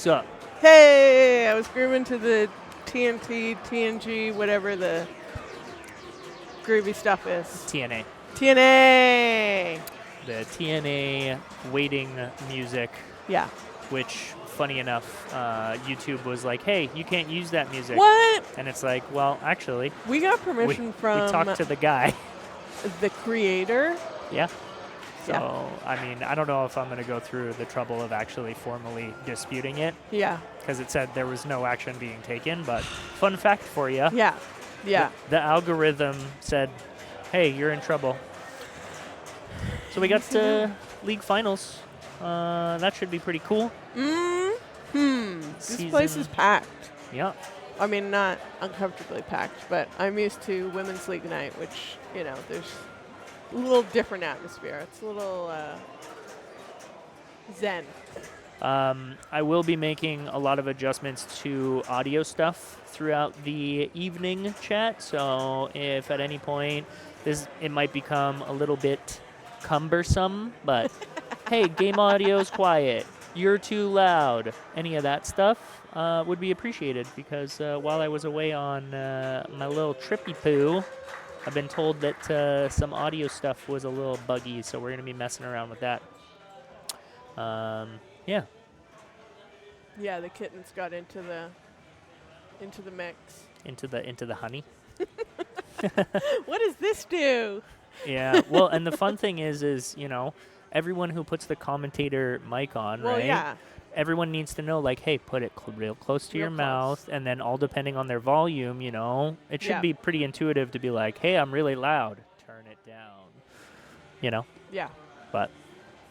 What's up? Hey, I was grooving to the TNT, TNG, whatever the groovy stuff is. TNA. TNA! The TNA waiting music, Yeah. which, funny enough, YouTube was like, hey, you can't use that music. What? And it's like, well, actually, We got permission we from talked to the guy. the creator. Yeah. So, Yeah. I mean, I don't know if I'm going to go through the trouble of actually formally disputing it, Yeah. because it said there was no action being taken. But fun fact for you. Yeah. Yeah. The algorithm said, hey, you're in trouble. So we got league finals. That should be pretty cool. This place is packed. Yeah. I mean, not uncomfortably packed, but I'm used to Women's League night, which, you know, there's a little different atmosphere. It's a little zen. I will be making a lot of adjustments to audio stuff throughout the evening chat. So if at any point it might become a little bit cumbersome, but hey, game audio's quiet, you're too loud, any of that stuff would be appreciated, because while I was away on my little trippy poo, I've been told that some audio stuff was a little buggy, so we're going to be messing around with that. Yeah. Yeah, the kittens got into the mix. Into the honey. What does this do? Yeah. Well, and the fun thing is you know, everyone who puts the commentator mic on, Well, right? yeah. Everyone needs to know, like, hey, put it real close to your mouth, and then all depending on their volume, you know, it should be pretty intuitive to be like, hey, I'm really loud, turn it down, you know? Yeah. But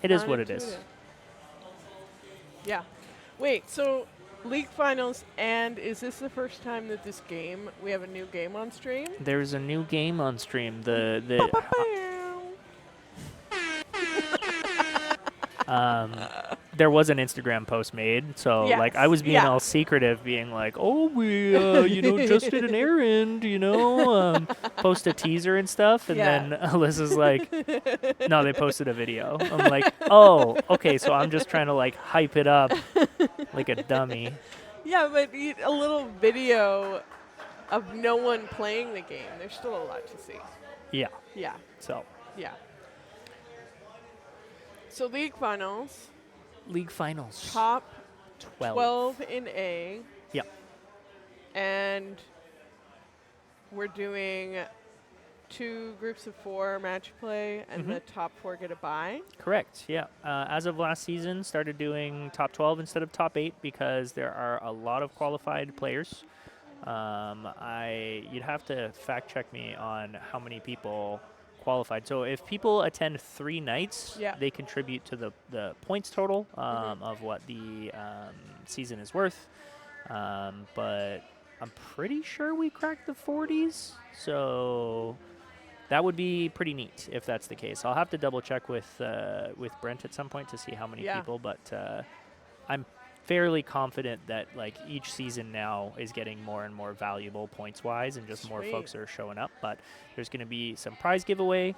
it is what it is. Yeah. Wait, so league finals, and is this the first time that we have a new game on stream? There's a new game on stream. There was an Instagram post made, so like I was being all secretive, being like, "Oh, we you know, just did an errand, you know, post a teaser and stuff," and then Alyssa's like, "No, they posted a video." I'm like, "Oh, okay, so I'm just trying to like hype it up like a dummy." Yeah, but a little video of no one playing the game. There's still a lot to see. Yeah. Yeah. So. Yeah. So league finals. League finals. Top 12 in A. Yep. And we're doing 2 groups of 4 match play, and the top 4 get a bye. Correct. Yeah. As of last season, started doing top 12 instead of top 8 because there are a lot of qualified players. You'd have to fact check me on how many people qualified. So if people attend 3 nights, they contribute to the points total of what the season is worth. But I'm pretty sure we cracked the 40s. So that would be pretty neat if that's the case. I'll have to double check with Brent at some point to see how many people, but I'm fairly confident that like each season now is getting more and more valuable points wise, and just more folks are showing up. But there's going to be some prize giveaways.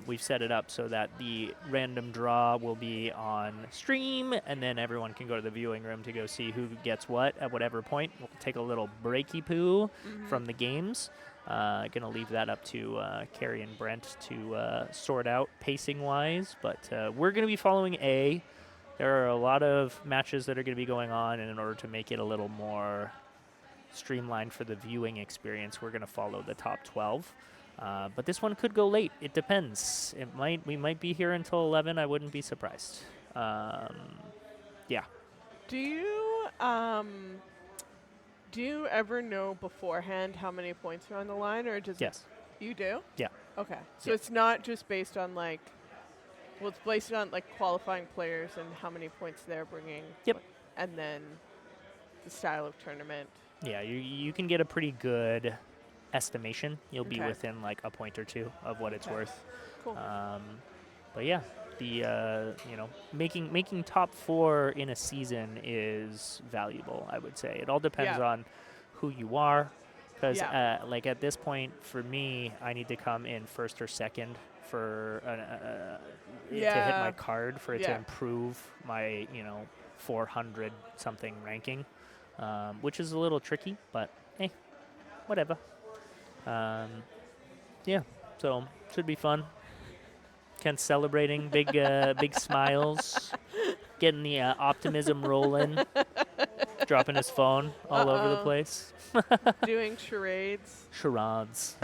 We've set it up so that the random draw will be on stream, and then everyone can go to the viewing room to go see who gets what at whatever point. We'll take a little breaky poo from the games. Gonna leave that up to Carrie and Brent to sort out pacing wise, but we're gonna be following A. There are a lot of matches that are going to be going on, and in order to make it a little more streamlined for the viewing experience, we're going to follow the top 12. But this one could go late. It depends. We might be here until 11. I wouldn't be surprised. Yeah. Do you ever know beforehand how many points are on the line, or just you do? Yeah. Okay. So it's not just based on like. Well, it's based on like qualifying players and how many points they're bringing. Yep. And then the style of tournament. Yeah, you can get a pretty good estimation. You'll be within like a point or 2 of what it's worth. Cool. But yeah, the making top 4 in a season is valuable, I would say. It all depends on who you are, because like at this point for me, I need to come in first or second for to hit my Yeah. card for it to Yeah. improve my 400 something ranking, which is a little tricky, but hey, whatever. Yeah, so should be fun. Ken's celebrating, big smiles, getting the optimism rolling, dropping his phone all over the Uh-oh. place. Doing charades. Charades,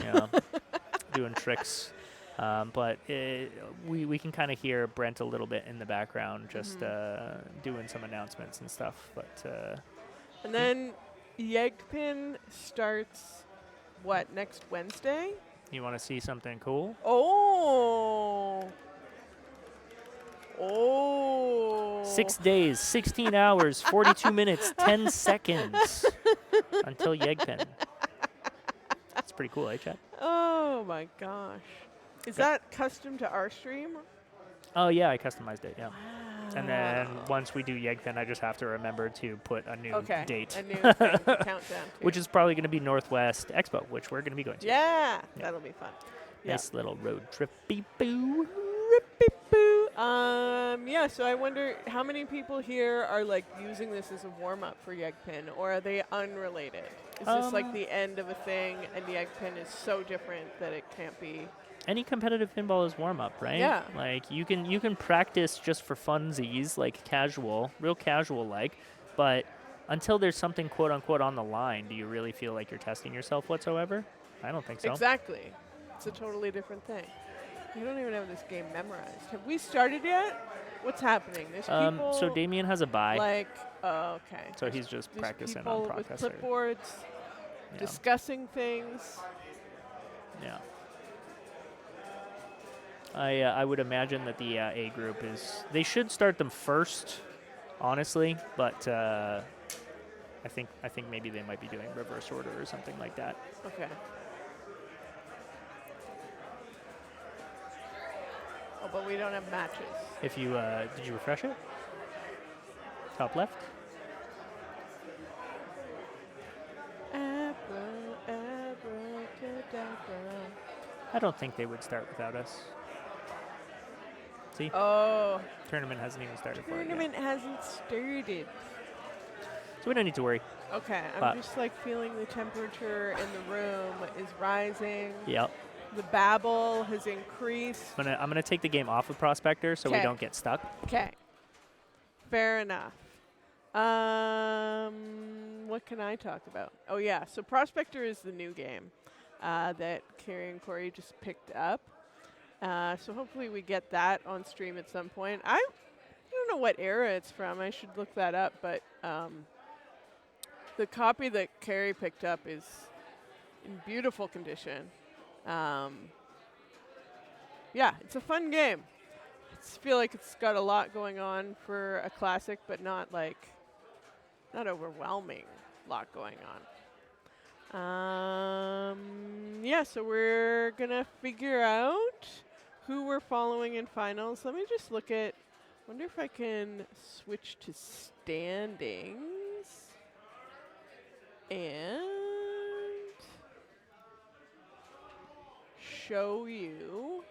doing tricks. But we can kind of hear Brent a little bit in the background, just doing some announcements and stuff. But And then Yegpin starts, next Wednesday? you want to see something cool? Oh. 6 days, 16 hours, 42 minutes, 10 seconds until Yegpin. That's pretty cool, eh, Chad? Oh my gosh. Is that custom to our stream? Oh, yeah, I customized it, yeah. Wow. And then once we do Yegpin, I just have to remember to put a new date. A new thing to countdown to. Which is probably going to be Northwest Expo, which we're going to be going to. Yeah, that'll be fun. Nice little road trippy boo. Yeah, so I wonder how many people here are like using this as a warm-up for Yegpin, or are they unrelated? Is this like the end of a thing and Yegpin is so different that it can't be? Any competitive pinball is warm-up, right? Yeah. Like you can practice just for funsies, like real casual like, but until there's something quote unquote on the line, do you really feel like you're testing yourself whatsoever? I don't think so. Exactly. It's a totally different thing. You don't even have this game memorized. Have we started yet? What's happening? There's people. So Damien has a bye. Okay. So he's just There's practicing people on with processor. clipboards, Yeah. discussing things. Yeah. I would imagine that the A group they should start them first, honestly, but I think maybe they might be doing reverse order or something like that. Okay. Oh, but we don't have matches. If you did you refresh it? Top left. I don't think they would start without us. See? Oh. Tournament hasn't even started for it yet. Tournament hasn't started. So we don't need to worry. Okay, I'm just like feeling the temperature in the room is rising. Yep. The babble has increased. I'm gonna take the game off of Prospector so we don't get stuck. Okay. Fair enough. What can I talk about? Oh yeah, so Prospector is the new game that Carrie and Corey just picked up. So hopefully we get that on stream at some point. I don't know what era it's from. I should look that up, but the copy that Carrie picked up is in beautiful condition. Yeah, it's a fun game. I feel like it's got a lot going on for a classic, but not overwhelming lot going on. Yeah, so we're gonna figure out who we're following in finals. Let me just wonder if I can switch to standings and show you.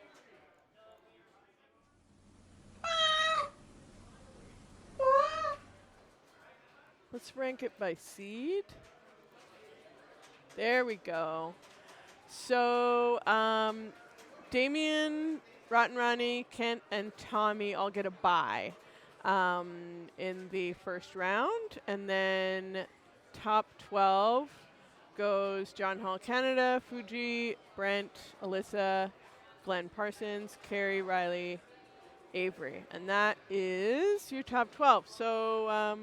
Let's rank it by seed. There we go. So Damien, Rotten Ronnie, Kent, and Tommy all get a bye in the first round. And then top 12 goes John Hall Canada, Fuji, Brent, Alyssa, Glenn Parsons, Carrie, Riley, Avery. And that is your top 12. So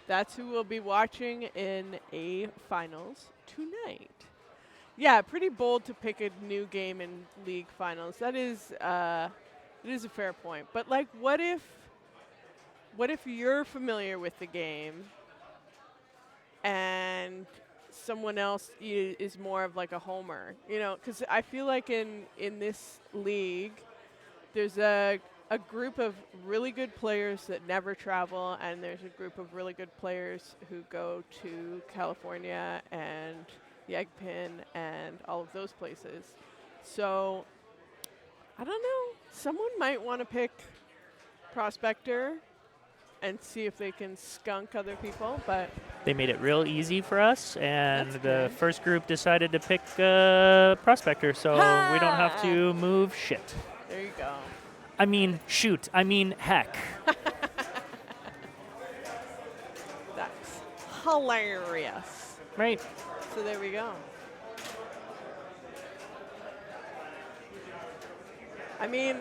that's who we'll be watching in A finals tonight. Yeah, pretty bold to pick a new game in league finals. That is, it is a fair point. But like, what if you're familiar with the game and someone else is more of like a homer? You know, because I feel like in this league, there's a group of really good players that never travel, and there's a group of really good players who go to California and Yegpin and all of those places. So, I don't know. Someone might want to pick Prospector and see if they can skunk other people, but They made it real easy for us, and That's the good. first group decided to pick Prospector, so we don't have to move shit. there you go. I mean, shoot. I mean, heck. That's hilarious. Right? So there we go. I mean,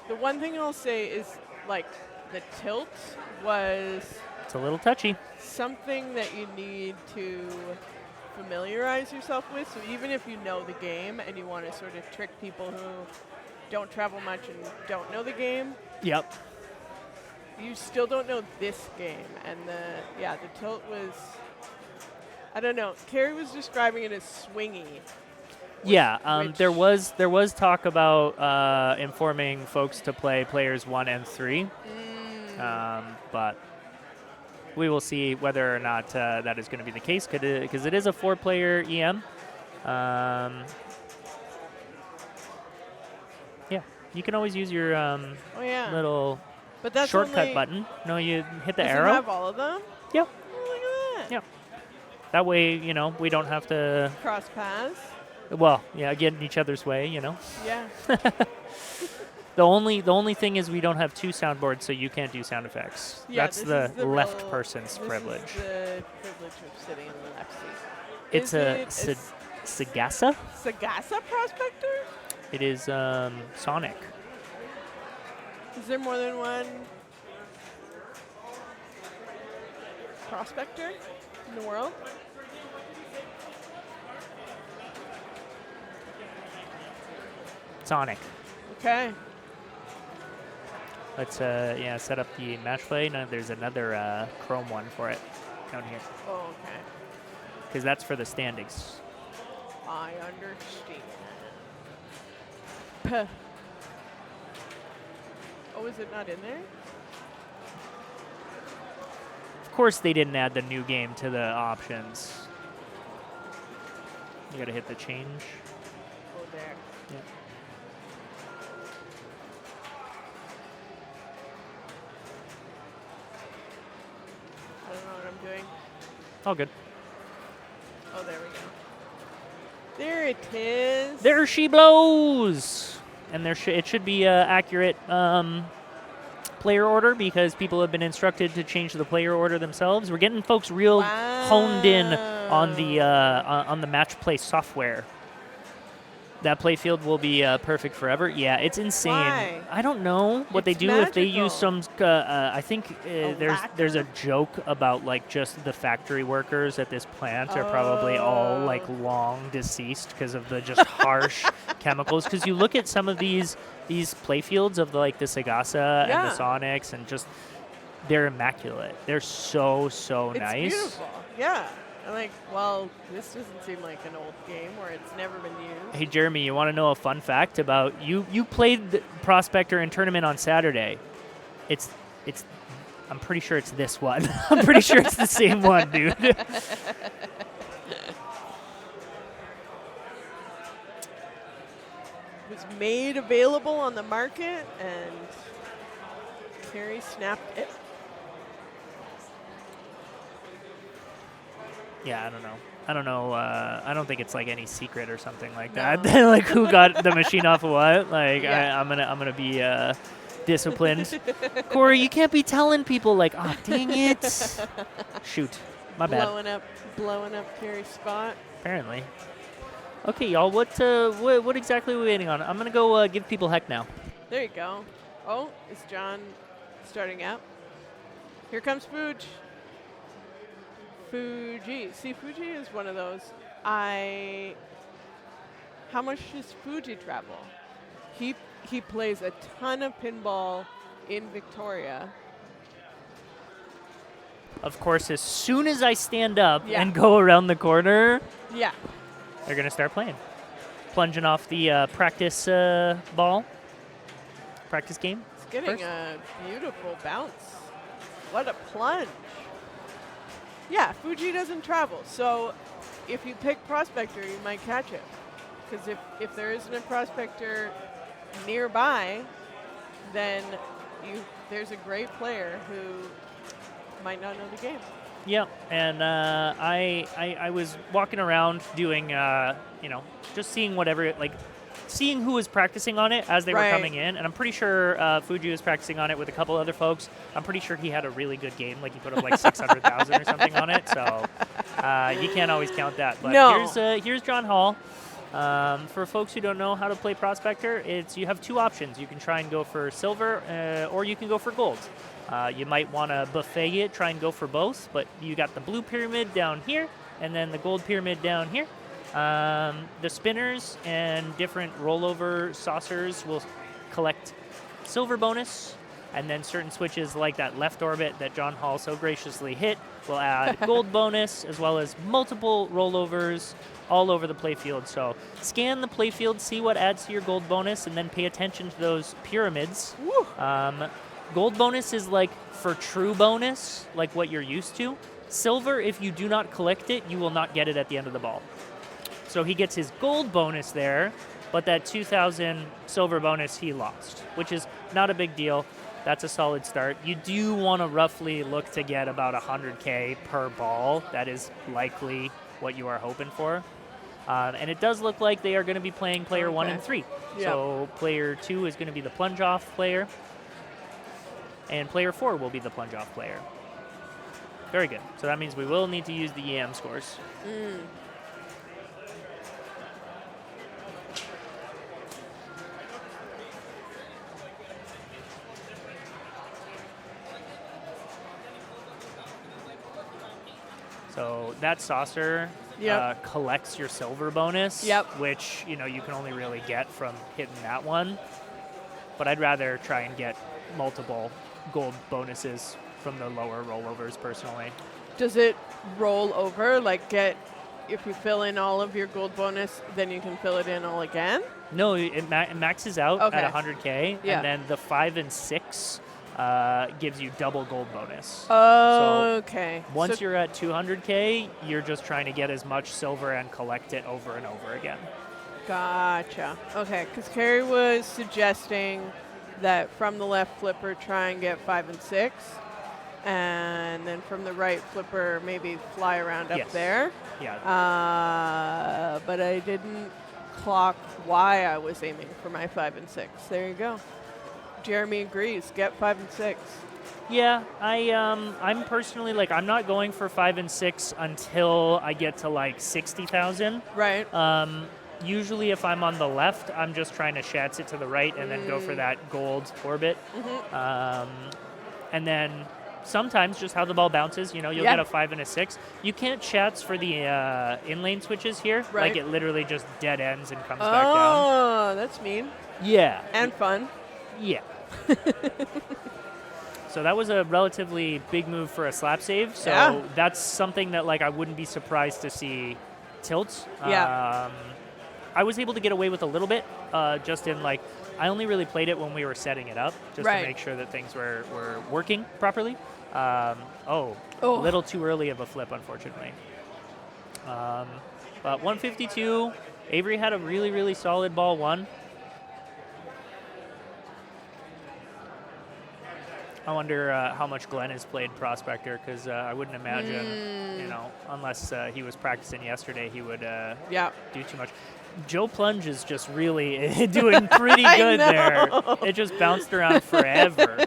the one thing I'll say is, like, the tilt was It's a little touchy. something that you need to familiarize yourself with. So even if you know the game and you want to sort of trick people who don't travel much and don't know the game, Yep. you still don't know this game. And the tilt was, I don't know. Carrie was describing it as swingy. Yeah, which- there was talk about informing folks to play players 1 and 3, but we will see whether or not that is going to be the case, because it is a 4-player EM. Yeah, you can always use your Oh yeah. little But that's shortcut only, button. No, you hit the does arrow. it have all of them? Yep. Oh, look at that. Yep. That way, we don't have to. Cross paths. Well, yeah, get in each other's way. Yeah. The only thing is we don't have 2 soundboards, so you can't do sound effects. Yeah, That's this the is the left real- person's this privilege. Is the privilege of sitting in the left seat. It's Is it Sagasa. Sagasa Prospector? It is Sonic. Is there more than one Prospector in the world? Sonic. Okay. Let's set up the match play. No, there's another Chrome one for it down here, Oh, okay. because that's for the standings. I understand. Puh. Oh, is it not in there? Of course, they didn't add the new game to the options. You gotta hit the change. Oh, there. Yeah. I don't know what I'm doing. All good. Oh, there we go. There it is. There she blows, and it should be accurate player order, because people have been instructed to change the player order themselves. We're getting folks real honed in on the match play software. That playfield will be perfect forever. Yeah, it's insane. Why? I don't know what they It's do if they use some. magical. I think there's a joke about, like, just the factory workers at this plant are probably all, like, long deceased because of the just harsh chemicals. Because you look at some of these playfields of the Sagasa and Yeah. the Sonics, and just they're immaculate. They're so It's nice. beautiful. Yeah. I'm like, well, this doesn't seem like an old game where it's never been used. Hey, Jeremy, you want to know a fun fact about you? You played the Prospector in tournament on Saturday. It's. I'm pretty sure it's this one. I'm pretty sure it's the same one, dude. It was made available on the market, and Carrie snapped it. Yeah, I don't know. I don't think it's like any secret or something like No. that. Like, who got the machine off of what? Like, Yeah. I'm gonna be disciplined. Corey, you can't be telling people, like, oh, dang it. Shoot, my bad. Blowing up Carrie's spot. Apparently. Okay, y'all. What exactly are we waiting on? I'm gonna go give people heck now. There you go. Oh, is John starting out? Here comes Fuji. See, Fuji is one of those. How much does Fuji travel? He plays a ton of pinball in Victoria. Of course, as soon as I stand up Yeah. and go around the corner, Yeah. they're gonna start playing, plunging off the practice ball, practice game. It's getting First. a beautiful bounce. What a plunge. Yeah, Fuji doesn't travel, so if you pick Prospector, you might catch it. Because if there isn't a Prospector nearby, then there's a great player who might not know the game. Yeah, and I was walking around doing, just seeing whatever, seeing who was practicing on it as they were coming in, and I'm pretty sure Fuji was practicing on it with a couple other folks. I'm pretty sure he had a really good game, like he put up like 600,000 or something on it, so you can't always count that. But here's John Hall. For folks who don't know how to play Prospector, you have two options. You can try and go for silver, or you can go for gold. You might want to buffet it, try and go for both, but you got the blue pyramid down here, and then the gold pyramid down here. The spinners and different rollover saucers will collect silver bonus, and then certain switches like that left orbit that John Hall so graciously hit will add gold bonus, as well as multiple rollovers all over the playfield. So scan the playfield, see what adds to your gold bonus, and then pay attention to those pyramids. Gold bonus is like for true bonus, like what you're used to. Silver, if you do not collect it, you will not get it at the end of the ball. So he gets his gold bonus there, but that 2,000 silver bonus he lost, which is not a big deal. That's a solid start. You do want to roughly look to get about 100K per ball. That is likely what you are hoping for. And it does look like they are going to be playing player 1 and 3. Yep. So player 2 is going to be the plunge-off player, and player 4 will be the plunge-off player. Very good. So that means we will need to use the EM scores. So that saucer collects your silver bonus, which you can only really get from hitting that one. But I'd rather try and get multiple gold bonuses from the lower rollovers personally. Does it roll over? Like if you fill in all of your gold bonus, then you can fill it in all again? No, it maxes out at 100K, and then the 5 and 6 gives you double gold bonus. Okay. So once you're at 200K, you're just trying to get as much silver and collect it over and over again. Gotcha. Okay, because Carrie was suggesting that from the left flipper, try and get 5 and 6, and then from the right flipper, maybe fly around up there. Yeah. But I didn't clock why I was aiming for my 5 and 6. There you go. Jeremy agrees. Get 5 and 6. Yeah, I'm personally I'm not going for 5 and 6 until I get to 60,000. Right. Usually, if I'm on the left, I'm just trying to shats it to the right and then go for that gold orbit. And then sometimes just how the ball bounces, you'll get a 5 and a 6. You can't chats for the in-lane switches here. Right. It literally just dead ends and comes back down. Oh, that's mean. Yeah. And fun. Yeah. So that was a relatively big move for a slap save. So that's something that I wouldn't be surprised to see tilt. I was able to get away with a little bit, just in I only really played it when we were setting it up, just to make sure that things were working properly. A little too early of a flip, unfortunately. But 152, Avery had a really, really solid ball 1. I wonder how much Glenn has played Prospector, because I wouldn't imagine, unless he was practicing yesterday, he would do too much. Joe Plunge is just really doing pretty good there. It just bounced around forever.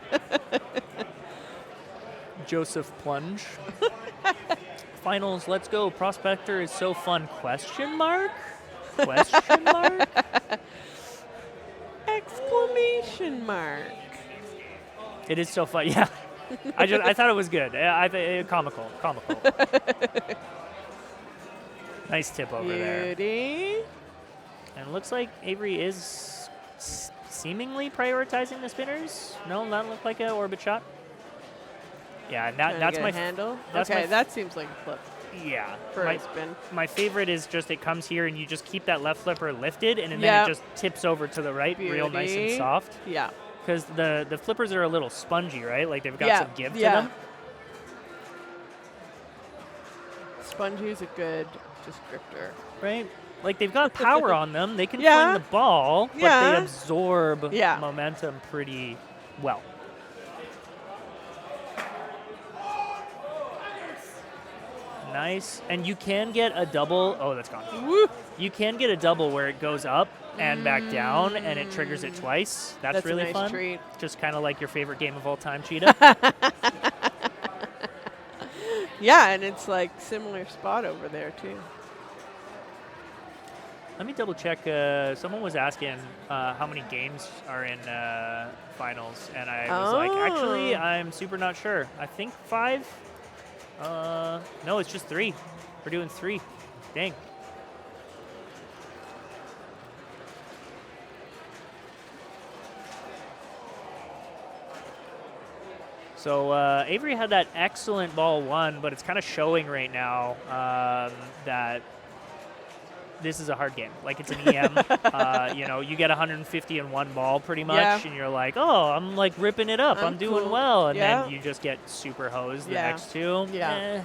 Joseph Plunge. Finals, let's go. Prospector is so fun. Question mark? Question mark? Exclamation mark. It is so fun. Yeah. I thought it was good. Comical. Nice tip over there. And it looks like Avery is seemingly prioritizing the spinners. No, that looked like an orbit shot. Yeah, that's my handle. That seems like a flip. Yeah. For a spin. My favorite is just it comes here and you just keep that left flipper lifted, and then it just tips over to the right, real nice and soft. Yeah. Because the flippers are a little spongy, right? They've got some give to them. Spongy is a good just drifter. Right? Like, they've got power on them. They can Yeah. fling the ball, but Yeah. they absorb Yeah. momentum pretty well. Nice. And you can get a double. Oh, that's gone. Woo. You can get a double where it goes up and back down, and it triggers it twice. That's really a nice fun. treat. Just kind of like your favorite game of all time, Cheetah. Yeah, and it's like similar spot over there too. Let me double check. Someone was asking how many games are in finals, and I was like, actually, I'm super not sure. I think 5. No, it's just 3. We're doing 3. Dang. So Avery had that excellent ball 1, but it's kind of showing right now that this is a hard game. Like, it's an EM. You know, you get 150 in one ball pretty much, and you're like, oh, I'm like ripping it up. I'm doing well. And then you just get super hosed the next 2. Yeah.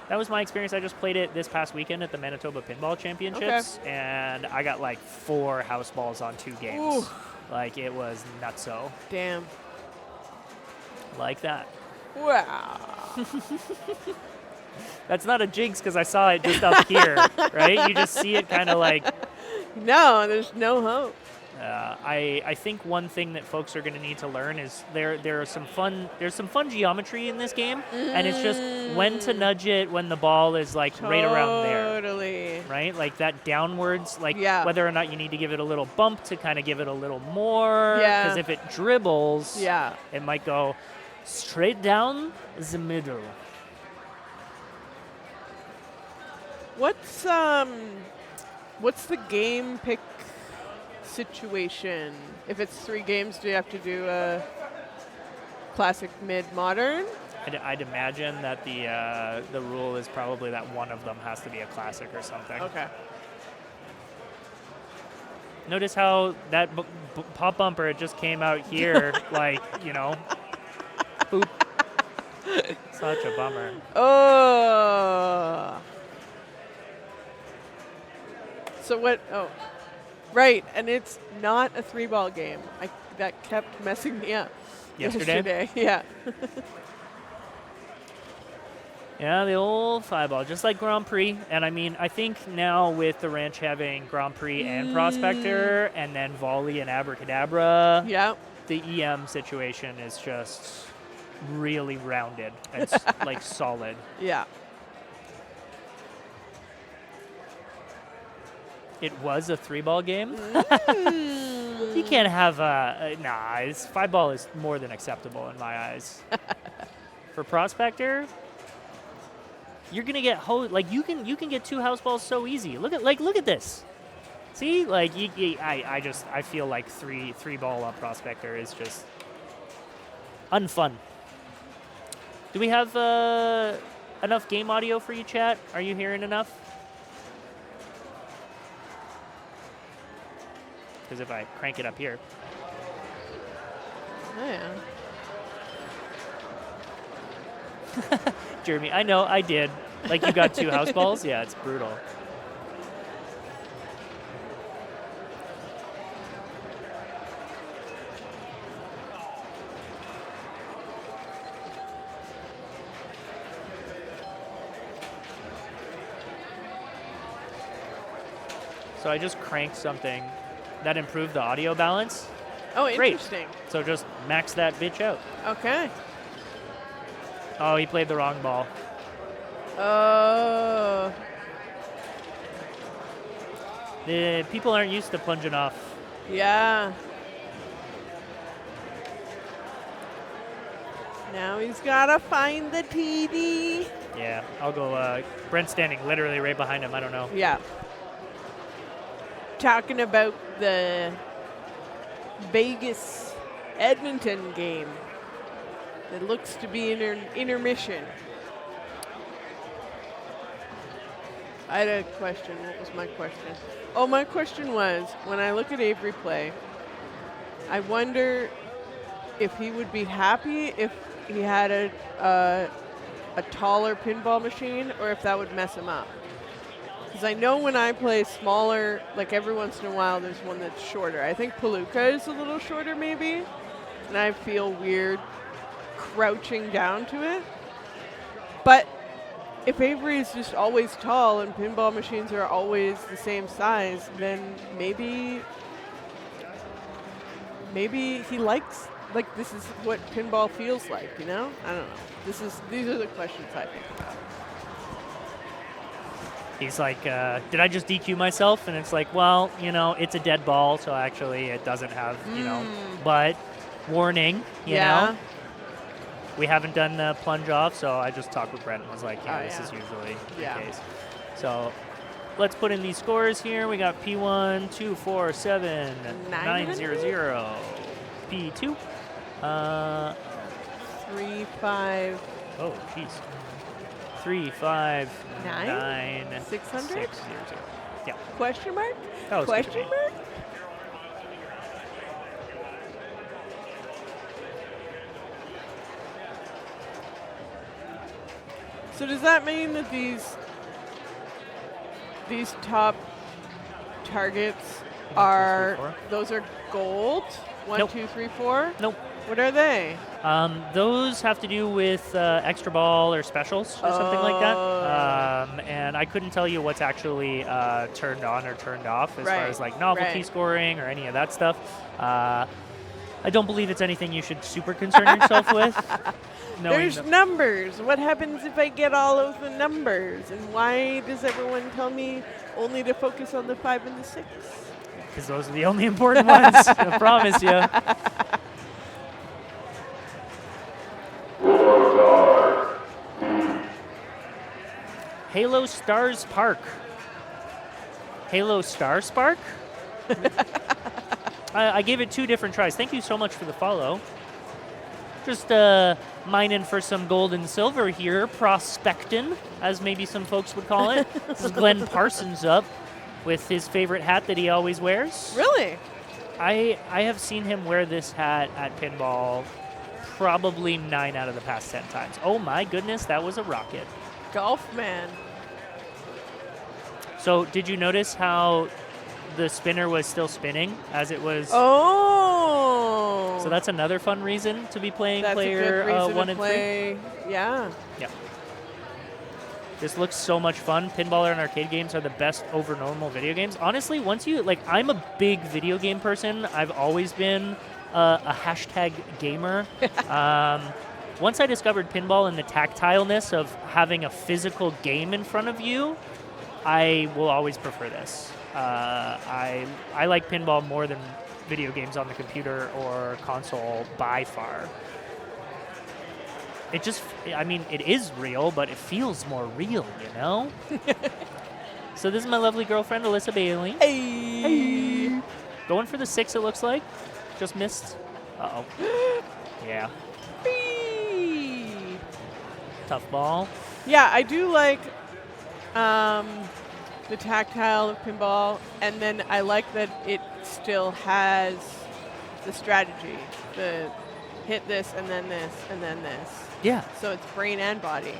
That was my experience. I just played it this past weekend at the Manitoba Pinball Championships, and I got like 4 house balls on 2 games. Ooh. Like, it was nutso. Damn. Like that. Wow. That's not a jinx because I saw it just up here, right? You just see it kind of like. No, there's no hope. I think one thing that folks are going to need to learn is there's some fun geometry in this game, and it's just when to nudge it when the ball is like right around there. Totally. Right? Like that downwards, like Yeah. whether or not you need to give it a little bump to kind of give it a little more. Yeah. Because if it dribbles, Yeah. it might go straight down the middle. What's the game pick situation? If it's 3 games, do you have to do a classic, mid, modern? I'd imagine that the rule is probably that one of them has to be a classic or something. Okay. Notice how that pop bumper, it just came out here, like, you know, boop. Such a bummer. Oh. So what? Oh, right. And it's not a 3-ball game. That kept messing me up. Yesterday? Yeah. Yeah, the old 5-ball, just like Grand Prix. And I mean, I think now with the ranch having Grand Prix and Prospector, and then Volley and Abracadabra, Yeah. the EM situation is just really rounded. It's like solid. Yeah. It was a 3-ball game. You can't have nah. 5-ball is more than acceptable in my eyes. For Prospector, you're gonna get like you can get 2 house balls so easy. Look at this. See, like I feel like 3-ball on Prospector is just unfun. Do we have enough game audio for you, chat? Are you hearing enough? Because if I crank it up here. Oh, yeah. Jeremy, I know, I did. Like, you got 2 house balls? Yeah, it's brutal. So I just cranked something that improved the audio balance. Oh, Great. interesting. So just max that bitch out. Okay. Oh, he played the wrong ball. Oh. The people aren't used to plunging off. Yeah. Now he's got to find the TD. Yeah, I'll go. Brent's standing literally right behind him. I don't know. Yeah. Talking about the Vegas Edmonton game. It looks to be an intermission. I had a question. What was my question? Oh, my question was, when I look at Avery play, I wonder if he would be happy if he had a taller pinball machine, or if that would mess him up. Because I know when I play smaller, like every once in a while, there's one that's shorter. I think Palooka is a little shorter, maybe, and I feel weird crouching down to it. But if Avery is just always tall and pinball machines are always the same size, then maybe he likes, like, this is what pinball feels like, you know? I don't know. These are the questions I think about. He's like, did I just DQ myself? And it's like, well, you know, it's a dead ball, so actually it doesn't have, you know, but warning, you know. We haven't done the plunge off, so I just talked with Brent and was like, this is usually the case. So let's put in these scores here. We got P1, 247, 900. P2, 3, 5. Oh, jeez. 3, 5, 9, 600. 600. Yeah. Question mark? That was Question mark? So does that mean that these top targets those are gold? 1, Nope. 2, 3, 4? Nope. What are they? Those have to do with extra ball or specials or something like that. And I couldn't tell you what's actually turned on or turned off as far as like novelty scoring or any of that stuff. I don't believe it's anything you should super concern yourself with. There's numbers. What happens if I get all of the numbers? And why does everyone tell me only to focus on the 5 and the 6? Because those are the only important ones, I promise you. Halo Stars Park. Halo Star Spark? I gave it 2 different tries. Thank you so much for the follow. Just mining for some gold and silver here, prospecting, as maybe some folks would call it. This is Glenn Parsons up with his favorite hat that he always wears. Really? I have seen him wear this hat at Pinball probably 9 out of the past 10 times. Oh my goodness, that was a rocket. Golf man. So did you notice how the spinner was still spinning as it was? Oh. So that's another fun reason to be playing player a good reason 1 to and play. 3. Yeah. Yeah. This looks so much fun. Pinball and arcade games are the best over normal video games. Honestly, once you, like, I'm a big video game person. I've always been a hashtag gamer. Once I discovered pinball and the tactileness of having a physical game in front of you, I will always prefer this. I like pinball more than video games on the computer or console by far. It just, I mean, it is real, but it feels more real, you know? So this is my lovely girlfriend, Alyssa Bailey. Hey. Going for the 6, it looks like. Just missed. Uh-oh. Yeah. Whee. Tough ball. Yeah, I do like the tactile of pinball, and then I like that it still has the strategy. The hit this, and then this, and then this. Yeah. So it's brain and body.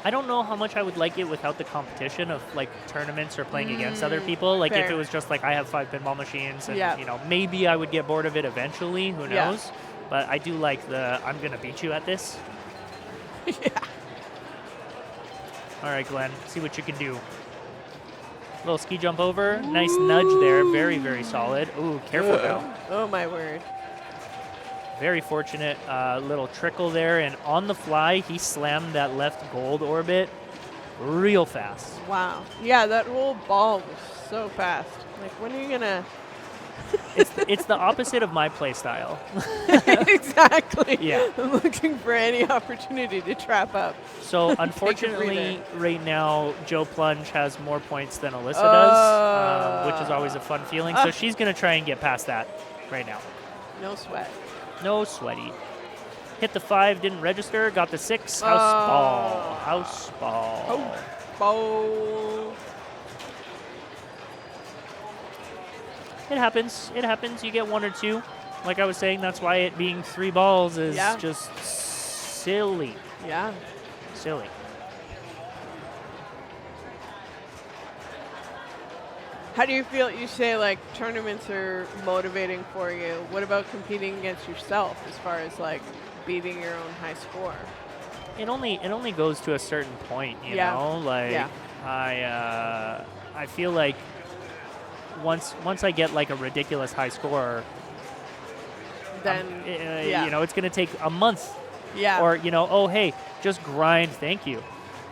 I don't know how much I would like it without the competition of like tournaments or playing against other people. Like if it was just like I have 5 pinball machines and you know, maybe I would get bored of it eventually, who knows? But I do like the I'm going to beat you at this. Yeah. All right, Glenn, see what you can do. Little ski jump over. Nice nudge there. Very, very solid. Ooh, careful now. Oh, my word. Very fortunate little trickle there. And on the fly, he slammed that left gold orbit real fast. Wow. Yeah, that whole ball was so fast. Like, when are you going to... It's the opposite of my play style. Exactly. Yeah. I'm looking for any opportunity to trap up. So, unfortunately, right now, Joe Plunge has more points than Alyssa does, which is always a fun feeling. So she's going to try and get past that right now. No sweat. No sweaty. Hit the 5, didn't register. Got the 6. House ball. House ball. House ball. It happens. It happens. You get 1 or 2. Like I was saying, that's why it being 3 balls is just silly. Yeah. Silly. How do you feel? You say like tournaments are motivating for you. What about competing against yourself as far as like beating your own high score? It only goes to a certain point, you know. Like I feel like once I get like a ridiculous high score, Then you know, it's gonna take a month. Yeah. Or you know, oh hey, just grind. Thank you.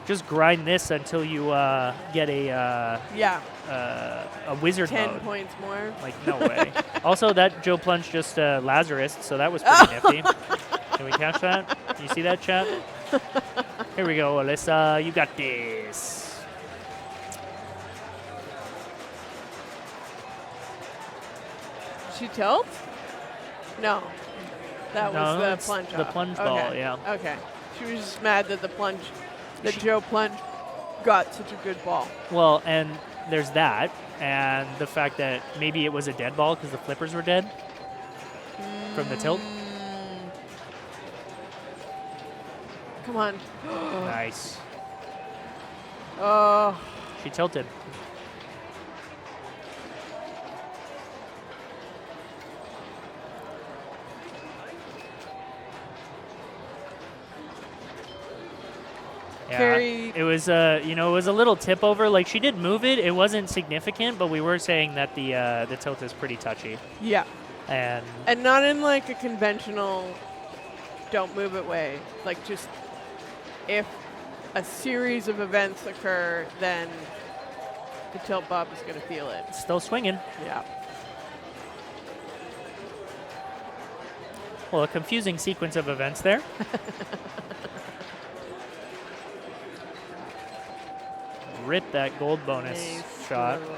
Just grind this until you get a wizard 10 mode. points more. Like, no way. Also, that Joe plunged just Lazarus, so that was pretty nifty. Can we catch that? You see that, chat? Here we go, Alyssa. You got this. She tilt? No. That was the plunge the off. plunge ball, Okay. yeah. Okay. She was just mad that Joe plunge got such a good ball. Well, and there's that, and the fact that maybe it was a dead ball because the flippers were dead from the tilt. Come on. Nice. Oh. She tilted. Yeah, it was you know, it was a little tip over. Like, she did move it. It wasn't significant, but we were saying that the tilt is pretty touchy. Yeah. And not in like a conventional don't move it way. Like, just if a series of events occur, then the tilt bob is going to feel it. Still swinging. Yeah. Well, a confusing sequence of events there. Rip that gold bonus shot. Throw.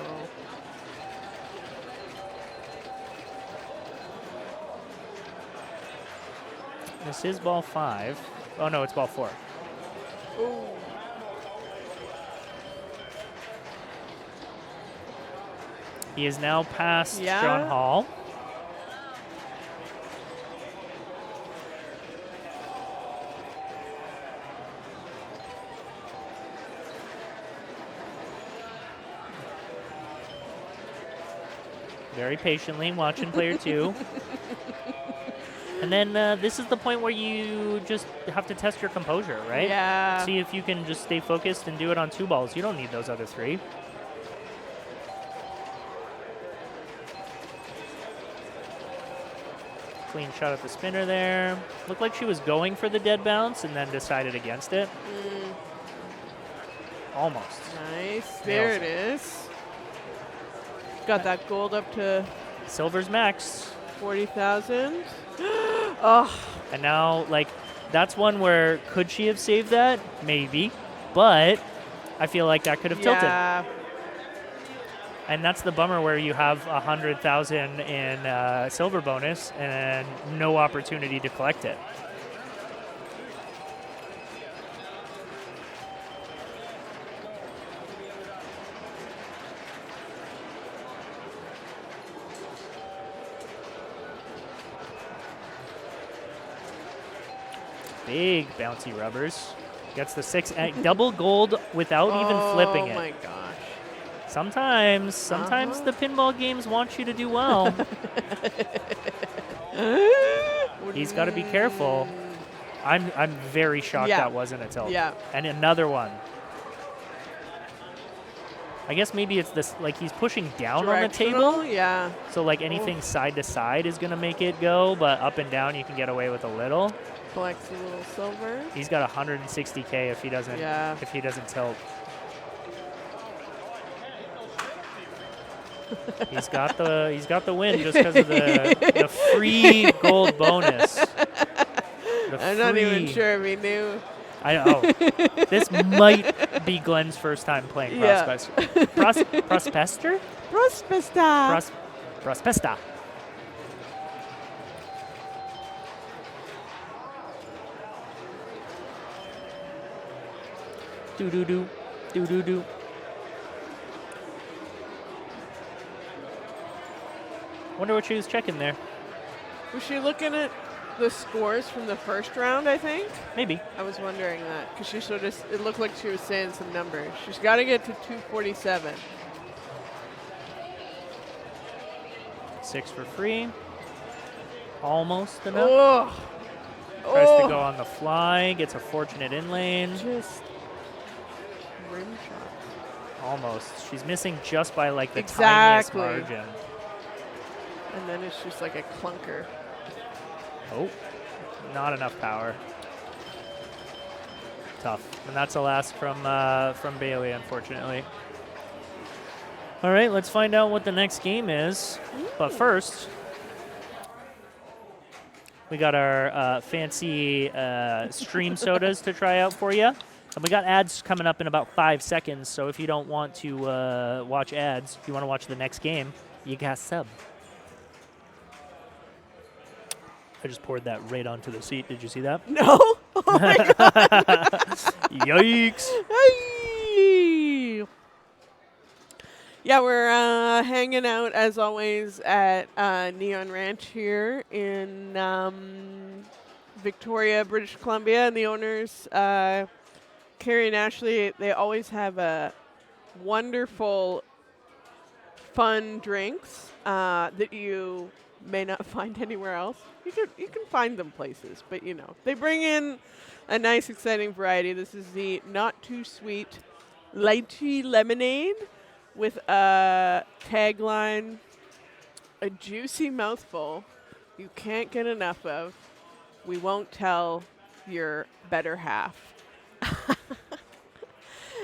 This is ball 5. Oh, no, it's ball 4. Ooh. He is now past John Hall. Very patiently watching player 2. And then this is the point where you just have to test your composure, right? Yeah. See if you can just stay focused and do it on 2 balls. You don't need those other 3. Clean shot at the spinner there. Looked like she was going for the dead bounce and then decided against it. Almost. Nice. There it is. Got that gold up to Silver's max. 40,000. Oh. And now, like, that's one where could she have saved that? Maybe. But I feel like that could have tilted. And that's the bummer where you have 100,000 in silver bonus and no opportunity to collect it. Big bouncy rubbers. Gets the 6 double gold without even flipping it. Oh my gosh. Sometimes the pinball games want you to do well. He's got to be careful. I'm very shocked that wasn't a tilt. Yeah. And another one. I guess maybe it's this, like, he's pushing down on the table. Yeah. So like anything side to side is gonna make it go, but up and down you can get away with a little. Collects a little silver. He's got 160K if he doesn't tilt. he's got the win just because of the free gold bonus. I'm not even sure if he knew. I know. This might be Glenn's first time playing Prospester. Prospester? Prospesta. Prospesta. Do-do-do. Do-do-do. Wonder what she was checking there. Was she looking at the scores from the first round, I think? Maybe. I was wondering that because she sort of, it looked like she was saying some numbers. She's got to get to 247. 6 for free. Almost enough. Oh. Tries to go on the fly. Gets a fortunate in lane. Just rim shot. Almost. She's missing just by like the Exactly. tiniest margin. And then it's just like a clunker. Oh, not enough power. Tough. And that's a last from Bailey, unfortunately. All right, let's find out what the next game is. But first, we got our fancy stream sodas to try out for you. And we got ads coming up in about 5 seconds, so if you don't want to watch ads, if you want to watch the next game, you got sub. I just poured that right onto the seat. Did you see that? No. Oh my God. Yikes. Hey. Yeah, we're hanging out as always at Neon Ranch here in Victoria, British Columbia, and the owners, Carrie and Ashley, they always have a wonderful, fun drinks that you may not find anywhere else. You can find them places, but you know they bring in a nice, exciting variety. This is the not too sweet lychee lemonade with a tagline: "A juicy mouthful you can't get enough of. We won't tell your better half."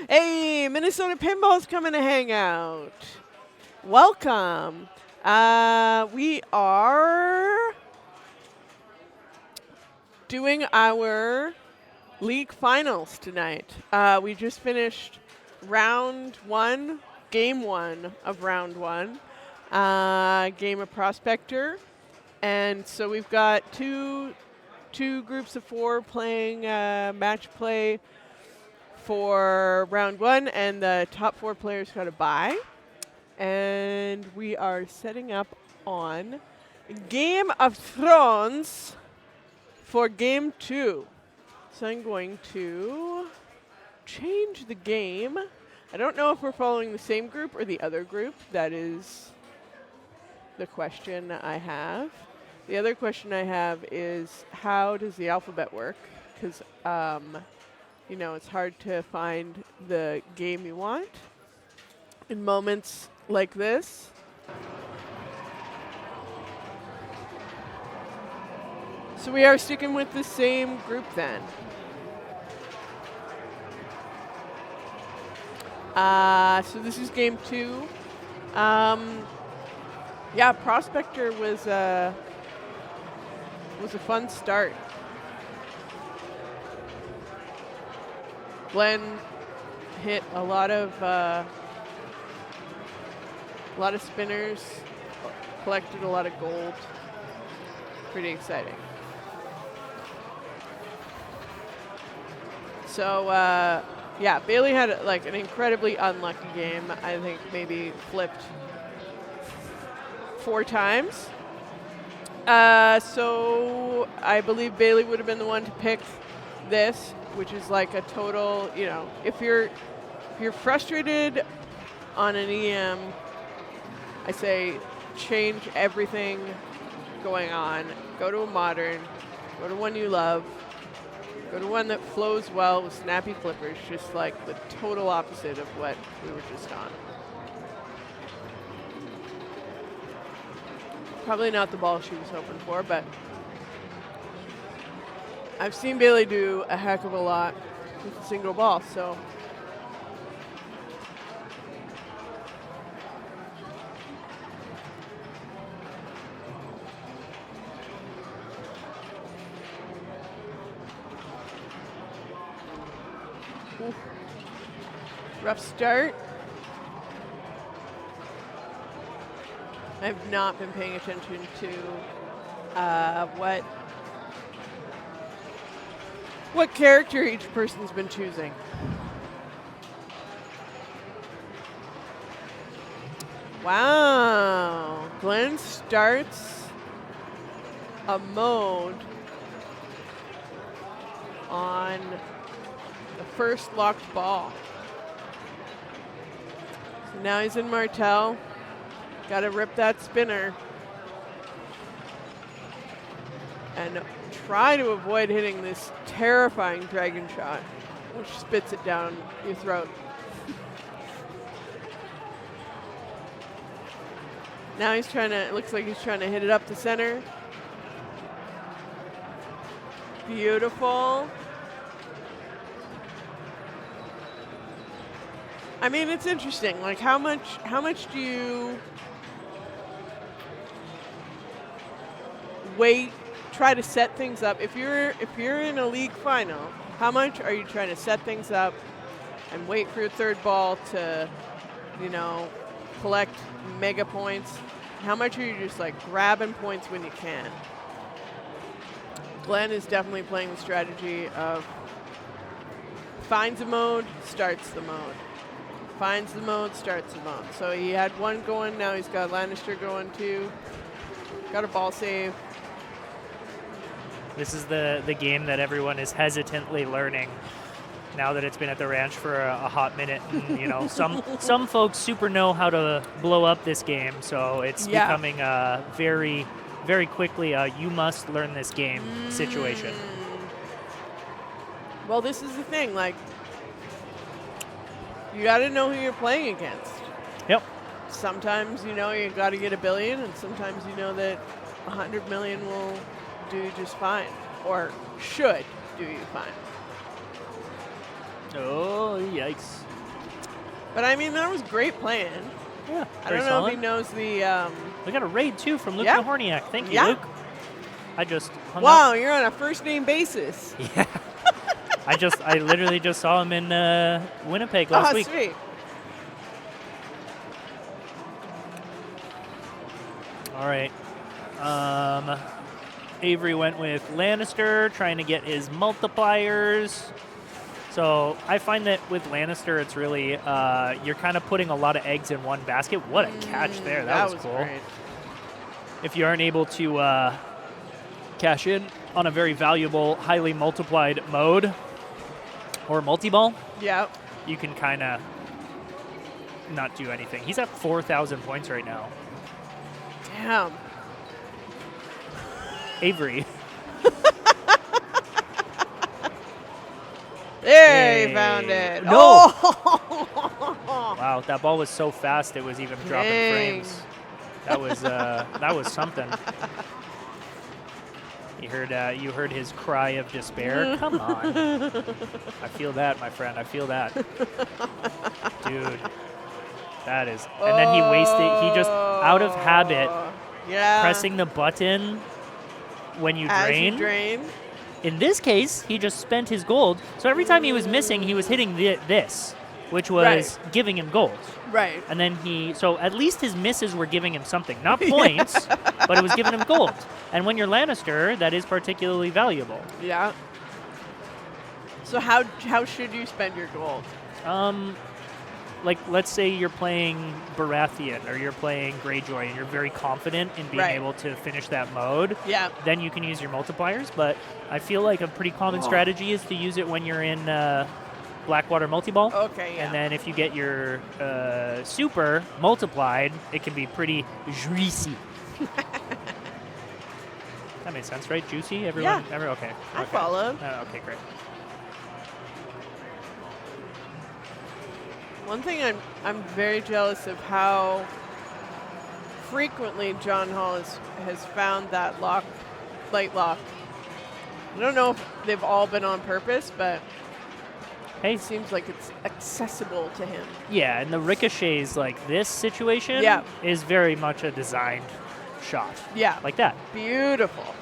Hey, Minnesota Pinball's coming to hang out. Welcome. We are doing our league finals tonight. We just finished round 1, game 1 of round 1, game of Prospector. And so we've got two groups of 4 playing match play for round 1, and the top 4 players got a bye. And we are setting up on Game of Thrones for game 2. So I'm going to change the game. I don't know if we're following the same group or the other group. That is the question I have. The other question I have is, how does the alphabet work? Because, you know, it's hard to find the game you want in moments like this. So we are sticking with the same group then. So this is game 2. Yeah, Prospector was a fun start. Glenn hit a lot of spinners, collected a lot of gold. Pretty exciting. So yeah, Bailey had like an incredibly unlucky game. I think maybe flipped 4 times. So I believe Bailey would have been the one to pick this, which is like a total, you know, if you're frustrated on an EM, I say change everything going on. Go to a modern, go to one you love, go to one that flows well with snappy flippers, just like the total opposite of what we were just on. Probably not the ball she was hoping for, but I've seen Bailey do a heck of a lot with a single ball, so. Oof. Rough start. I've not been paying attention to what character each person's been choosing. Wow. Glenn starts a mode on the first locked ball. So now he's in Martel. Got to rip that spinner. and try to avoid hitting this terrifying dragon shot, which spits it down your throat. Now he's trying to, it looks like he's trying to hit it up the center. Beautiful. I mean, it's interesting. Like, how much do you wait, try to set things up? If you're in a league final, how much are you trying to set things up and wait for your third ball to, you know, collect mega points? How much are you just like grabbing points when you can? Glenn is definitely playing the strategy of finds a mode, starts the mode. Finds the mode, starts the mode. So he had one going, now he's got Lannister going too. Got a ball save. This is the game that everyone is hesitantly learning now that it's been at the ranch for a hot minute. And, you know, some folks super know how to blow up this game, so it's becoming a very, very quickly you must learn this game situation. Well, this is the thing, like, you got to know who you're playing against. Yep. Sometimes, you know, you got to get a billion, and sometimes you know that 100 million will do just fine, or should do you fine. Oh, yikes. But I mean, that was great playing. Yeah, I don't know if he knows the. We got a raid too from Luke Yeah. Nahorniak. Thank you, Yeah. Luke. I just hung Wow, up. you're on a first name basis. Yeah. I literally just saw him in Winnipeg last week. Sweet. All right. Avery went with Lannister, trying to get his multipliers. So I find that with Lannister, it's really you're kind of putting a lot of eggs in one basket. What a catch there! That was cool. Great. If you aren't able to cash in on a very valuable, highly multiplied mode or multi-ball, Yep. you can kind of not do anything. He's at 4,000 points right now. Damn. Avery. There, he found it. No. Oh. Wow, that ball was so fast it was even dropping Dang. frames. That was something. You heard his cry of despair. Come on. I feel that, my friend. I feel that. Dude. That is. And then he wasted. He just, out of habit, pressing the button when you As drain. you drain. In this case, he just spent his gold. So every time he was missing, he was hitting this, which was giving him gold. Right. And then so at least his misses were giving him something. Not points, but it was giving him gold. And when you're Lannister, that is particularly valuable. Yeah. So how should you spend your gold? Like, let's say you're playing Baratheon or you're playing Greyjoy and you're very confident in being able to finish that mode. Yeah. Then you can use your multipliers. But I feel like a pretty common strategy is to use it when you're in Blackwater multi-ball. Okay, yeah. And then if you get your super multiplied, it can be pretty juicy. That made sense, right? Juicy? Everyone? Yeah. Okay. I followed. Okay, great. One thing I'm very jealous of how frequently John Hall has found that light lock. I don't know if they've all been on purpose, but it seems like it's accessible to him. Yeah, and the ricochets like this situation is very much a designed shot. Yeah. Like that. Beautiful.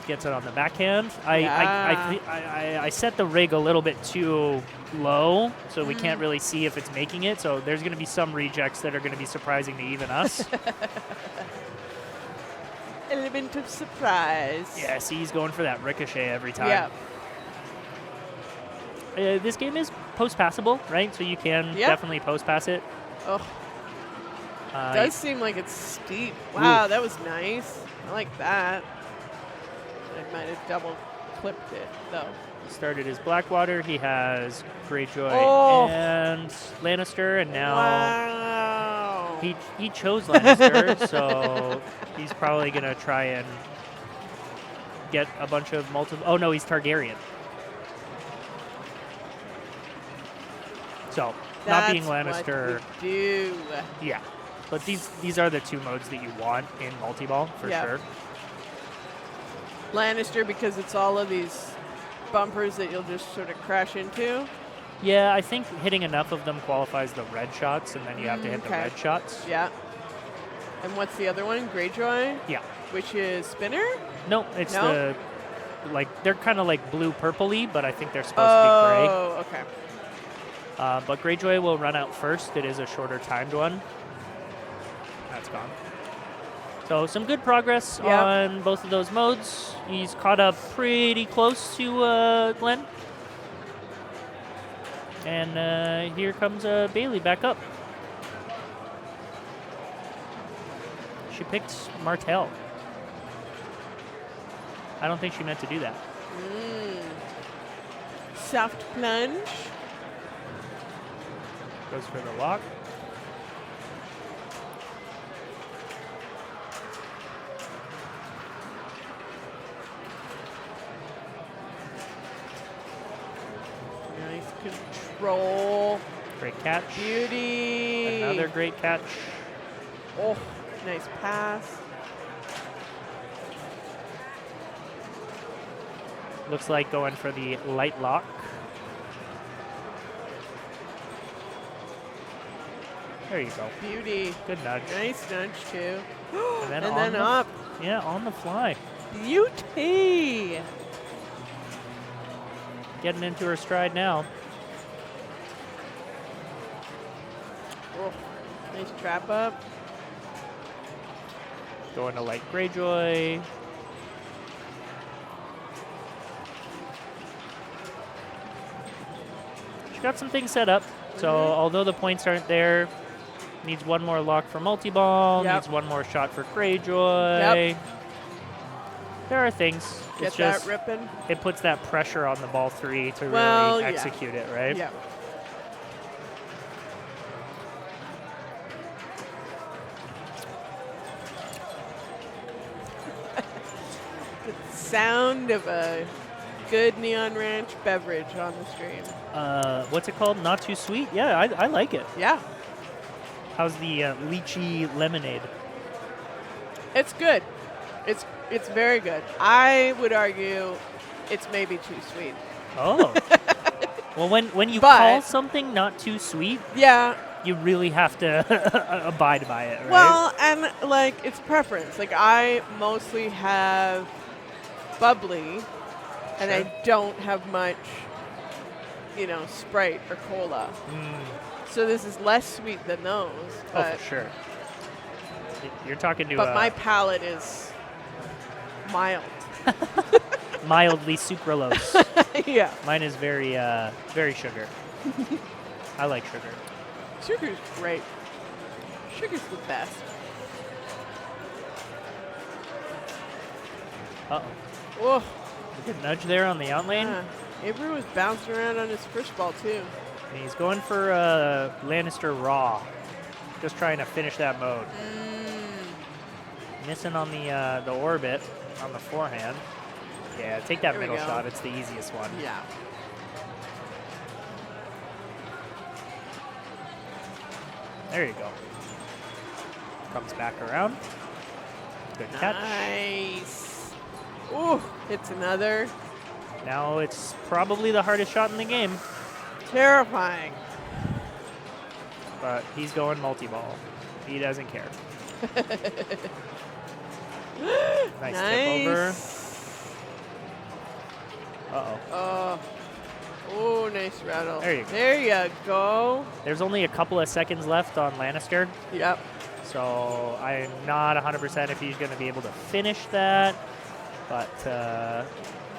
Gets it on the backhand. I set the rig a little bit too low, so we can't really see if it's making it. So there's going to be some rejects that are going to be surprising to even us. Element of surprise. Yeah, see, he's going for that ricochet every time. Yeah. This game is post-passable, right? So you can definitely post-pass it. Oh. It does seem like it's steep. Wow, that was nice. I like that. I might have double clipped it, though. Started his Blackwater. He has Greyjoy and Lannister, and now... Wow. He chose Lannister, so he's probably going to try and get a bunch of multiple... Oh, no, he's Targaryen. So, not being Lannister... What we do. Yeah. But these are the two modes that you want in multi-ball, for sure. Lannister, because it's all of these bumpers that you'll just sort of crash into. Yeah, I think hitting enough of them qualifies the red shots, and then you have to hit the red shots. Yeah. And what's the other one? Greyjoy? Yeah. Which is spinner? No, it's the... Like, they're kind of like blue-purpley, but I think they're supposed to be gray. Oh, okay. But Greyjoy will run out first. It is a shorter timed one. That's gone. So some good progress on both of those modes. He's caught up pretty close to Glenn. And here comes Bailey back up. She picked Martell. I don't think she meant to do that. Soft plunge. Goes for the lock. Nice control. Great catch. Beauty. Another great catch. Oh, nice pass. Looks like going for the light lock. There you go. Beauty. Good nudge. Nice nudge, too. And then up. Yeah, on the fly. Beauty. Getting into her stride now. Oh, nice trap up. Going to light Greyjoy. She got some things set up. So although the points aren't there, needs one more lock for multi-ball, needs one more shot for Greyjoy. There are things. Get it's just, that ripping. It puts that pressure on the ball 3 to really execute it, right? Yeah. The sound of a good Neon Ranch beverage on the stream. What's it called? Not too sweet? Yeah, I like it. Yeah. How's the lychee lemonade? It's good. It's very good. I would argue it's maybe too sweet. Oh. Well, when you call something not too sweet, you really have to abide by it, right? Well, and like it's preference. Like I mostly have bubbly, and I don't have much, Sprite or cola. So this is less sweet than those. Oh, for sure. You're talking to. But my palate is mild. Mildly sucralose. Yeah. Mine is very, very sugar. I like sugar. Sugar's great. Sugar's the best. Uh-oh. Oh. Good nudge there on the out lane. Avery was bouncing around on his first ball, too. And he's going for Lannister Raw. Just trying to finish that mode. Missing on the orbit on the forehand. Yeah, take that middle shot. It's the easiest one. Yeah. There you go. Comes back around. Good catch. Nice. Ooh, hits another. Now it's probably the hardest shot in the game. Terrifying. But he's going multi-ball. He doesn't care. Nice tip over. Uh-oh. Oh, nice rattle. There you go. There you go. There's only a couple of seconds left on Lannister. Yep. So I'm not 100% if he's going to be able to finish that. But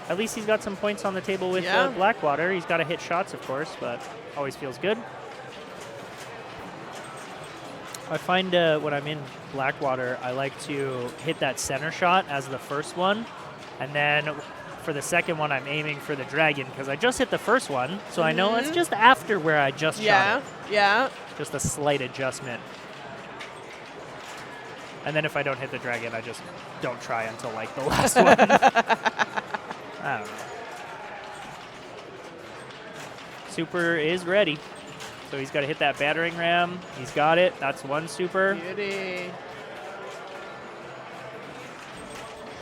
at least he's got some points on the table with Blackwater. He's got to hit shots, of course, but always feels good. I find when I'm in Blackwater, I like to hit that center shot as the first one. And then for the second one, I'm aiming for the dragon because I just hit the first one. So I know it's just after where I just shot it. Yeah. Just a slight adjustment. And then if I don't hit the dragon, I just don't try until like the last one. I don't know. Super is ready. So he's got to hit that battering ram. He's got it. That's one super. Beauty.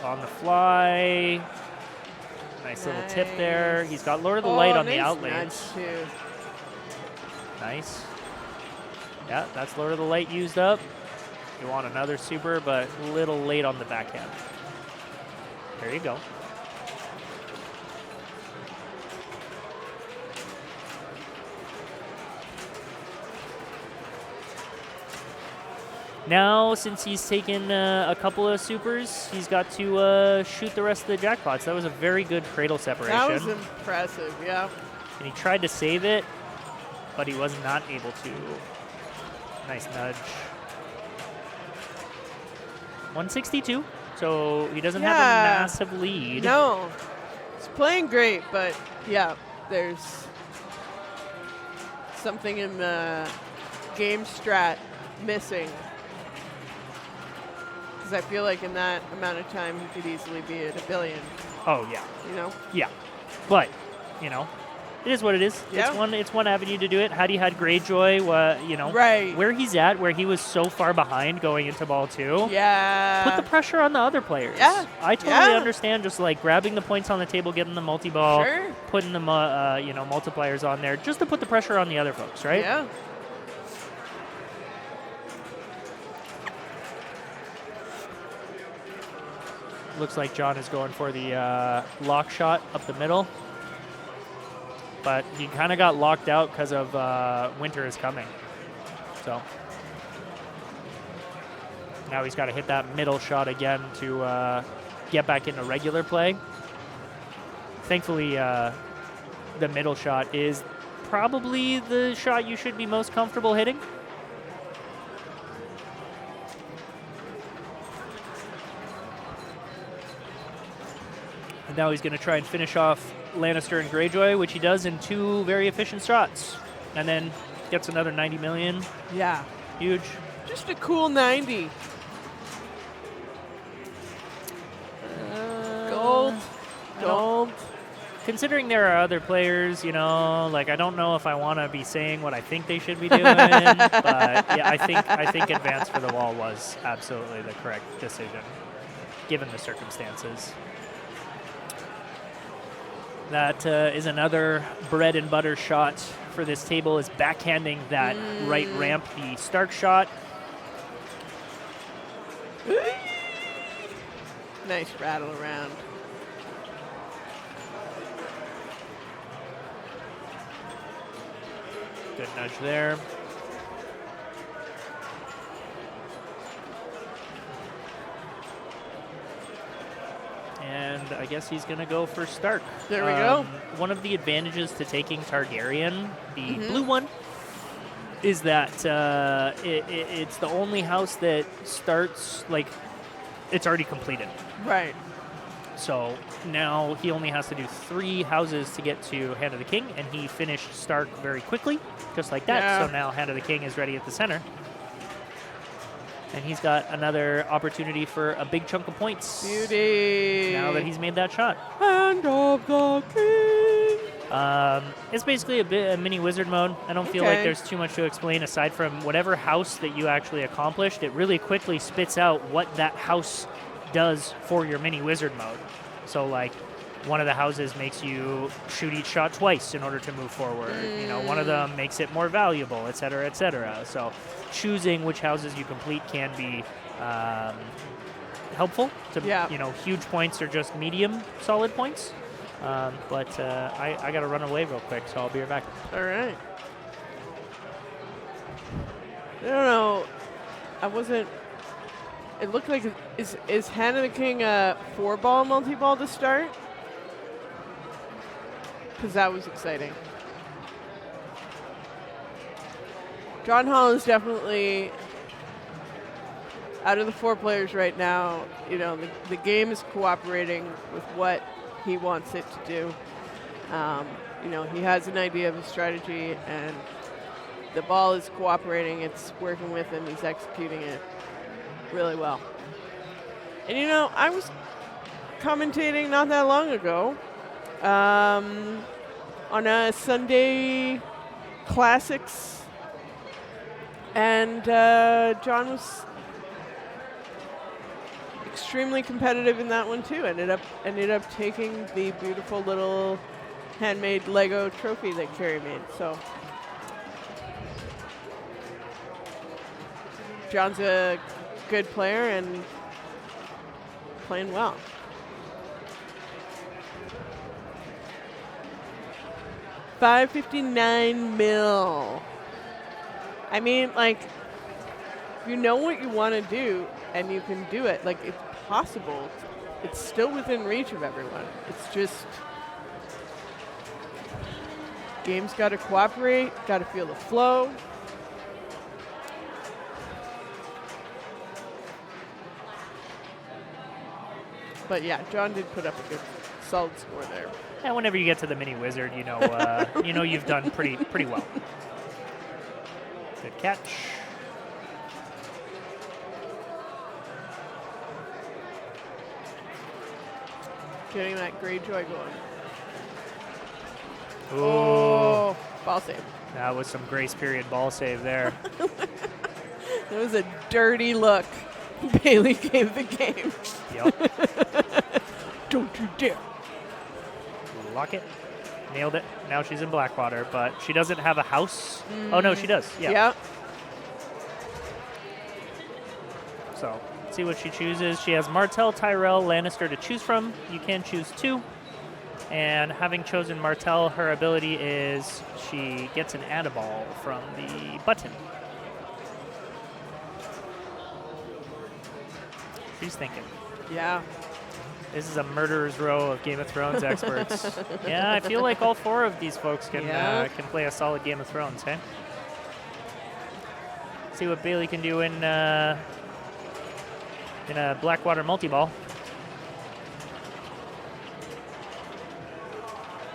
On the fly. Nice little tip there. He's got Lord of the Light on the outlays. Too. Nice. Yeah, that's Lord of the Light used up. You want another super, but a little late on the backhand. There you go. Now, since he's taken a couple of supers, he's got to shoot the rest of the jackpots. That was a very good cradle separation. That was impressive, yeah. And he tried to save it, but he was not able to. Nice nudge. 162, so he doesn't have a massive lead. No, he's playing great, but yeah, there's something in the game strat missing. Because I feel like in that amount of time, he could easily be at 1 billion. Oh, yeah. You know? Yeah. But, you know, it is what it is. Yeah. It's one avenue to do it. Had he had Greyjoy, you know, right. where he's at, where he was so far behind going into ball 2. Yeah. Put the pressure on the other players. Yeah. I totally understand just like grabbing the points on the table, getting the multi-ball, Sure. putting the multipliers on there, just to put the pressure on the other folks, right? Yeah. Looks like John is going for the lock shot up the middle. But he kind of got locked out because of winter is coming. So now he's got to hit that middle shot again to get back into regular play. Thankfully, the middle shot is probably the shot you should be most comfortable hitting. And now he's going to try and finish off Lannister and Greyjoy, which he does in 2 very efficient shots. And then gets another 90 million. Yeah. Huge. Just a cool 90. Gold. Gold. Considering there are other players, you know, like I don't know if I want to be saying what I think they should be doing, but yeah, I think advance for the wall was absolutely the correct decision, given the circumstances. That is another bread and butter shot for this table, is backhanding that right ramp, the Stark shot. Nice rattle around. Good nudge there. And I guess he's going to go for Stark. There we go. One of the advantages to taking Targaryen, the blue one, is that it's the only house that starts, like, it's already completed. Right. So now he only has to do 3 houses to get to Hand of the King, and he finished Stark very quickly, just like that. Yeah. So now Hand of the King is ready at the center. And he's got another opportunity for a big chunk of points. Beauty. Now that he's made that shot. Hand of the King. It's basically a mini wizard mode. I don't feel like there's too much to explain aside from whatever house that you actually accomplished. It really quickly spits out what that house does for your mini wizard mode. So like one of the houses makes you shoot each shot twice in order to move forward. You know, one of them makes it more valuable, et cetera, et cetera. So choosing which houses you complete can be helpful to, you know, huge points or just medium solid points. But I got to run away real quick, so I'll be right back. All right. I don't know. I wasn't. It looked like is Hand of the King a 4-ball multi-ball to start? Because that was exciting. John Hall is definitely, out of the 4 players right now, you know, the game is cooperating with what he wants it to do. You know, he has an idea of a strategy, and the ball is cooperating. It's working with him. He's executing it. really well. And you know, I was commentating not that long ago on a Sunday Classics, and John was extremely competitive in that one too. Ended up taking the beautiful little handmade Lego trophy that Carrie made. So John's a good player and playing well. $559 mil. I mean, like, you know what you want to do, and you can do it. Like, it's possible. It's still within reach of everyone. It's just game's got to cooperate, got to feel the flow. But yeah, John did put up a good, solid score there. And whenever you get to the mini wizard, you know you've done pretty well. Good catch. Getting that Greyjoy going. Ooh, Oh, ball save. that was some grace period ball save there. It was a dirty look Bailey gave the game. Yep. Don't you dare. Lock it. Nailed it. Now she's in Blackwater, but she doesn't have a house. Oh, no, she does. Yeah. Yep. So, let's see what she chooses. She has Martell, Tyrell, Lannister to choose from. You can choose 2. And having chosen Martell, her ability is she gets an add-a-ball from the button. She's thinking. Yeah. This is a murderer's row of Game of Thrones experts. Yeah, I feel like all 4 of these folks can play a solid Game of Thrones, hey? See what Bailey can do in a Blackwater multi-ball.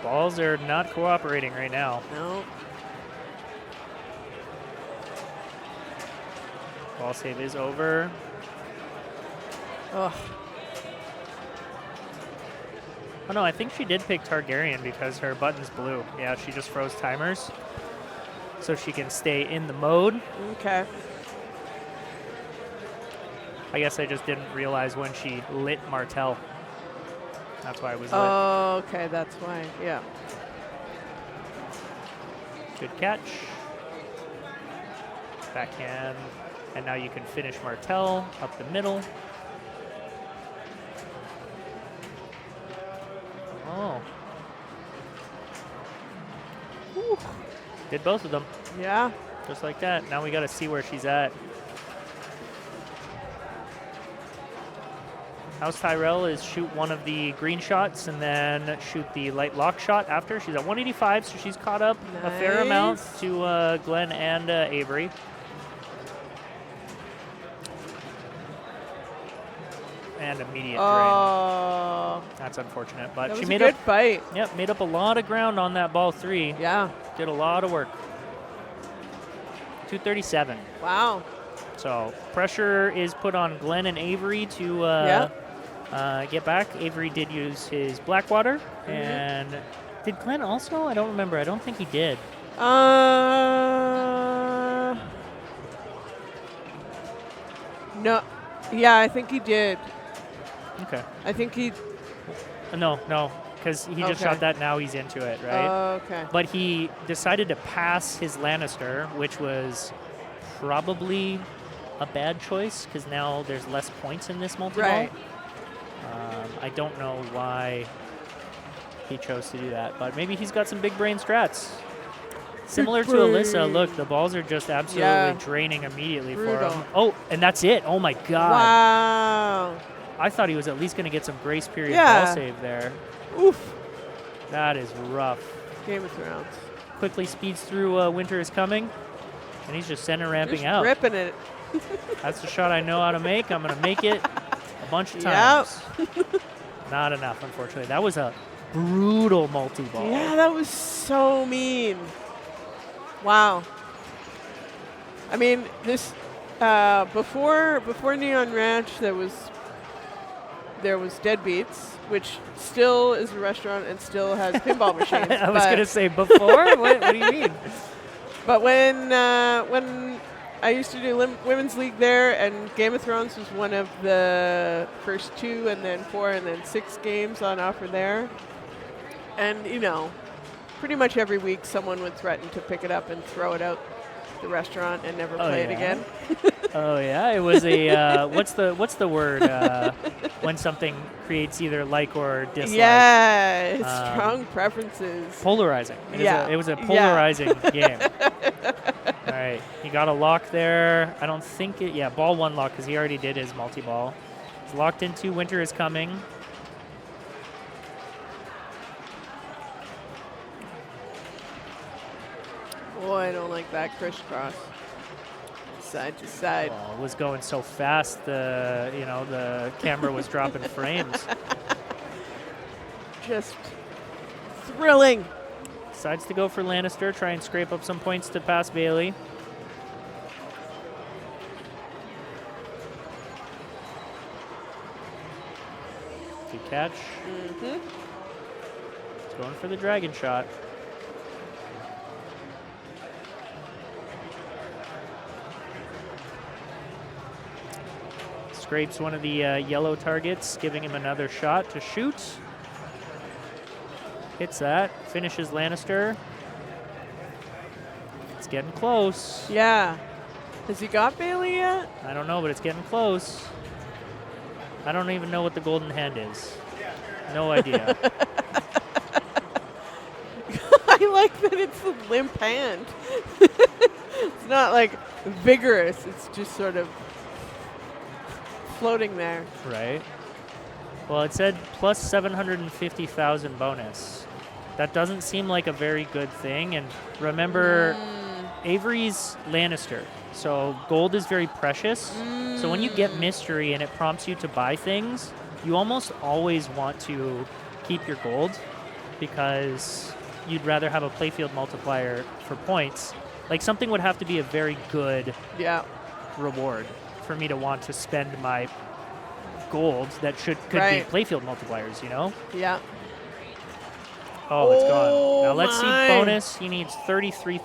Balls are not cooperating right now. No. Ball save is over. Ugh. Oh no, I think she did pick Targaryen because her button's blue. Yeah, she just froze timers so she can stay in the mode. Okay. I guess I just didn't realize when she lit Martell. That's why it was lit. Oh, okay, that's why. Yeah. Good catch. Backhand. And now you can finish Martell up the middle. Oh. Whew. Did both of them. Yeah. Just like that. Now we got to see where she's at. House Tyrell is shoot one of the green shots and then shoot the light lock shot after. She's at 185, so she's caught up a fair amount to Glenn and Avery. And immediate drain. That's unfortunate, but That she was made a good up. fight. Yep, made up a lot of ground on that ball 3. Yeah. Did a lot of work. 237. Wow. So pressure is put on Glenn and Avery to get back. Avery did use his Blackwater, and did Glenn also? I don't remember. I don't think he did. No. Yeah, I think he did. Okay. I think he. No, because he just shot that. Now he's into it, right? Okay. But he decided to pass his Lannister, which was probably a bad choice because now there's less points in this multi-ball. Right. I don't know why he chose to do that, but maybe he's got some big brain strats. Similar to Alyssa, look, the balls are just absolutely draining immediately for him. Oh, and that's it. Oh, my God. Wow. I thought he was at least going to get some grace period ball save there. Oof. That is rough. Game of Thrones. Quickly speeds through Winter is Coming, and he's just center ramping Just out. ripping it. That's the shot I know how to make. I'm going to make it a bunch of times. Not enough, unfortunately. That was a brutal multi-ball. Yeah, that was so mean. Wow. I mean, Before Neon Ranch, there was Deadbeats, which still is a restaurant and still has pinball machines. I was gonna say before. What do you mean? But when I used to do women's league there, and Game of Thrones was one of the first 2, and then 4, and then 6 games on offer there. And pretty much every week someone would threaten to pick it up and throw it out the restaurant and never play it again. Oh yeah, it was a what's the word when something creates either like or dislike? Yeah, strong preferences. Polarizing. It was a polarizing game. All right, he got a lock there. I don't think it. Yeah, ball 1 lock because he already did his multi-ball. He's locked into Winter is Coming. Oh, I don't like that crisscross. Side to side. Oh, it was going so fast. The camera was dropping frames. Just thrilling. Decides to go for Lannister, try and scrape up some points to pass Bailey. Good catch. Mm-hmm. He's going for the dragon shot. Scrapes one of the yellow targets, giving him another shot to shoot. Hits that, finishes Lannister. It's getting close. Yeah. Has he got Bailey yet? I don't know, but it's getting close. I don't even know what the golden hand is. No idea. I like that it's a limp hand. It's not like vigorous, it's just sort of floating there. Right. Well, it said plus 750,000 bonus. That doesn't seem like a very good thing. And remember, Avery's Lannister. So gold is very precious. So when you get mystery and it prompts you to buy things, you almost always want to keep your gold because you'd rather have a playfield multiplier for points. Like something would have to be a very good reward for me to want to spend my gold that could be playfield multipliers, Yeah. Oh, it's gone. Now let's see bonus. He needs 33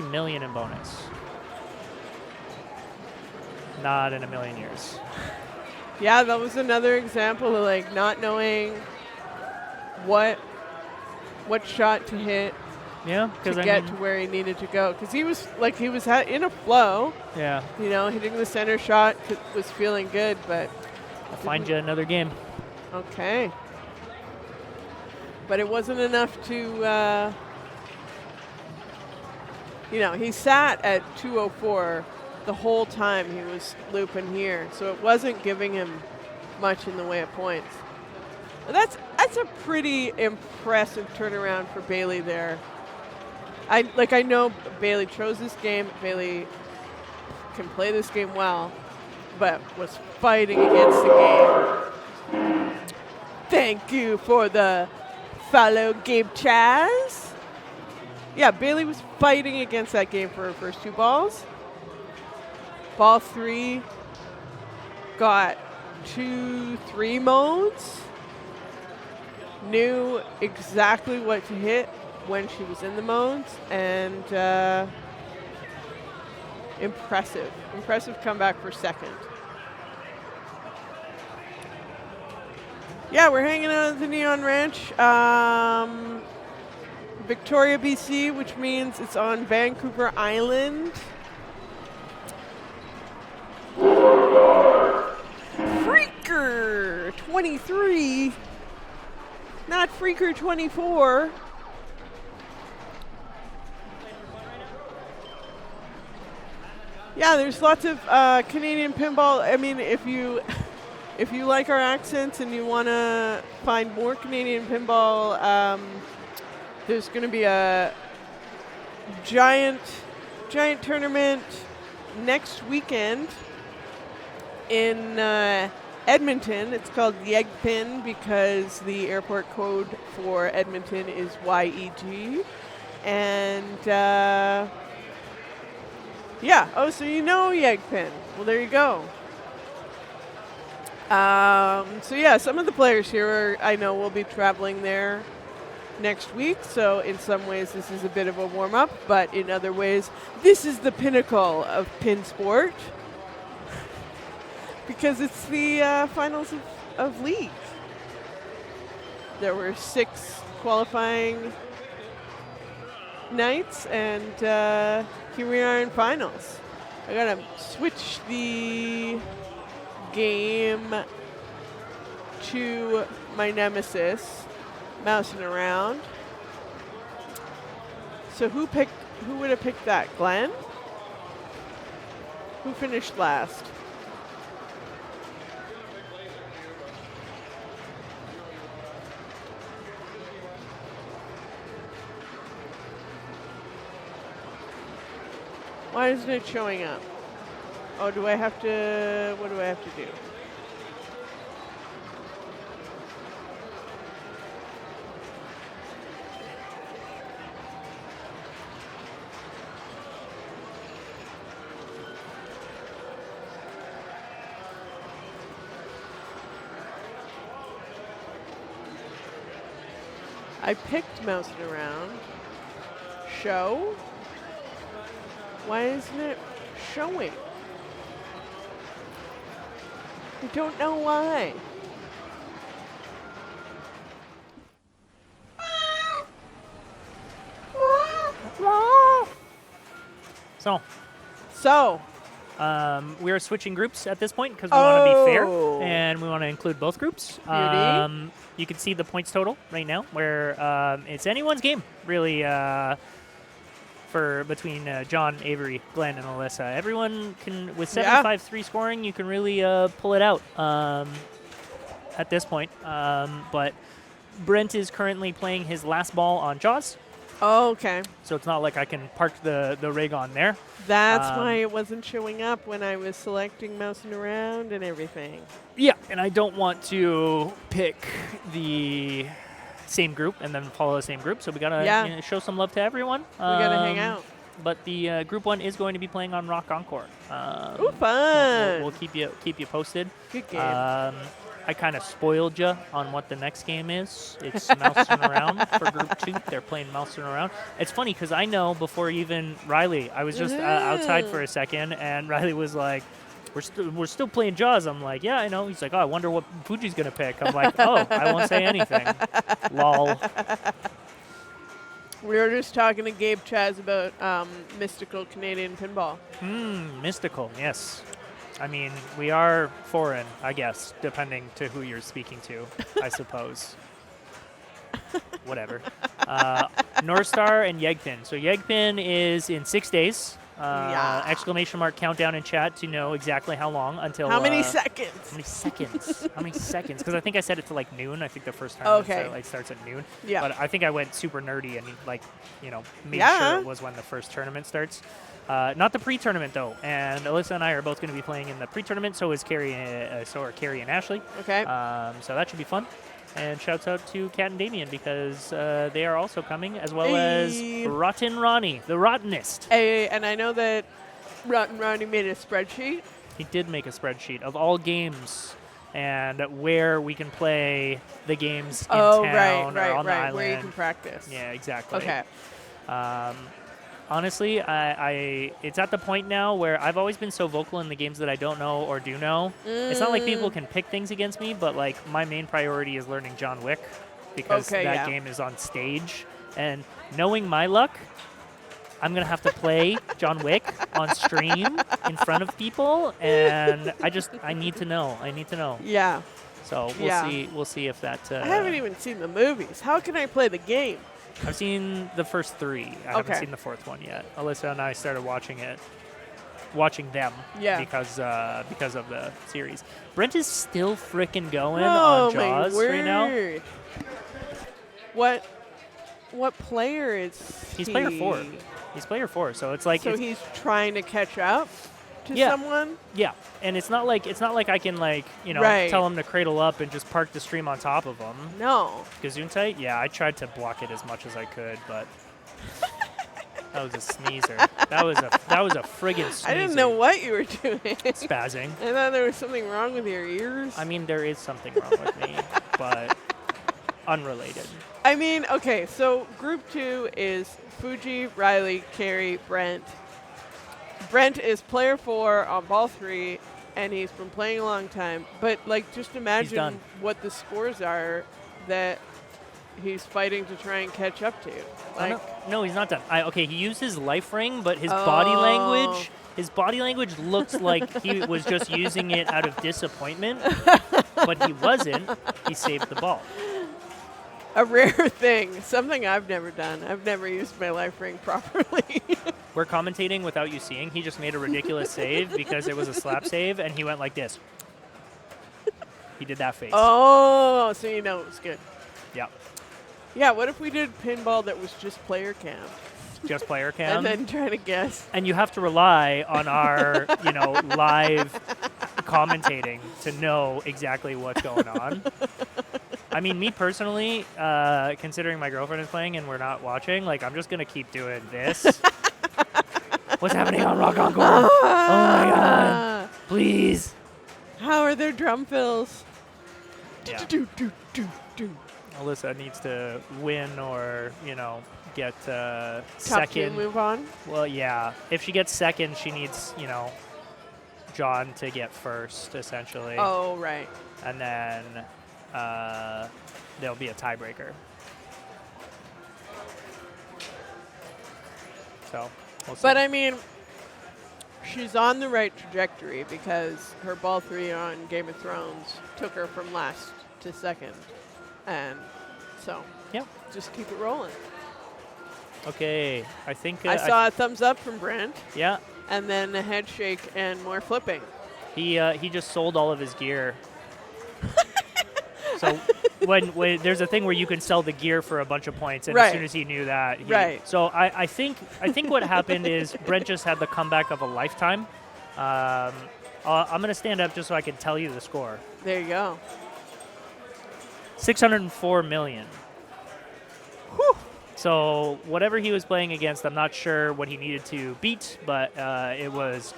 million in bonus. Not in a million years. Yeah, that was another example of like not knowing what shot to hit. Yeah, to get to where he needed to go, because he was in a flow. Yeah. Hitting the center shot was feeling good, but I'll find you another game. Okay. But it wasn't enough to. He sat at 204 the whole time he was looping here, so it wasn't giving him much in the way of points. But that's a pretty impressive turnaround for Bailey there. I know Bailey chose this game. Bailey can play this game well, but was fighting against the game. Thank you for the follow, Gabe Chaz. Yeah, Bailey was fighting against that game for her first 2 balls. Ball 3 got 2-3 modes. Knew exactly what to hit when she was in the modes, and impressive comeback for second. Yeah, we're hanging out at the Neon Ranch, Victoria, BC, which means it's on Vancouver Island. Freaker 23, not Freaker 24. Yeah, there's lots of Canadian pinball. I mean, if you like our accents and you want to find more Canadian pinball, there's going to be a giant tournament next weekend in Edmonton. It's called the Egg Pin because the airport code for Edmonton is YEG. And Yeah. Oh, so you know Yegpin. Well, there you go. So yeah, some of the players here I know will be traveling there next week. So in some ways, this is a bit of a warm up, but in other ways, this is the pinnacle of pin sport because it's the finals of league. There were 6 qualifying nights, and here we are in finals. I gotta switch the game to my nemesis, mousing around. So who would have picked that? Glenn? Who finished last? Why isn't it showing up? Oh, what do I have to do? I picked mousing around. Show? Why isn't it showing? I don't know why. So. We are switching groups at this point because we want to be fair Oh. and we want to include both groups. You can see the points total right now, where it's anyone's game, really, for between John, Avery, Glenn, and Alyssa. Everyone can, with 7-5-3 scoring, you can really pull it out at this point. But Brent is currently playing his last ball on Jaws. Oh, okay. So it's not like I can park the rig on there. That's why it wasn't showing up when I was selecting mousing around and everything. Yeah, and I don't want to pick the same group and then follow the same group, so we gotta show some love to everyone. We gotta hang out. But the group 1 is going to be playing on Rock Encore. Ooh, fun! We'll keep you posted. Good game. I kind of spoiled you on what the next game is. It's mousing around for Group 2. They're playing mousing around. It's funny because I know before even Riley, I was just outside for a second, and Riley was like, we're still playing Jaws. I'm like, yeah, I know. He's like, oh, I wonder what Fuji's going to pick. I'm like, oh, I won't say anything. Lol. We were just talking to Gabe Chaz about mystical Canadian pinball. Mystical, yes. I mean, we are foreign, I guess, depending to who you're speaking to, I suppose. Whatever. North Star and Yegpin. So Yegpin is in 6 days. Exclamation mark countdown in chat to know exactly how long until. How many seconds? How many seconds? How many seconds? Because I think I set it to like noon. I think the first time it starts at noon. Yeah. But I think I went super nerdy and made sure it was when the first tournament starts. Not the pre-tournament though, and Alyssa and I are both going to be playing in the pre-tournament. So is Carrie, Carrie and Ashley. Okay. So that should be fun. And shouts out to Kat and Damien because they are also coming, as well as Rotten Ronnie, the Rottenest. And I know that Rotten Ronnie made a spreadsheet. He did make a spreadsheet of all games and where we can play the games in town or on the island. Where you can practice. Yeah, exactly. Okay. Honestly, it's at the point now where I've always been so vocal in the games that I don't know or do know. It's not like people can pick things against me, but like my main priority is learning John Wick because that game is on stage. And knowing my luck, I'm going to have to play John Wick on stream in front of people, and I need to know. Yeah. So we'll see if that. I haven't even seen the movies. How can I play the game? I've seen the first 3. I haven't seen the 4th one yet. Alyssa and I started watching them because of the series. Brent is still frickin' going on Jaws right now. What player is He's player 4. He's player 4, so it's like he's trying to catch up to someone? Yeah, and it's not like I can tell him to cradle up and just park the stream on top of him. No. Gesundheit? Yeah, I tried to block it as much as I could, but That was a sneezer. That was a friggin' sneezer. I didn't know what you were doing. Spazzing. I thought there was something wrong with your ears. I mean, there is something wrong with me, but unrelated. I mean, okay, so group 2 is Fuji, Riley, Carrie, Brent. Brent is player 4 on ball 3, and he's been playing a long time. But, like, just imagine what the scores are that he's fighting to try and catch up to. Like, no, he's not done. Okay, he used his life ring, but his body language looks like he was just using it out of disappointment, but he wasn't. He saved the ball. A rare thing, something I've never done. I've never used my life ring properly. We're commentating without you seeing. He just made a ridiculous save because it was a slap save, and he went like this. He did that face. Oh, so you know it was good. Yeah. Yeah, what if we did pinball that was just player cam? Just player cam. And then try to guess. And you have to rely on our, live commentating to know exactly what's going on. I mean, me personally, considering my girlfriend is playing and we're not watching, like, I'm just going to keep doing this. What's happening on Rock Encore? Oh, my God. Please. How are their drum fills? Yeah. Do. Alyssa needs to win or, get Top second. 2 move on? Well, yeah. If she gets second, she needs, John to get first, essentially. Oh, right. And then there'll be a tiebreaker. So, we'll see. But, I mean, she's on the right trajectory because her ball 3 on Game of Thrones took her from last to second. And so, yeah, just keep it rolling. Okay, I think I saw a thumbs up from Brent. Yeah. And then a head shake and more flipping. He just sold all of his gear. So when there's a thing where you can sell the gear for a bunch of points, and as soon as he knew that, So I think what happened is Brent just had the comeback of a lifetime. I'm gonna stand up just so I can tell you the score. There you go. 604 million. Whew. So whatever he was playing against, I'm not sure what he needed to beat, but it was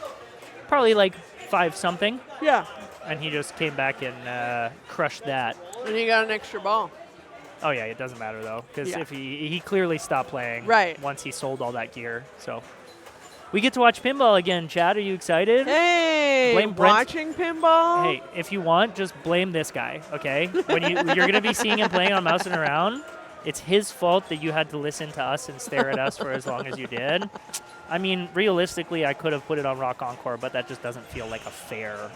probably like 5-something. Yeah. And he just came back and crushed that. And he got an extra ball. Oh, yeah, it doesn't matter, though, because if he clearly stopped playing once he sold all that gear. So we get to watch pinball again, Chad. Are you excited? Hey, watching pinball? Hey, if you want, just blame this guy, okay? When you're going to be seeing him playing on Mousing Around, it's his fault that you had to listen to us and stare at us for as long as you did. I mean, realistically, I could have put it on Rock Encore, but that just doesn't feel like a fair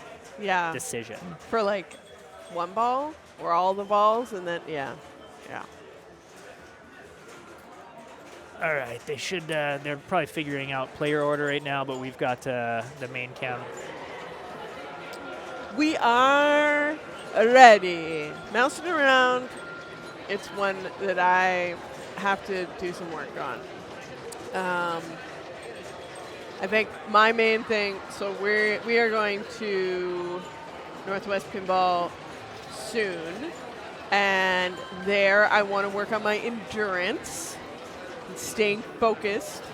decision. For like one ball or all the balls, and then, yeah. All right, they should, they're probably figuring out player order right now, but we've got the main cam. We are ready. Mousing Around, it's one that I have to do some work on. I think my main thing, so we are going to Northwest Pinball soon, and there I want to work on my endurance and staying focused.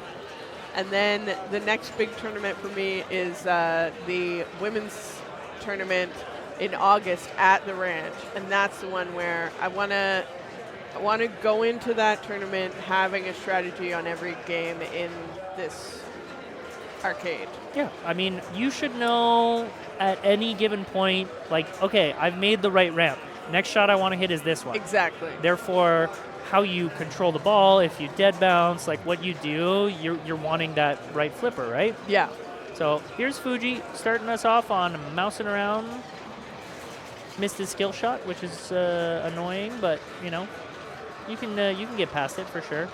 And then the next big tournament for me is the women's tournament in August at the ranch, and that's the one where I want to go into that tournament having a strategy on every game in this arcade. Yeah, I mean, you should know at any given point, like, okay, I've made the right ramp. Next shot I want to hit is this one. Exactly. Therefore, how you control the ball, if you dead bounce, like what you do, you're wanting that right flipper, right? Yeah. So here's Fuji starting us off on Mousing Around. Missed his skill shot, which is annoying, but you can get past it for sure.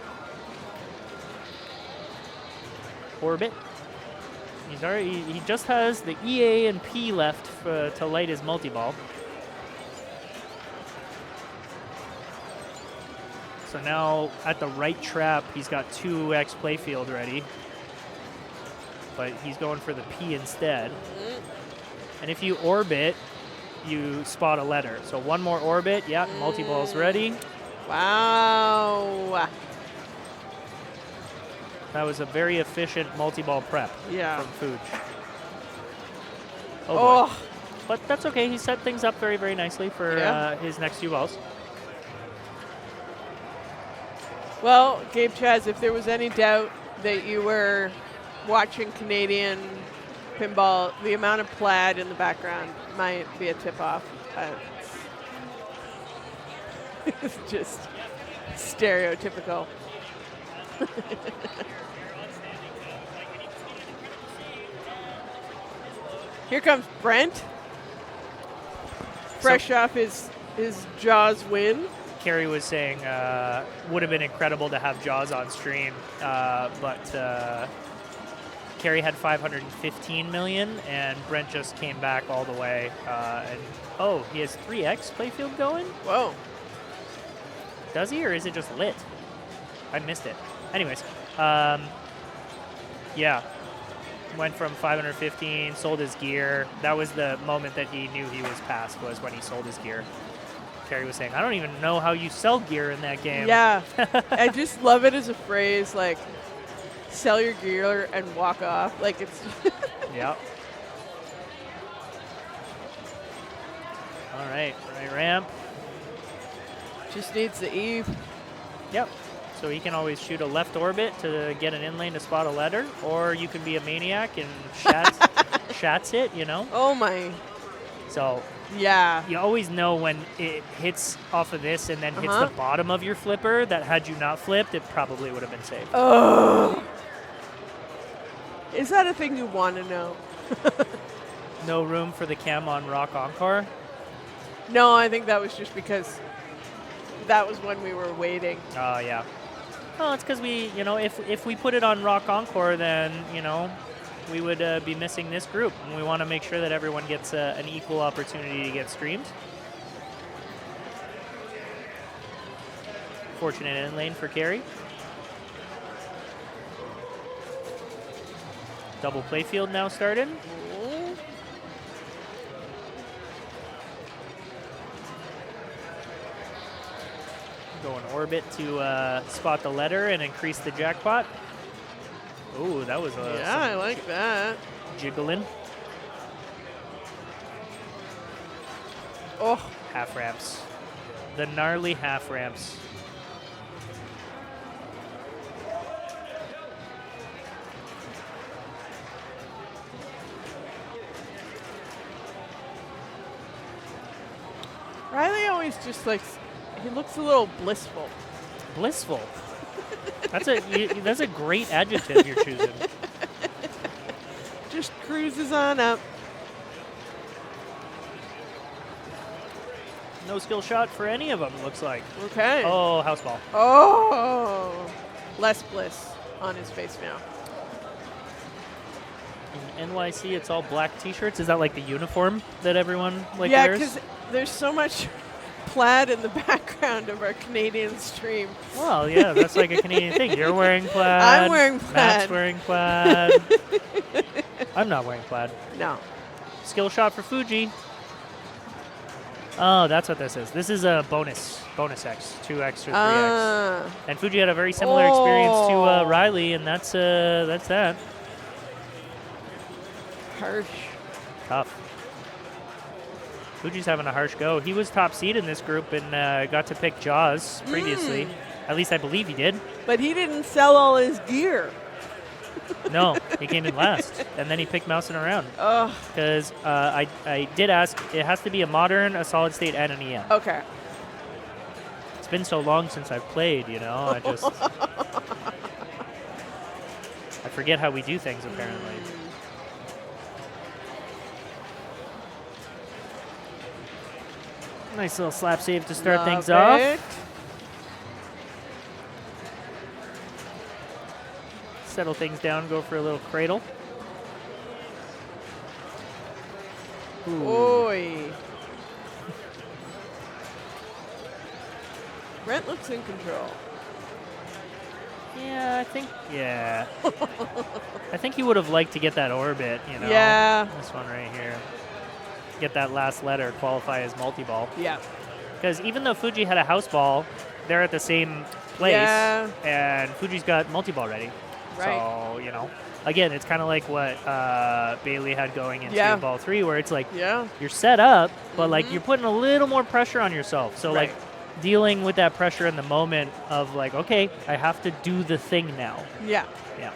Orbit. He just has the EA and P left to light his multi-ball. So now at the right trap, he's got 2x playfield ready. But he's going for the P instead. And if you orbit, you spot a letter. So one more orbit. Yeah, multi-ball's ready. Wow. That was a very efficient multi-ball prep Yeah. from Fuj. Oh, boy. Oh. But that's okay. He set things up very, very nicely for his next few balls. Well, Gabe Chaz, if there was any doubt that you were watching Canadian pinball, the amount of plaid in the background might be a tip-off. It's just stereotypical. Here comes Brent. Fresh off his Jaws win. Kerry was saying would have been incredible to have Jaws on stream, but Kerry had 515 million, and Brent just came back all the way. And he has 3X playfield going? Whoa. Does he, or is it just lit? I missed it. Anyways, yeah. Went from 515, sold his gear. That was the moment that he knew he was passed, was when he sold his gear. Kerry was saying, I don't even know how you sell gear in that game. Yeah. I just love it as a phrase, like, sell your gear and walk off. Like, it's... Yep. All right, ramp. Just needs the eve. Yep. So he can always shoot a left orbit to get an in lane to spot a letter, or you can be a maniac and shats it, you know? Oh, my. So yeah, you always know when it hits off of this and then hits the bottom of your flipper that had you not flipped, it probably would have been safe. Oh. Is that a thing you want to know? No room for the cam on Rock Encore? No, I think that was just because that was when we were waiting. Oh, yeah. Well, it's because we, if we put it on Rock Encore, then, we would be missing this group. And we want to make sure that everyone gets an equal opportunity to get streamed. Fortunate in lane for Kerry. Double playfield now started. Go in orbit to spot the letter and increase the jackpot. Ooh, that was I like that. Jiggling. Oh. Half ramps. The gnarly half ramps. Riley always just like, he looks a little blissful. Blissful. That's a great adjective you're choosing. Just cruises on up. No skill shot for any of them, looks like. Okay. Oh, house ball. Oh. Less bliss on his face now. In NYC, it's all black T-shirts. Is that like the uniform that everyone wears? Yeah, because there's so much plaid in the background of our Canadian stream. Well, yeah, that's like a Canadian thing. You're wearing plaid. I'm wearing plaid. Matt's wearing plaid. I'm not wearing plaid. No. Skill shot for Fuji. Oh, that's what this is. This is a bonus X, 2X or 3X. And Fuji had a very similar experience to Riley, and that's that. Harsh. Tough. Fuji's having a harsh go. He was top seed in this group and got to pick Jaws previously. At least I believe he did. But he didn't sell all his gear. No, he came in last, and then he picked mousing around. Because I did ask, it has to be a modern, a solid state, and an EM. Okay. It's been so long since I've played, I just... I forget how we do things, apparently. Nice little slap save to start things off. Settle things down, go for a little cradle. Ooh. Oi. Brent looks in control. Yeah, I think he would have liked to get that orbit, Yeah. This one right here. Get that last letter, qualify as multi-ball. Yeah. Because even though Fuji had a house ball, they're at the same place, and Fuji's got multi-ball ready. Right. So, you know, again, it's kind of like what Bailey had going into Yeah. ball 3, where it's like Yeah. you're set up, but like you're putting a little more pressure on yourself. So Right. like dealing with that pressure in the moment of like, okay, I have to do the thing now. Yeah. Yeah.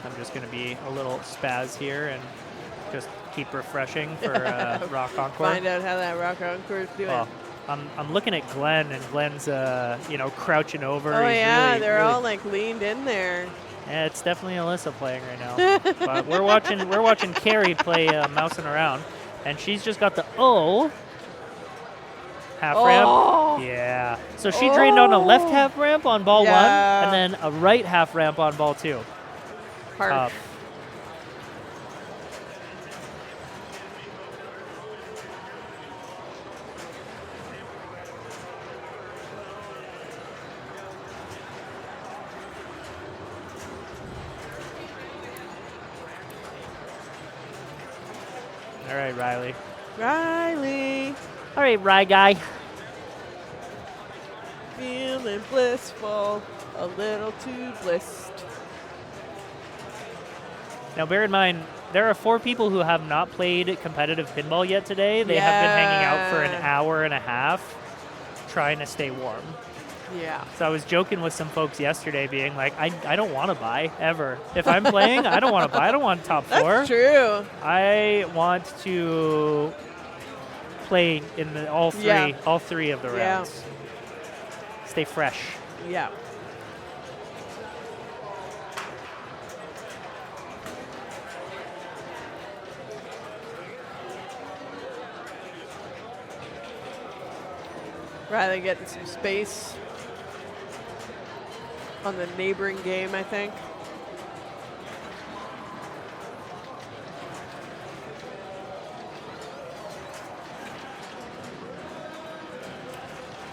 I'm just going to be a little spaz here and just keep refreshing for Rock Encore. Find out how that Rock Encore is doing. Well, I'm looking at Glenn, and Glenn's you know, crouching over. Oh, He's yeah, really, they're really, all like leaned in there. Yeah, it's definitely Alyssa playing right now. But we're watching Carrie play mousing around, and she's just got the half ramp. Yeah. So she drained on a left half ramp on ball 1, and then a right half ramp on ball 2. Harsh. All right, Riley. Riley. All right, Rye guy. Feeling blissful, a little too blissed. Now, bear in mind, there are 4 people who have not played competitive pinball yet today. They have been hanging out for an hour and a half trying to stay warm. Yeah. So I was joking with some folks yesterday being like, I don't want to buy, ever. If I'm playing, I don't want to buy. I don't want top 4. That's true. I want to play in all three of the rounds. Stay fresh. Yeah. Riley getting some space on the neighboring game, I think.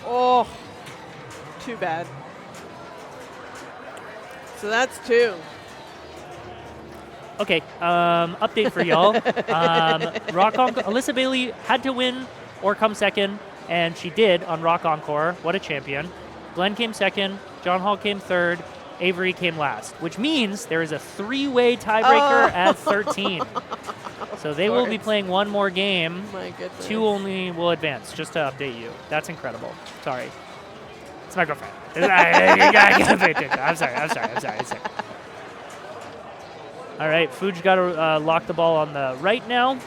Oh, too bad. So that's 2. Okay, update for y'all. Rock Encore, Alyssa Bailey had to win or come second, and she did on Rock Encore. What a champion. Glenn came second, John Hall came third, Avery came last, which means there is a 3-way tiebreaker at 13. So they will be playing one more game. My goodness. 2 only will advance, just to update you. That's incredible. Sorry. It's my girlfriend. You gotta pay attention. I'm sorry. All right, Fuji got to lock the ball on the right now.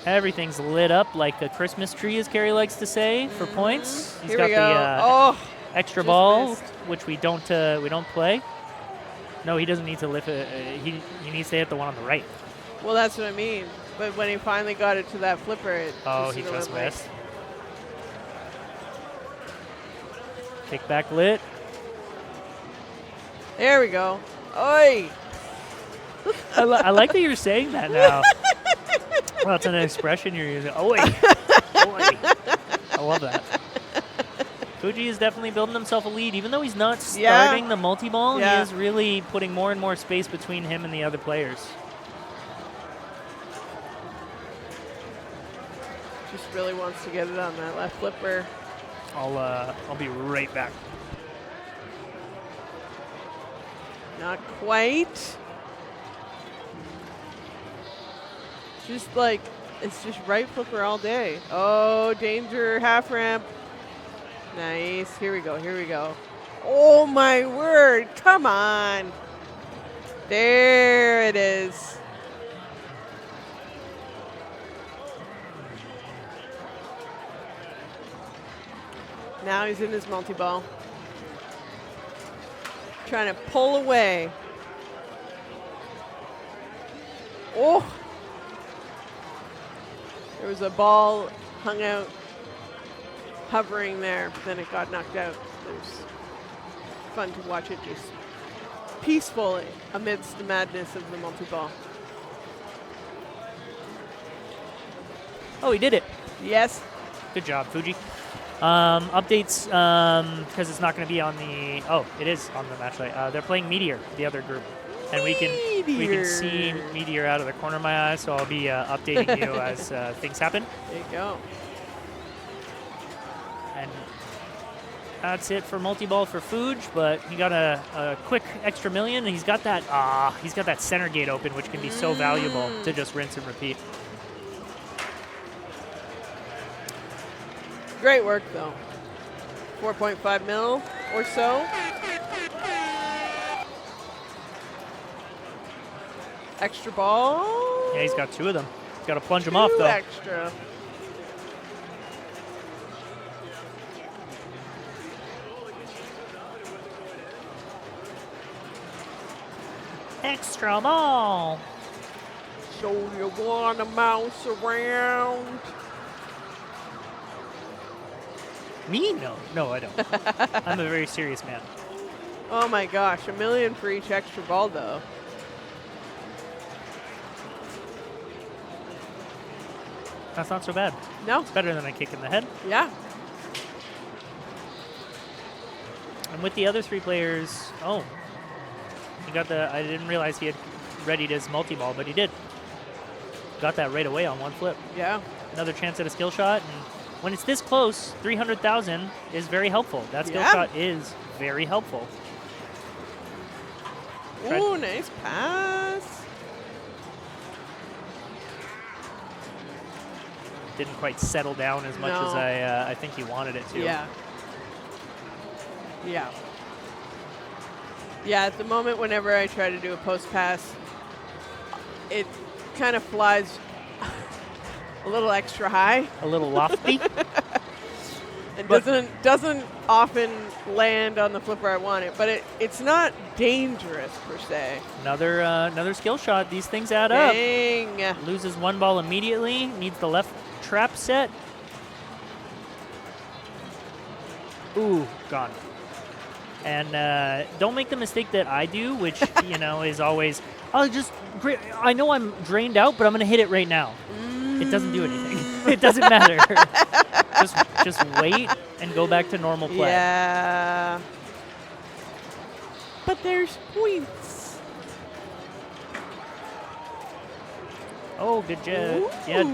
Everything's lit up like a Christmas tree, as Carrie likes to say, for points. He's got the extra ball, which we don't play. No, he doesn't need to lift it. He needs to hit the one on the right. Well, that's what I mean. But when he finally got it to that flipper, it he just missed. Kick back lit. There we go. Oi! I like that you're saying that now. Well, that's an expression you're using. Oi! Oi! I love that. Fuji is definitely building himself a lead. Even though he's not starting the multi-ball, he is really putting more and more space between him and the other players. Just really wants to get it on that left flipper. I'll be right back. Not quite. Just like, it's just right flipper all day. Oh, danger, half ramp. Nice. Here we go. Oh, my word. Come on. There it is. Now he's in his multi-ball. Trying to pull away. Oh! There was a ball hung out, hovering there, but then it got knocked out. It was fun to watch it just peaceful amidst the madness of the multi-ball. Oh, he did it. Yes. Good job, Fuji. Updates, because it's not going to be on the... Oh, it is on the Matchplay. They're playing Meteor, the other group. And we can see Meteor out of the corner of my eye, so I'll be updating you as things happen. There you go. And that's it for multi-ball for Fuge, but he got a quick extra million, and he's got that center gate open, which can be so valuable to just rinse and repeat. Great work, though. 4.5 mil or so. Extra ball. Yeah, he's got 2 of them. He's got to plunge them off, though. Extra. Extra ball. So you want to mouse around? Me? No, I don't. I'm a very serious man. Oh my gosh, $1 million for each extra ball, though. That's not so bad. No. It's better than a kick in the head. Yeah. And with the other 3 players, he got I didn't realize he had readied his multi-ball, but he did. Got that right away on 1 flip. Yeah. Another chance at a skill shot, and when it's this close, 300,000 is very helpful. That skill shot is very helpful. Ooh, nice pass. Didn't quite settle down as much as I think he wanted it to. Yeah. Yeah. Yeah, at the moment, whenever I try to do a post pass, it kind of flies a little extra high. A little lofty. And doesn't often land on the flipper I want it, but it's not dangerous per se. Another skill shot. These things add Dang. up. Loses 1 ball immediately. Needs the left trap set. Ooh, gone. And don't make the mistake that I do, which is always, I know I'm drained out, but I'm going to hit it right now. It doesn't do anything. It doesn't matter. just wait and go back to normal play. Yeah. But there's points. Oh, good job. Yeah,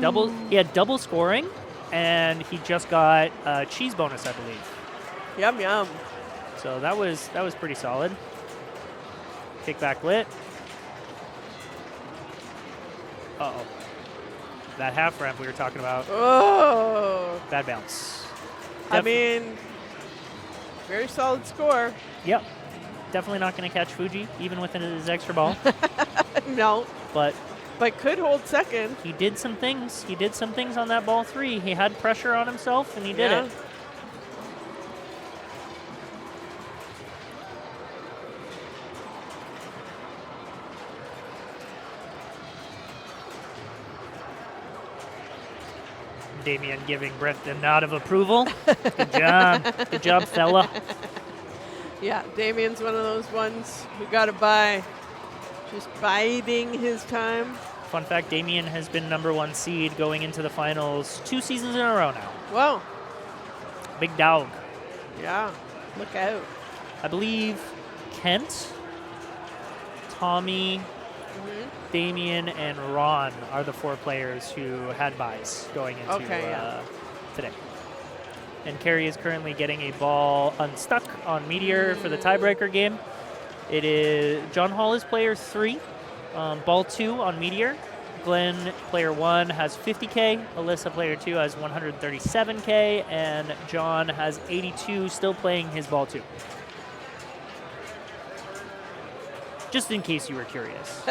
he had double scoring, and he just got a cheese bonus, I believe. Yum, yum. So that was pretty solid. Kickback lit. Uh-oh. That half ramp we were talking about. Oh. Bad bounce. I mean, very solid score. Yep. Definitely not going to catch Fuji, even with his extra ball. No. But could hold second. he did some things. He did some things on that ball 3. He had pressure on himself, and he did it. Damien giving Brent the nod of approval. Good job. Good job, fella. Yeah, Damien's one of those ones who got to buy. Just biding his time. Fun fact, Damien has been #1 seed going into the finals 2 seasons in a row now. Whoa. Big dog. Yeah, look out. I believe Kent, Tommy, Damien, and Ron are the 4 players who had buys going into today. And Kerry is currently getting a ball unstuck on Meteor for the tiebreaker game. It is John Hall is player 3, ball 2 on Meteor. Glenn, player 1, has 50K. Alyssa, player 2, has 137K. And John has 82, still playing his ball 2. Just in case you were curious.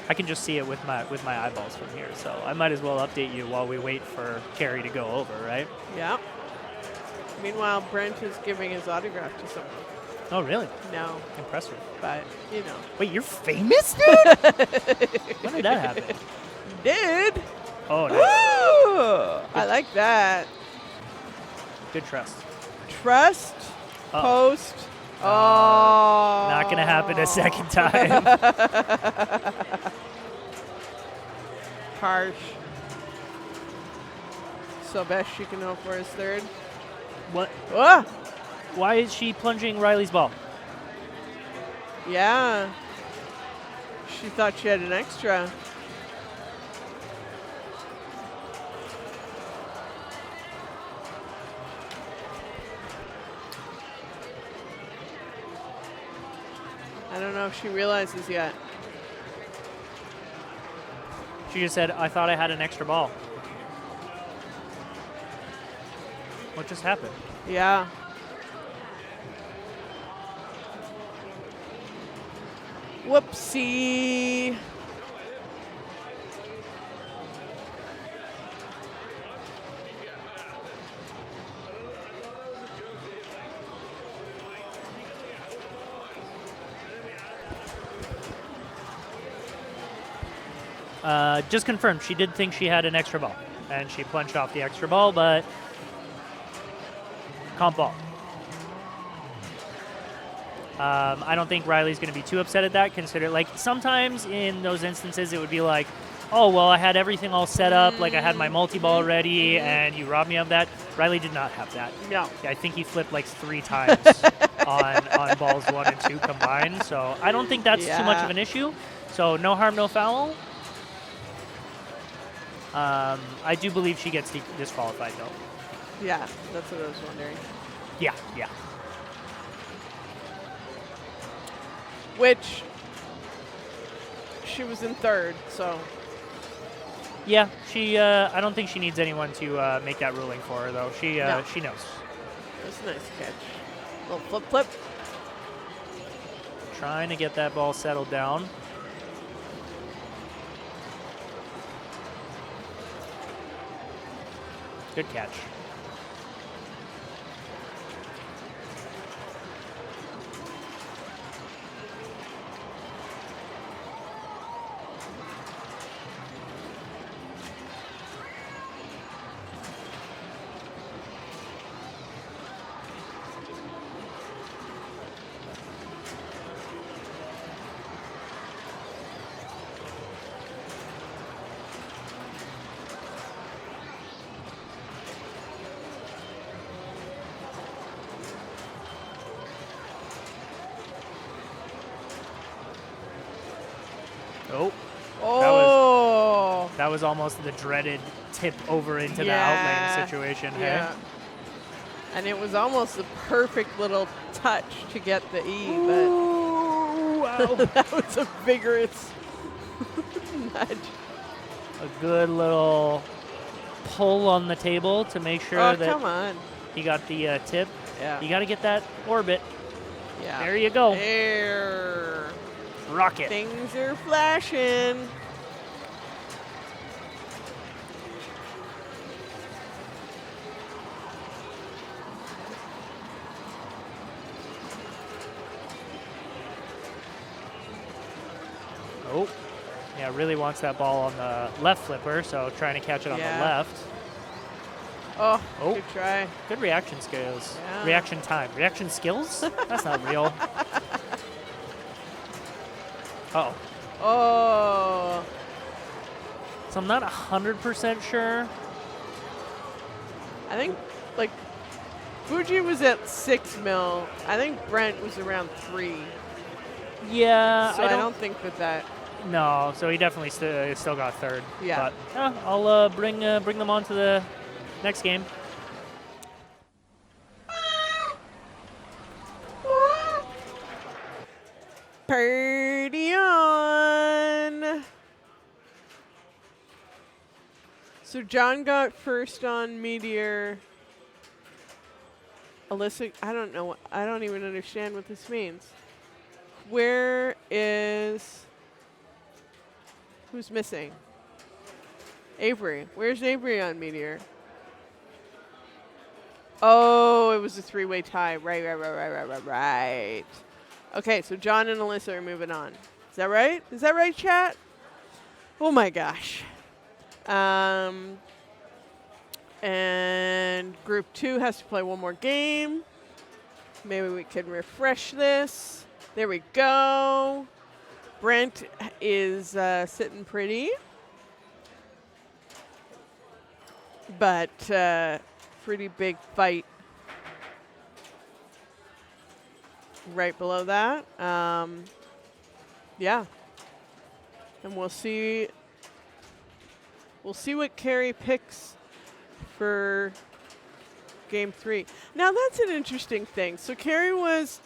I can just see it with my eyeballs from here, so I might as well update you while we wait for Kerry to go over, right? Yeah. Meanwhile, Brent is giving his autograph to someone. Oh, really? No. Impressive. But, you know. Wait, you're famous, dude? When did that happen? Did. Oh, nice. Ooh, I like that. Good trust. Trust, post. Oh. Not going to happen a second time. Harsh. So best she can hope for is third. What? Ah! Why is she plunging Riley's ball? Yeah. She thought she had an extra. I don't know if she realizes yet. She just said, I thought I had an extra ball. What just happened? Yeah. Whoopsie. Just confirmed, she did think she had an extra ball, and she plunged off the extra ball, but comp ball. I don't think Riley's going to be too upset at that. Consider, like, sometimes in those instances it would be like, oh, well, I had everything all set up, like I had my multi-ball ready, and you robbed me of that. Riley did not have that. No. I think he flipped like 3 times on balls 1 and 2 combined, so I don't think that's too much of an issue. So no harm, no foul. I do believe she gets disqualified, though. Yeah, that's what I was wondering. Yeah. Which she was in third, so. Yeah, she. I don't think she needs anyone to make that ruling for her, though. She knows. That's a nice catch. Little flip. Trying to get that ball settled down. Good catch. Oh. That was almost the dreaded tip over into the outlane situation. Yeah. Hey? And it was almost the perfect little touch to get the E, Ooh, but wow. that was a vigorous nudge. A good little pull on the table to make sure that come on. he got the tip. Yeah. You got to get that orbit. Yeah. There you go. There. Rocket. Things are flashing. Oh. Yeah, really wants that ball on the left flipper, so trying to catch it on the left. Oh, good try. Good reaction skills. Yeah. Reaction time. Reaction skills? That's not real. Uh-oh. Oh. So I'm not 100% sure. I think, like, Fuji was at 6 mil. I think Brent was around 3. Yeah, So I don't think that. No, so he definitely still got third. Yeah. But I'll bring them on to the next game. Party on! So John got first on Meteor. Alyssa, I don't know. I don't even understand what this means. Where is... Who's missing? Avery. Where's Avery on Meteor? Oh, it was a 3-way tie. Right. Okay, so John and Alyssa are moving on. Is that right? Is that right, chat? Oh my gosh. And group 2 has to play one more game. Maybe we can refresh this. There we go. Brent is sitting pretty. But pretty big fight right below that. Yeah. And we'll see what Carrie picks for game 3. Now that's an interesting thing. So Carrie was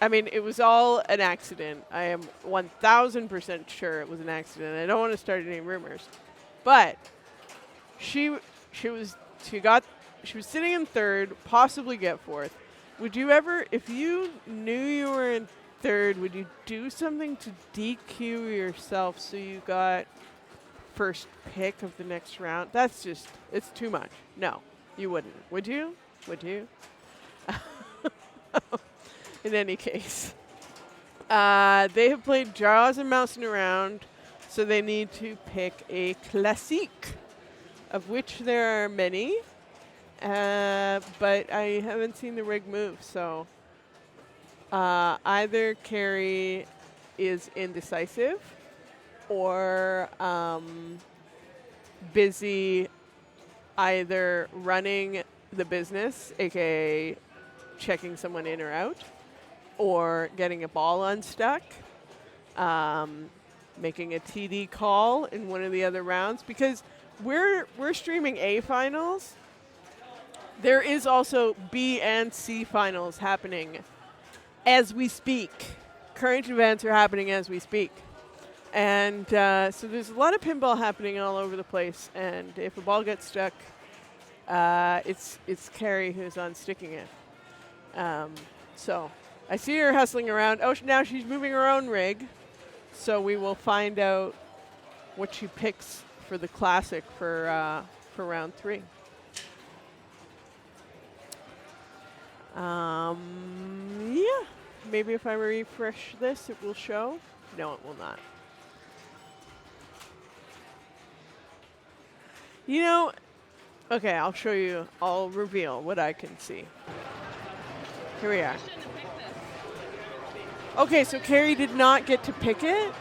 I mean, it was all an accident. I am 1,000% sure it was an accident. I don't want to start any rumors, but she was sitting in third, possibly get fourth. Would you ever, if you knew you were in third, would you do something to DQ yourself so you got first pick of the next round? That's just, it's too much. No, you wouldn't. Would you? Would you? In any case, they have played Jaws and Mousing Around, so they need to pick a classique, of which there are many, but I haven't seen the rig move, so either Carrie is indecisive or busy either running the business, aka checking someone in or out, or getting a ball unstuck, making a TD call in one of the other rounds, because we're streaming A finals. There is also B and C finals happening as we speak. Current events are happening as we speak. And so there's a lot of pinball happening all over the place, and if a ball gets stuck, it's Carrie who's unsticking it. So I see her hustling around. Oh, now she's moving her own rig. So we will find out what she picks for the classic for round 3. Yeah, maybe if I refresh this, it will show. No, it will not. You know, okay, I'll show you. I'll reveal what I can see. Here we are. Okay, so Carrie did not get to pick it.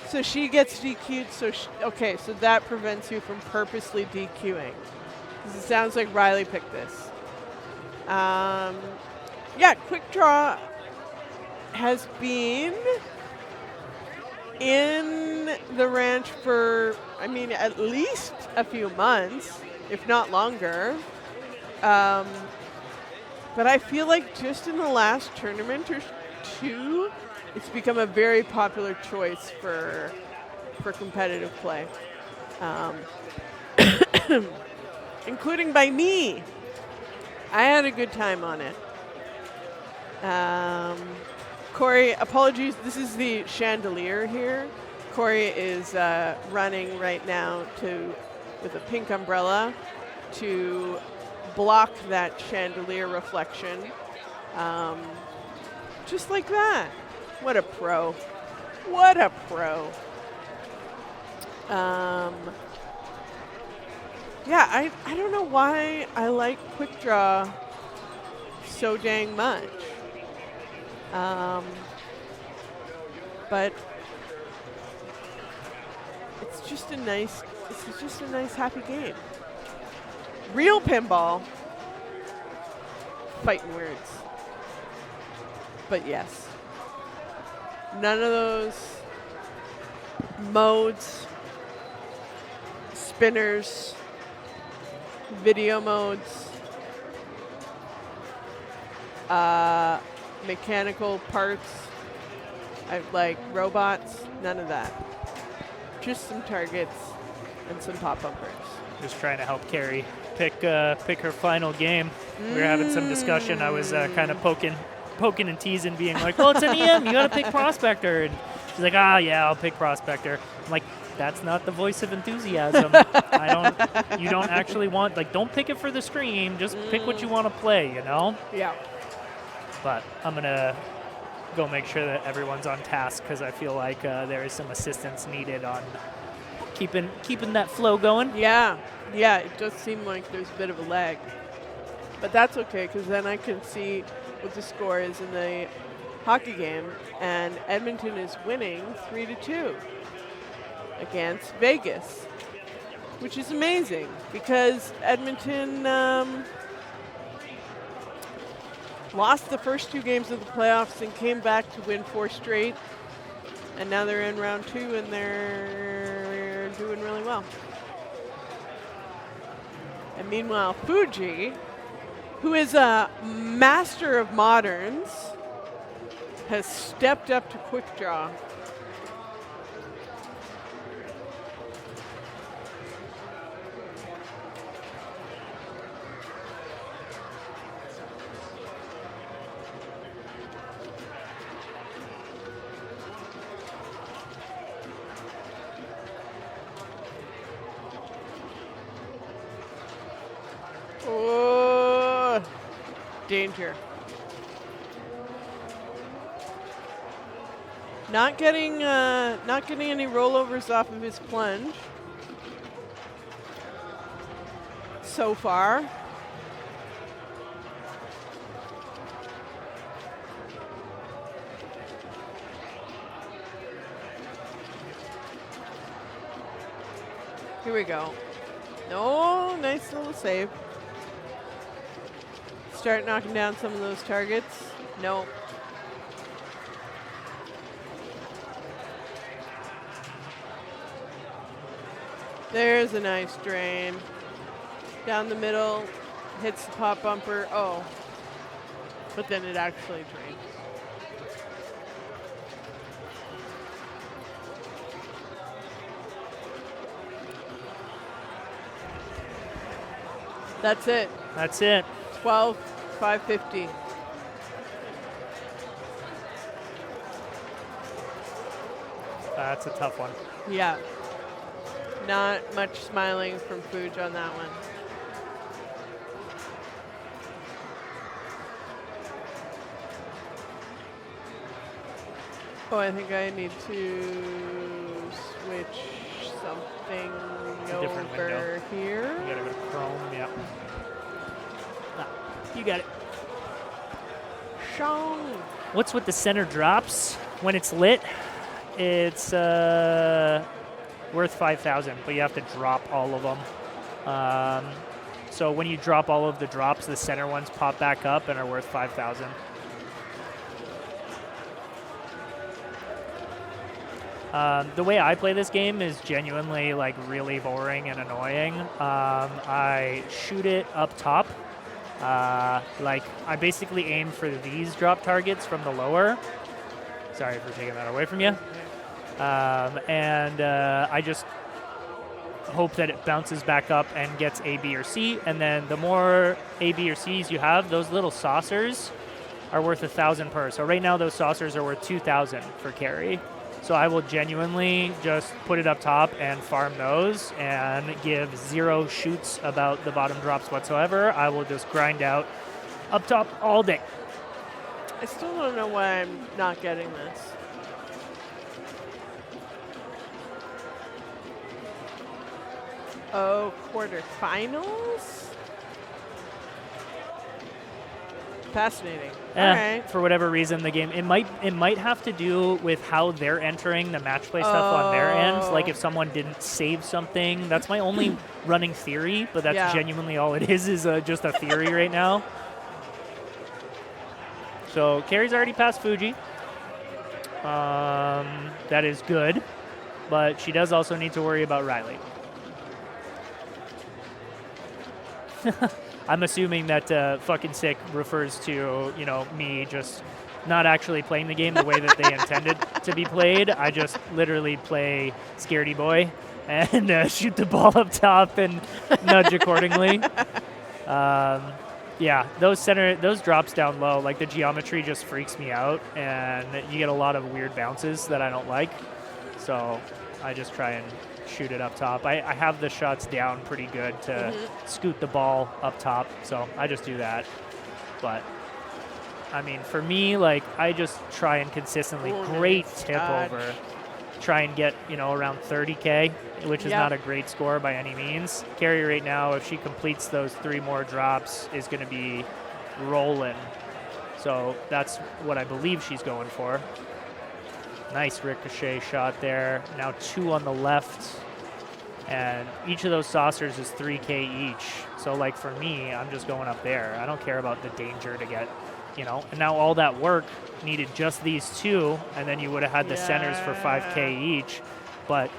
So she gets DQ'd. So okay, so that prevents you from purposely DQing. It sounds like Riley picked this. Yeah, Quick Draw has been in the ranch for, I mean, at least a few months, if not longer. But I feel like just in the last tournament or 2, it's become a very popular choice for competitive play, including by me. I had a good time on it. Corey, apologies. This is the chandelier here. Corey is running right now with a pink umbrella to block that chandelier reflection. Just like that. What a pro. What a pro. Yeah, I don't know why I like Quick Draw so dang much. But it's just a nice happy game. Real pinball. Fighting words. But yes. None of those modes, spinners, video modes, mechanical parts, like robots, none of that. Just some targets and some pop bumpers. Just trying to help Carrie pick her final game. We were having some discussion. I was kind of poking and teasing, being like, well, it's an EM, you got to pick Prospector. And she's like, yeah, I'll pick Prospector. I'm like, that's not the voice of enthusiasm. You don't actually want, like, don't pick it for the stream. Just pick what you want to play, you know? Yeah. But I'm going to go make sure that everyone's on task, because I feel like there is some assistance needed on keeping that flow going. Yeah. Yeah, it does seem like there's a bit of a lag. But that's okay, because then I can see what the score is in the hockey game, and Edmonton is winning 3-2 against Vegas, which is amazing because Edmonton lost the first 2 games of the playoffs and came back to win 4 straight, and now they're in round 2 and they're doing really well. And meanwhile, Fuji who is a master of moderns, has stepped up to quick draw. Oh, danger. Not getting any rollovers off of his plunge so far. Here we go. No, nice little save. Start knocking down some of those targets. No. There's a nice drain. Down the middle, hits the pop bumper. Oh. But then it actually drained. That's it. That's it. 12, 550. That's a tough one. Yeah. Not much smiling from Fuge on that one. Oh, I think I need to switch something different over window. here. You gotta go to Chrome, yeah. Ah, you got it. Shong. What's with the center drops? When it's lit, it's worth 5,000, but you have to drop all of them. So when you drop all of the drops, the center ones pop back up and are worth 5,000. The way I play this game is genuinely like really boring and annoying. I shoot it up top. Like I basically aim for these drop targets from the lower. Sorry for taking that away from you. I just hope that it bounces back up and gets A, B, or C. And then the more A, B, or C's you have, those little saucers are worth 1,000 per. So right now those saucers are worth 2,000 for carry. So I will genuinely just put it up top and farm those and give 0 shoots about the bottom drops whatsoever. I will just grind out up top all day. I still don't know why I'm not getting this. Oh, quarterfinals? Fascinating. All right. For whatever reason, the game it might have to do with how they're entering the match play stuff on their end. Like if someone didn't save something, that's my only running theory. But that's genuinely all it is just a theory right now. So Carrie's already passed Fuji. That is good, but she does also need to worry about Riley. I'm assuming that fucking sick refers to, me just not actually playing the game the way that they intended to be played. I just literally play scaredy boy and shoot the ball up top and nudge accordingly. Yeah, those drops down low, like the geometry just freaks me out, and you get a lot of weird bounces that I don't like. So I just try and shoot it up top. I have the shots down pretty good to scoot the ball up top, so I just do that. But I mean, for me, like I just try and consistently great tip over, try and get around 30K, which is not a great score by any means. Carrie right now, if she completes those 3 more drops, is going to be rolling. So that's what I believe she's going for. Nice ricochet shot there. Now 2 on the left. And each of those saucers is 3K each. So like for me, I'm just going up there. I don't care about the danger to get, And now all that work needed just these 2, and then you would have had the centers for 5K each. But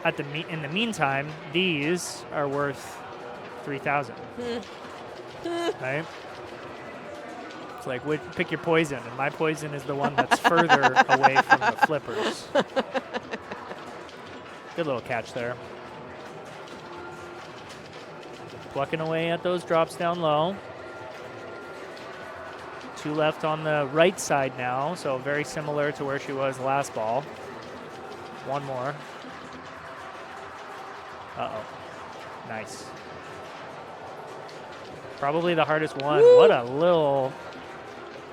in the meantime, these are worth 3,000. Right? It's like, pick your poison, and my poison is the one that's further away from the flippers. Good little catch there. Plucking away at those drops down low. 2 left on the right side now, so very similar to where she was last ball. 1 more. Uh-oh. Nice. Probably the hardest one. Woo! What a little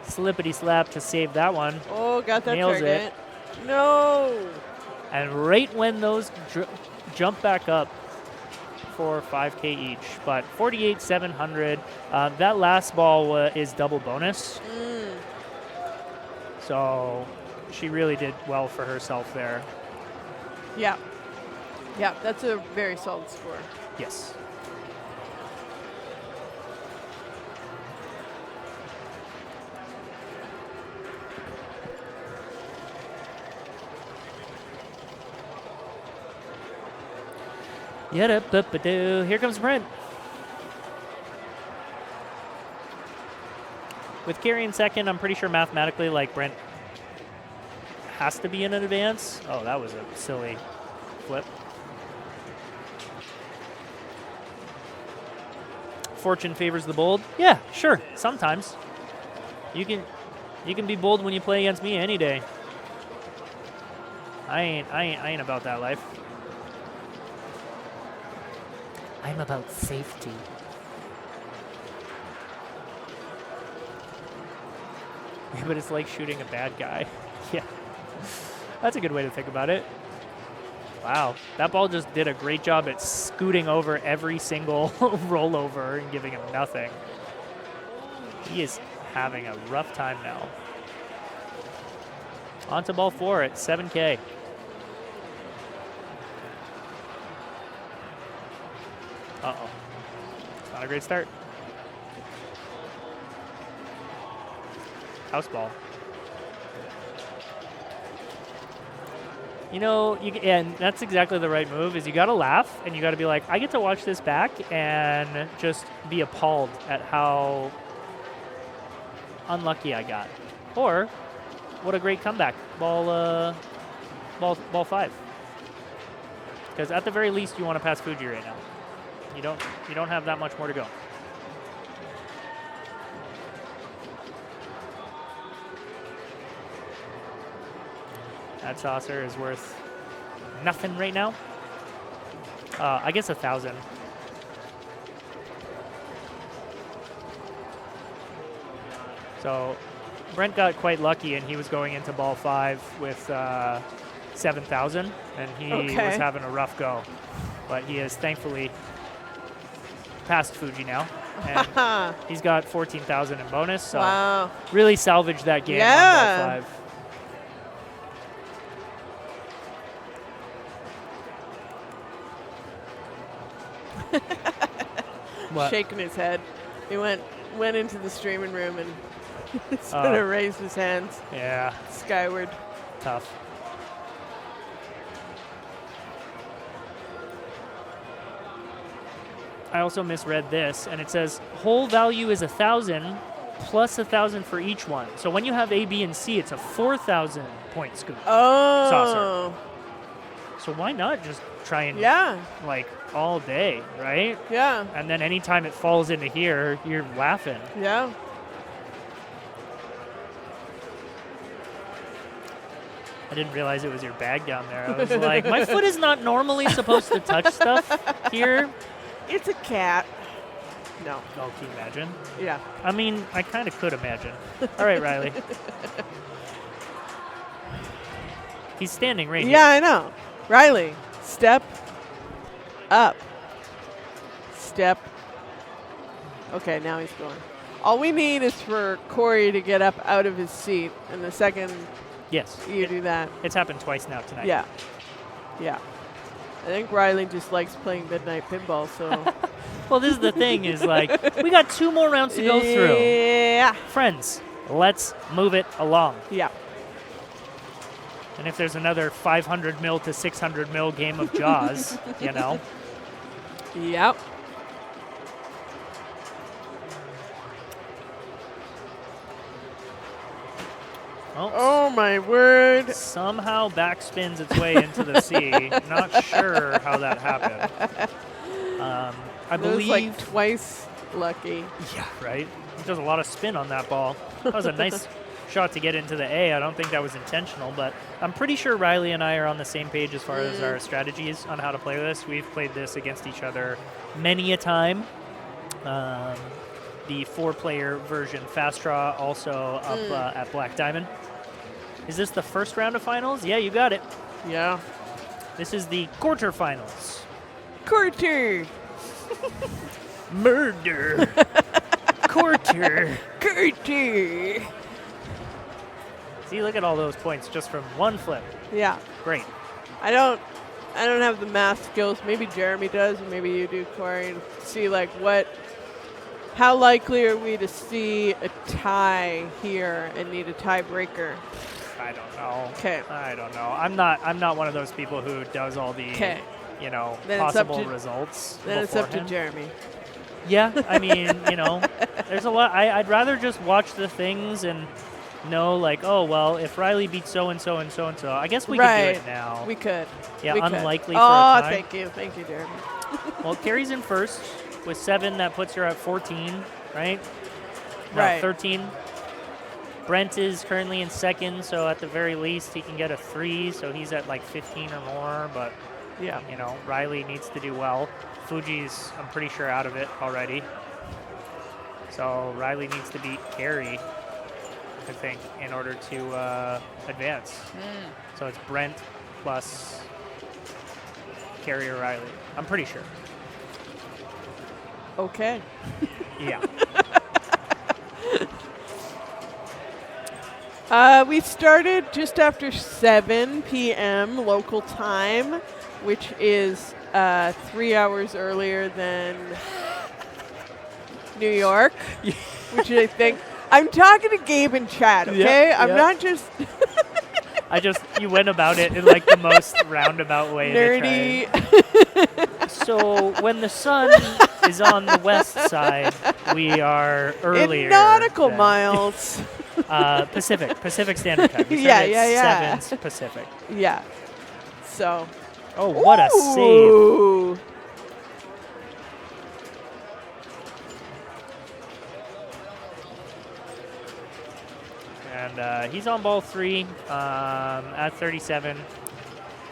slippity slap to save that one. Oh, got that Nails target. it. No. And right when those jump back up for 5K each, but 48,700. That last ball is double bonus. So she really did well for herself there. Yeah. Yeah, that's a very solid score. Yes. Here comes Brent. With Carrie in second, I'm pretty sure mathematically, like, Brent has to be in an advance. Oh, that was a silly flip. Fortune favors the bold. Yeah, sure. Sometimes. You can be bold when you play against me any day. I ain't about that life. I'm about safety. Yeah, but it's like shooting a bad guy. Yeah. That's a good way to think about it. Wow. That ball just did a great job at scooting over every single rollover and giving him nothing. He is having a rough time now. On to ball 4 at 7K. Uh-oh. It's not a great start. House ball. You know, and that's exactly the right move, is you got to laugh, and you got to be like, I get to watch this back and just be appalled at how unlucky I got. Or, what a great comeback. Ball 5. Because at the very least, you want to pass Fuji right now. You don't have that much more to go. That saucer is worth nothing right now. I guess 1,000. So Brent got quite lucky, and he was going into ball 5 with 7,000, and he was having a rough go. But he has thankfully past Fuji now, and he's got 14,000 in bonus. So wow. Really salvaged that game on ball 5. Shaking his head. He went into the streaming room and sort of raised his hands. Yeah. Skyward. Tough. I also misread this, and it says whole value is 1,000 plus 1,000 for each one. So when you have A, B, and C, it's a 4,000 point scoop. Oh. Saucer. So why not just try and like all day, right? Yeah. And then anytime it falls into here, you're laughing. Yeah. I didn't realize it was your bag down there. I was like, my foot is not normally supposed to touch stuff here. It's a cat. No. Oh, can you imagine? Yeah. I mean, I kind of could imagine. All right, Riley. He's standing right here. Yeah, I know. Riley, step up. Step. Okay, now he's going. All we need is for Corey to get up out of his seat, and the second you do that. It's happened twice now tonight. Yeah. Yeah. I think Riley just likes playing midnight pinball, so. Well, this is the thing, is like, we got 2 more rounds to go through. Yeah. Friends, let's move it along. Yeah. And if there's another 500 mil to 600 mil game of Jaws, you know. Oh, my word. Somehow backspins its way into the sea. Not sure how that happened. I That was believe. like twice lucky. Yeah, right? There's a lot of spin on that ball. That was a nice shot to get into the A. I don't think that was intentional, but I'm pretty sure Riley and I are on the same page as far as our strategies on how to play this. We've played this against each other many a time. The 4-player version Fast Draw also up at Black Diamond. Is this the first round of finals? Yeah, you got it. Yeah. This is the quarterfinals. Quarter. Murder. Quarter. Quarter. See, look at all those points just from one flip. Yeah. Great. I don't have the math skills. Maybe Jeremy does, or maybe you do, Corey, and see like how likely are we to see a tie here and need a tiebreaker? I don't know. Okay. I don't know. I'm not one of those people who does all the Then possible results. Then it's up to beforehand. Jeremy. Yeah, I mean, there's a lot. I'd rather just watch the things and know, like, oh, well, if Riley beats so-and-so and so-and-so, I guess we could do it now. We could. Yeah, we could. unlikely for a tie. Thank you. Thank you, Jeremy. Well, Carrie's in first with 7. That puts her at 14, right? No, Right. 13. Brent is currently in second, so at the very least he can get a 3, so he's at like 15 or more, but Yeah. Riley needs to do well. Fuji's, I'm pretty sure, out of it already. So Riley needs to beat Carrie, I think, in order to advance. So it's Brent plus Carrie or Riley. I'm pretty sure. Okay. Yeah. We started just after 7 p.m. local time, which is 3 hours earlier than New York, which I think I'm talking to Gabe in chat. Okay, Yeah, I'm yeah. not just You went about it in like the most roundabout way. nerdy. So when the sun is on the west side, we are earlier. In nautical than- miles. Pacific Standard Time. You said Yeah, it's yeah. 7 Pacific. Yeah. So. Oh, what a save. Ooh. And he's on ball 3 at 37.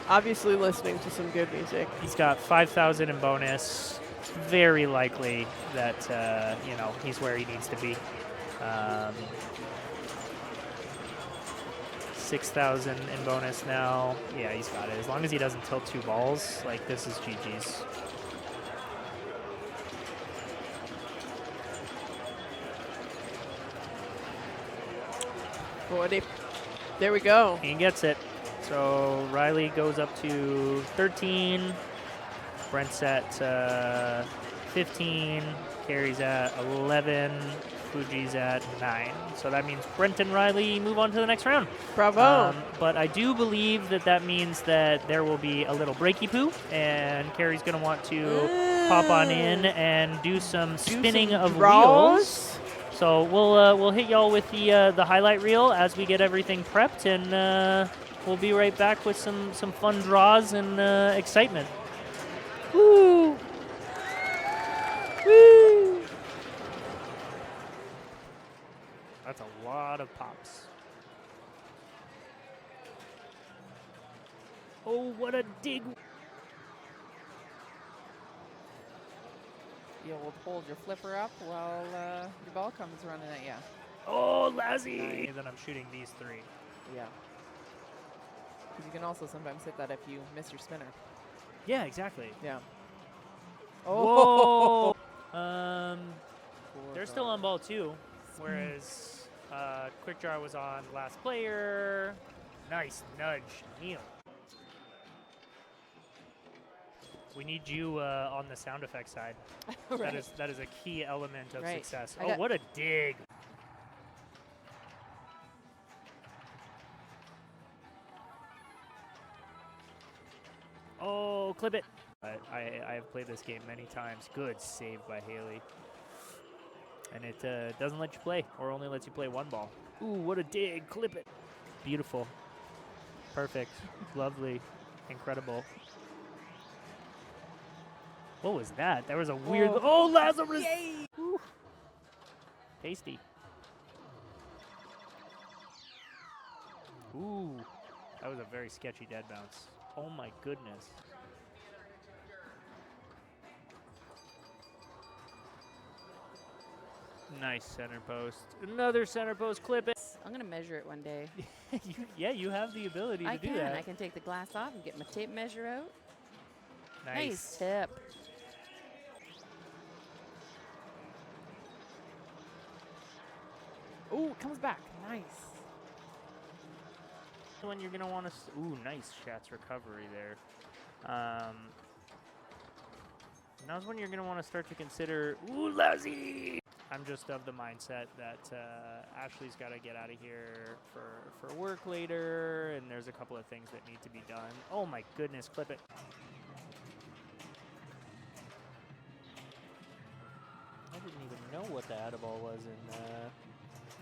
Obviously listening to some good music. He's got 5,000 in bonus. It's very likely that, he's where he needs to be. 6,000 in bonus now. Yeah, he's got it. As long as he doesn't tilt 2 balls, like, this is GG's. There we go. He gets it. So Riley goes up to 13. Brent's at 15. Carrie's at 11. Fuji's at 9. So that means Brent and Riley move on to the next round. Bravo. But I do believe that means that there will be a little breaky poo, and Carrie's going to want to pop on in and do some spinning of wheels. So we'll hit y'all with the highlight reel as we get everything prepped, and we'll be right back with some fun draws and excitement. Woo! Woo! That's a lot of pops. Oh, what a dig! You'll hold your flipper up while your ball comes running at you. Oh, Lazzy! And then I'm shooting these 3. Yeah. Because you can also sometimes hit that if you miss your spinner. Yeah, exactly. Yeah. Whoa! Poor They're still ball. on ball 2, whereas Quick Draw was on last player. Nice nudge, Neil. We need you on the sound effect side. Right. That is a key element of Right. success. I Oh, got- what a dig! Oh, clip it. I have played this game many times. Good save by Haley. And it doesn't let you play, or only lets you play 1 ball. Ooh, what a dig. Clip it. Beautiful. Perfect. Lovely. Incredible. What was that? There was a weird... Oh, Lazarus! Yay! Woo. Tasty. Ooh. That was a very sketchy dead bounce. Oh my goodness. Nice center post. Another center post. Clip it. I'm going to measure it one day. You have the ability to do I that. can take the glass off and get my tape measure out. Nice. Tip. Ooh, it comes back. Nice. When you're going to want to... Ooh, nice Shat's recovery there. Now's when you're going to want to start to consider... Ooh, lousy! I'm just of the mindset that Ashley's got to get out of here for work later, and there's a couple of things that need to be done. Oh my goodness, clip it. I didn't even know what the Adiball was in...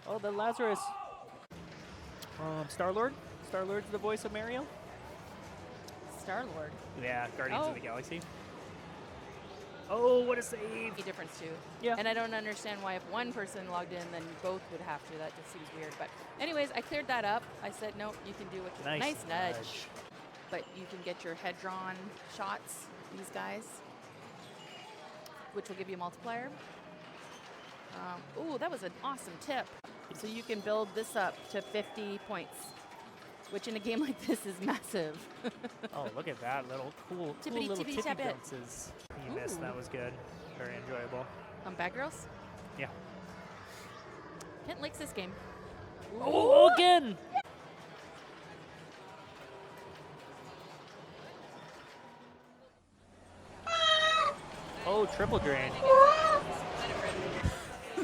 Oh, the Lazarus. Star-Lord? Star-Lord's the voice of Mario? Star-Lord. Yeah, Guardians Oh. of the Galaxy. Oh, what a save. A difference too. Yeah. And I don't understand why if one person logged in, then both would have to. That just seems weird. But anyways, I cleared that up. I said, nope, you can do what you Nice nudge. But you can get your head-drawn shots, these guys, which will give you a multiplier. Ooh, that was an awesome tip. So you can build this up to 50 points, which in a game like this is massive. Oh, look at that little cool little Tippity tippy tap it. bounces. You missed. That was good. Very enjoyable. Bad girls? Yeah. Kent likes this game. Oh, again. Oh, triple drain.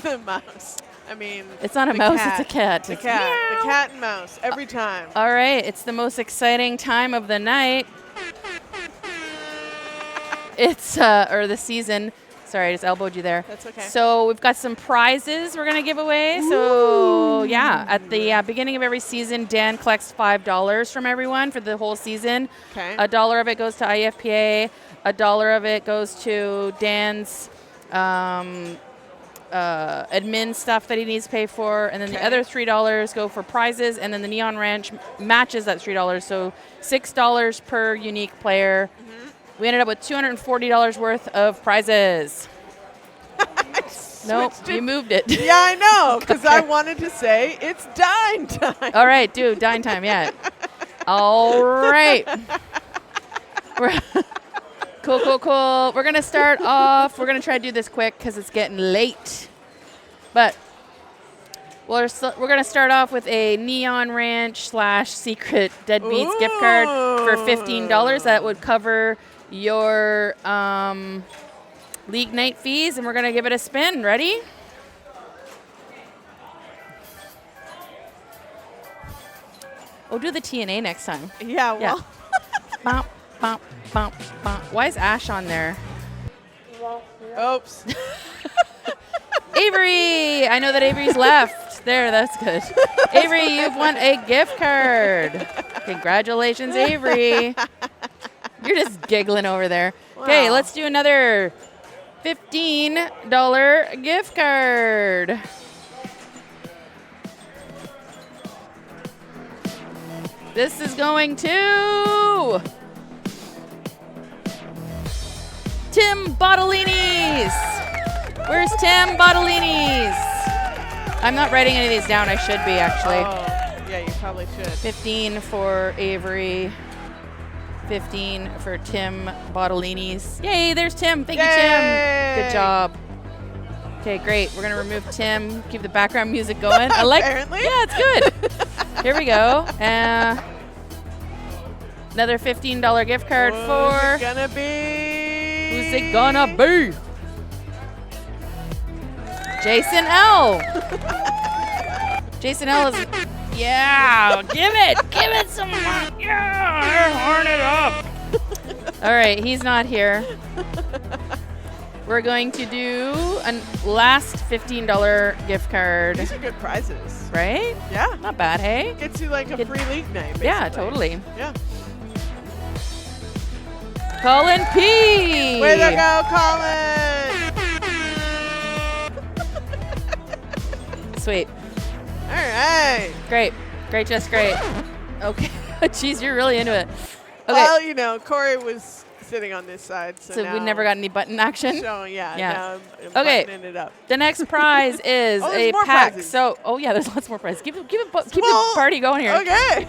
The mouse. I mean, It's not a the mouse, cat. it's a cat. The It's cat. The cat and mouse. Every time. All right, it's the most exciting time of the night. It's or the season. Sorry, I just elbowed you there. That's okay. So we've got some prizes we're gonna give away. So yeah, at the beginning of every season, Dan collects $5 from everyone for the whole season. Okay. $1 of it goes to IFPA. $1 of it goes to Dan's admin stuff that he needs to pay for, and then the Okay. other $3 go for prizes, and then the Neon Ranch matches that $3, so $6 per unique player. We ended up with $240 worth of prizes. Nope, Switched it. you moved it. Yeah, I know, because I wanted to say it's dine time. All right, dude, dine time, yeah. All right. Cool. We're going to start off. We're going to try to do this quick because it's getting late. But we're going to start off with a Neon Ranch / Secret Deadbeats gift card for $15. That would cover your league night fees, and we're going to give it a spin. Ready? We'll do the TNA next time. Yeah, well. Bump, bump, bump, bump. Why is Ash on there? Oops. Avery! I know that Avery's left. There, that's good. Avery, you've won a gift card. Congratulations, Avery. You're just giggling over there. Okay, Wow. let's do another $15 gift card. This is going to Tim Bottolini's. Where's Tim Bottolini's? I'm not writing any of these down. I should be, actually. Oh, yeah, you probably should. 15 for Avery. 15 for Tim Bottolini's. Yay, there's Tim. Thank you, Tim. Good job. Okay, great. We're going to remove Tim. Keep the background music going. I like. Apparently. Yeah, it's good. Here we go. Another $15 gift card Who's for. it gonna be? Who's it gonna be? Jason L. Jason L is. Yeah, give it some. Yeah, horn it up. All right, he's not here. we're going to do a last $15 gift card. These are good prizes. Right? Yeah. Not bad, hey? Gets you like a free league night, basically. Yeah, totally. Yeah. Colin P. Way to go, Colin! Sweet. All right. Great. Great, just great. Okay. Jeez, you're really into it. Okay. Well, you know, Corey was sitting on this side, so So we never got any button action. So yeah. Yeah. Now I'm Okay. buttoning it up. The next prize is Oh, a there's more pack. prizes. So, yeah, there's lots more prizes. Keep the Small- party going here. Okay.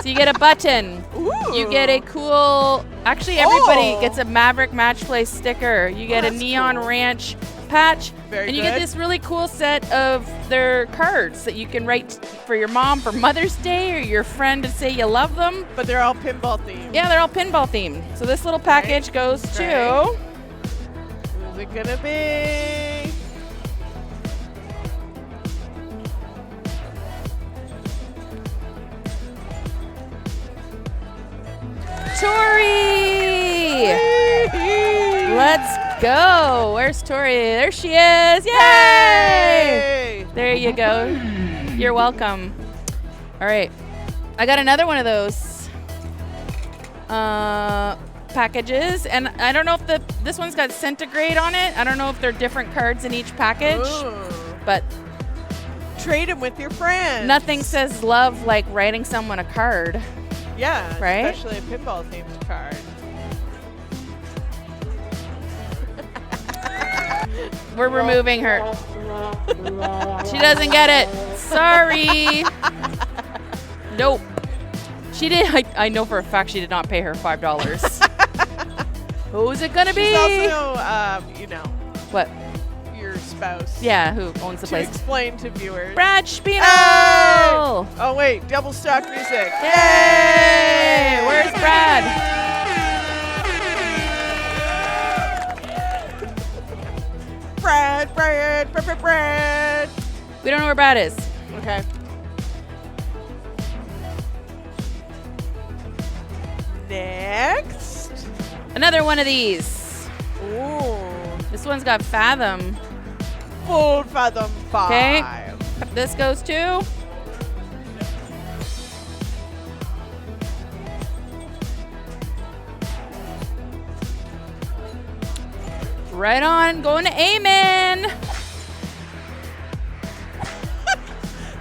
So you get a button. Ooh. You get a cool. Actually, everybody Oh. gets a Maverick Matchplay sticker. You get a that's Neon cool. Ranch patch, Very and you good. get this really cool set of their cards that you can write for your mom for Mother's Day or your friend to say you love them. But they're all pinball themed. Yeah, they're all pinball themed. So this little package goes to. Right. Who's it gonna be? Tori! Let's go. Where's Tori? There she is. Yay! Hey! There you go. You're welcome. All right. I got another one of those packages, and I don't know if this one's got centigrade on it. I don't know if they're different cards in each package, Ooh. but Trade them with your friends. nothing says love like writing someone a card. Yeah, Right? especially a pinball themed card. We're removing her. She doesn't get it. Sorry. Nope. She did. I know for a fact she did not pay her $5. Who's it gonna be? She's also, you know, What? your spouse. Yeah, who owns the To place? explain to viewers. Brad Spino. Hey! Oh wait, double stock music. Yay! Where's Brad? Brad. We don't know where Brad is. Okay. Next. Another one of these. Ooh. This one's got Fathom. Full Fathom 5. Okay. This goes to. Right on, going to Amen.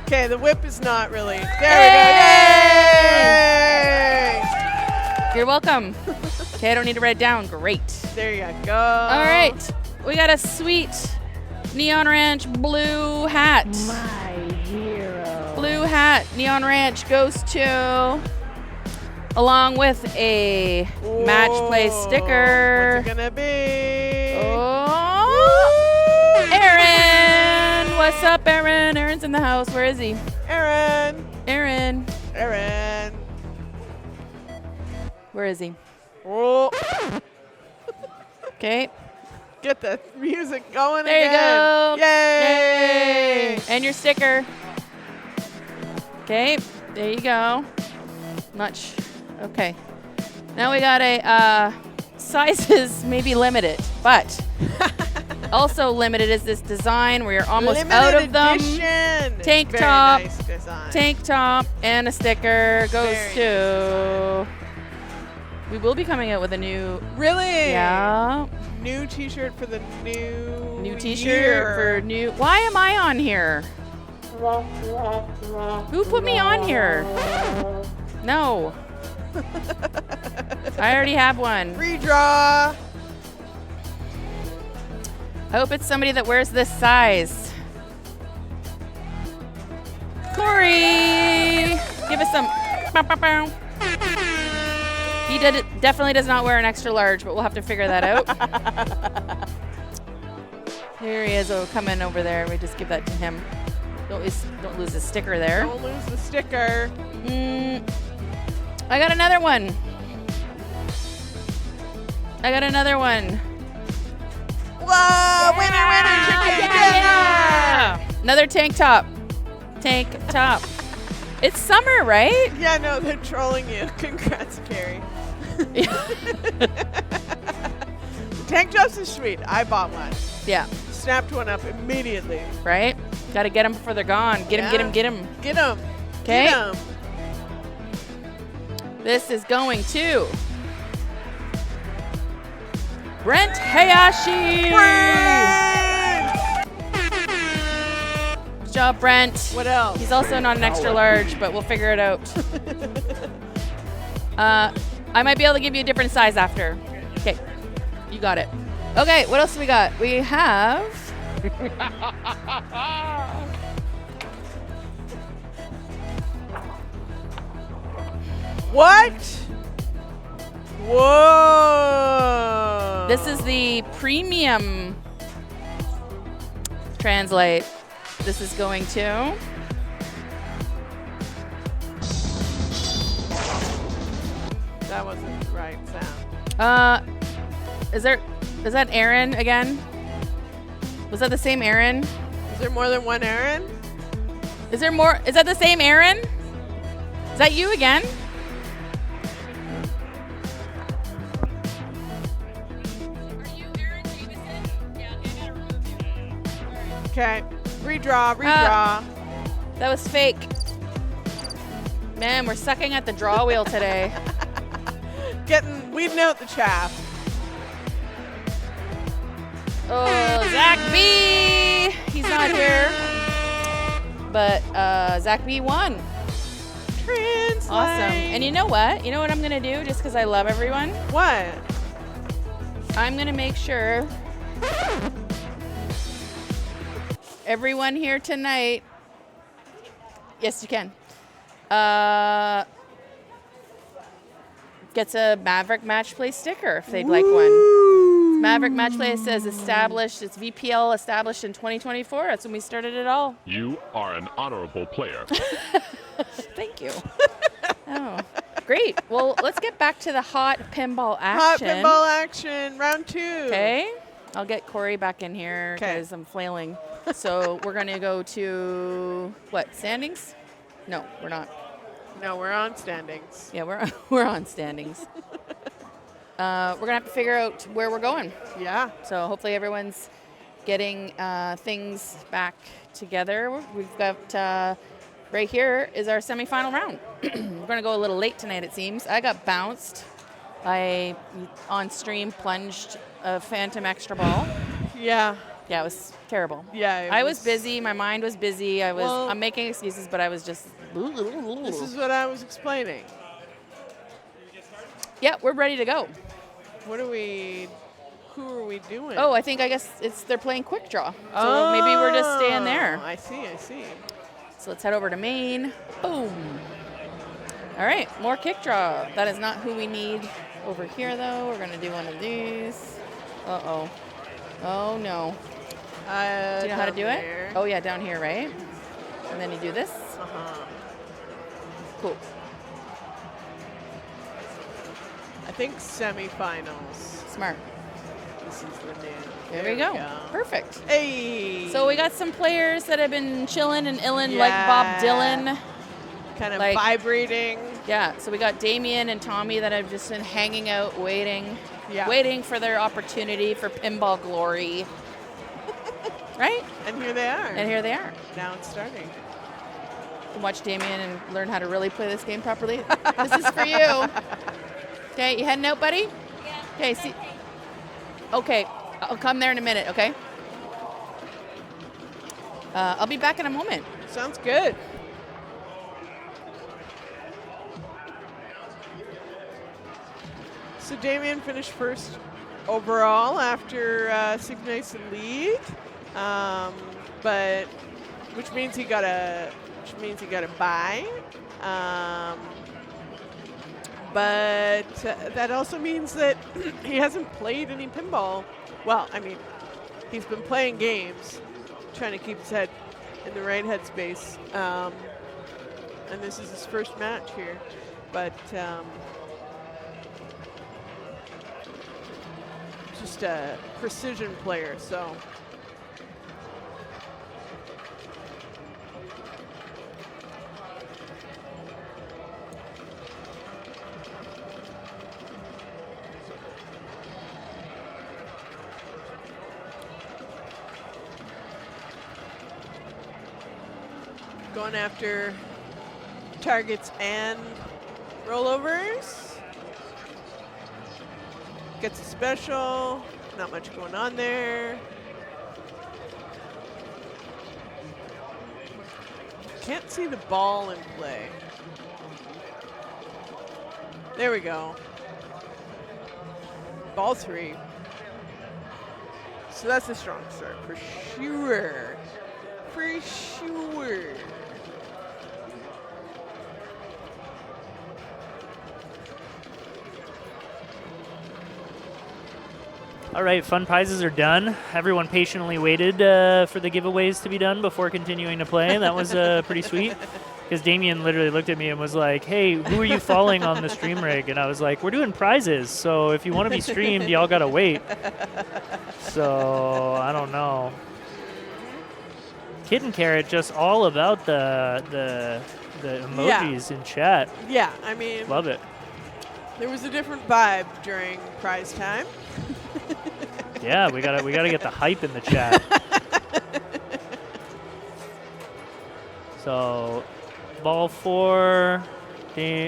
Okay, the whip is not really. There Yay! we go. Yay! You're welcome. Okay, I don't need to write it down. Great. There you go. All right, we got a sweet Neon Ranch blue hat. My hero. Blue hat, Neon Ranch goes to, along with a Matchplay Whoa, sticker. What's it gonna be? Oh, Aaron! What's up, Aaron? Aaron's in the house. Where is he? Aaron. Aaron. Aaron. Where is he? Oh, Okay. get the music going There you again. go. Yay! And your sticker. Okay. There you go. Much. Okay. Now we got a sizes maybe limited, but also limited is this design where you're almost Limited out of them. edition. Tank Very top. Nice design. Tank top and a sticker goes Very to. We will be coming out with a new. Really? Yeah. New T-shirt for the New T-shirt year. for new. Why am I on here? Who put me on here? No. I already have one. Redraw. I hope it's somebody that wears this size. Corey, give us some. Bow, bow, bow. He definitely does not wear an extra large, but we'll have to figure that out. Here he is. Oh, coming over there. We just give that to him. Don't lose the sticker there. Don't lose the sticker. I got another one. Whoa! Winner, chicken dinner! Another tank top. It's summer, right? Yeah, no, they're trolling you. Congrats, Carrie. tank tops is sweet. I bought one. Yeah. Snapped one up immediately. Right? Got to get them before they're gone. Get them, get them, get them. Get them. Okay. Get 'em. This is going to Brent Hayashi. Good job, Brent. What else? He's also not an extra large, but we'll figure it out. I might be able to give you a different size after. Okay, you got it. Okay, what else do we got? We have. What? Whoa. This is the premium translate. This is going to. That wasn't the right sound. Is that Aaron again? Was that the same Aaron? Is there more than one Aaron? Is there more? Is that the same Aaron? Is that you again? Okay. Redraw, redraw. That was fake. Man, we're sucking at the draw wheel today. Weeding out the chaff. Oh, Zach B. He's not here. But Zach B won. Translate. Awesome. And you know what? You know what I'm going to do just because I love everyone? What? I'm going to make sure everyone here tonight, yes, you can, gets a Maverick Matchplay sticker if they'd like one. Maverick Matchplay says established, it's VPL established in 2024. That's when we started it all. You are an honorable player. Thank you. Oh, great. Well, let's get back to the hot pinball action. Hot pinball action, round 2. Okay. I'll get Corey back in here 'Kay. because I'm flailing. So we're going to go to, what, standings? No, we're not. No, we're on standings. Yeah, we're on standings. We're going to have to figure out where we're going. Yeah. So hopefully everyone's getting things back together. We've got, right here is our semifinal round. We're going to go a little late tonight, it seems. I got bounced. I, on stream, plunged a phantom extra ball. Yeah. Yeah, it was terrible. Yeah. I was busy. My mind was busy. Well, I'm making excuses, but I was just. This is what I was explaining. Yeah, we're ready to go. Who are we doing? Oh, I guess they're playing quick draw. So maybe we're just staying there. I see. So let's head over to main. Boom. All right, more kick draw. That is not who we need over here, though. We're going to do one of these. Uh-oh. Oh, no. Do you know how to do it? Oh, yeah, down here, right? And then you do this. Uh-huh. Cool. I think semifinals. Smart. This is the new. There we go. Perfect. Hey. So we got some players that have been chilling and illin' Yeah. like Bob Dylan. Kind of like- vibrating. Yeah, so we got Damien and Tommy that have just been hanging out, waiting for their opportunity for pinball glory. Right? And here they are. And here they are. Now it's starting. Watch Damien and learn how to really play this game properly. This is for you. Okay, you heading out, buddy? Yeah. Okay, see. Okay, I'll come there in a minute, okay? I'll be back in a moment. Sounds good. So Damien finished first overall after 6 nights in league, but which means he got a bye. But that also means that he hasn't played any pinball. Well, I mean, he's been playing games, trying to keep his head in the right headspace. And this is his first match here. But just a precision player, so. going after targets and rollovers. Gets a special. Not much going on there. Can't see the ball in play. There we go. Ball 3. So that's a strong start for sure. For sure. All right, fun prizes are done. Everyone patiently waited for the giveaways to be done before continuing to play. That was pretty sweet. Because Damien literally looked at me and was like, hey, who are you following on the stream rig? And I was like, we're doing prizes. So if you want to be streamed, y'all got to wait. So I don't know. Kid and Carrot just all about the emojis in chat. Yeah, I mean, Love it. there was a different vibe during prize time. Yeah, we gotta get the hype in the chat. So, ball 4.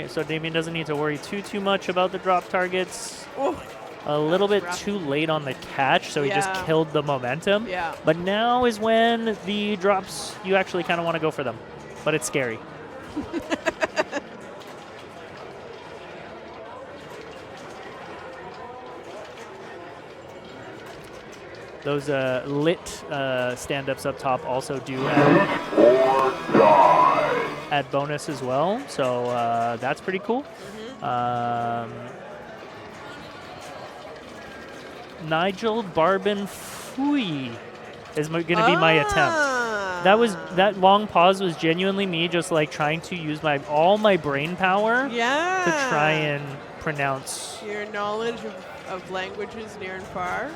So Damien doesn't need to worry too much about the drop targets. Oh, A little bit rough. too late on the catch, so he just Yeah. killed the momentum. yeah. But now is when the drops, you actually kind of want to go for them. But it's scary. Those lit stand-ups up top also do add bonus as well, so that's pretty cool. Nigel Barbin Fui is going to be my attempt. That long pause was genuinely me just like trying to use all my brain power Yeah. to try and pronounce. Your knowledge of languages near and far.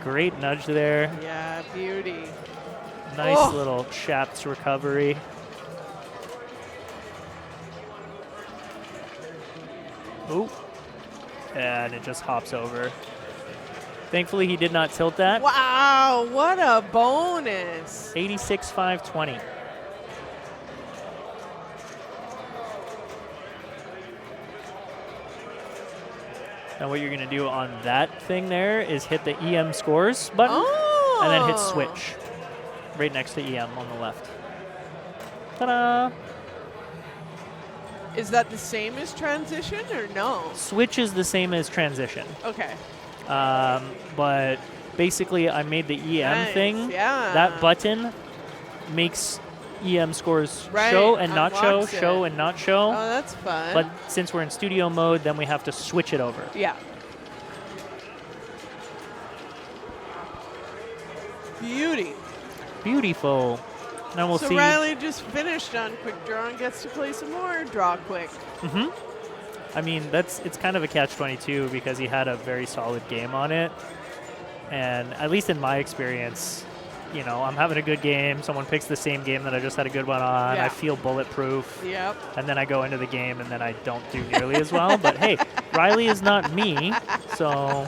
Great nudge there. Yeah, beauty. Nice Oh. little Shaps recovery. Ooh. And it just hops over. Thankfully, he did not tilt that. Wow, what a bonus. 86,520. Now what you're going to do on that thing there is hit the EM scores button and then hit switch right next to EM on the left. Ta-da! Is that the same as transition or no? Switch is the same as transition. Okay. But basically I made the EM Nice, thing. yeah. That button makes EM scores Right, show and not show, unlocks show it. and not show. Oh, that's fun. But since we're in studio mode, then we have to switch it over. yeah. Beauty. Beautiful. Now we'll So see. Riley just finished on quick draw and gets to play some more draw quick. I mean, it's kind of a catch-22 because he had a very solid game on it. And at least in my experience, you know, I'm having a good game. Someone picks the same game that I just had a good one on. Yeah. I feel bulletproof. Yep. And then I go into the game and then I don't do nearly as well. But hey, Riley is not me, so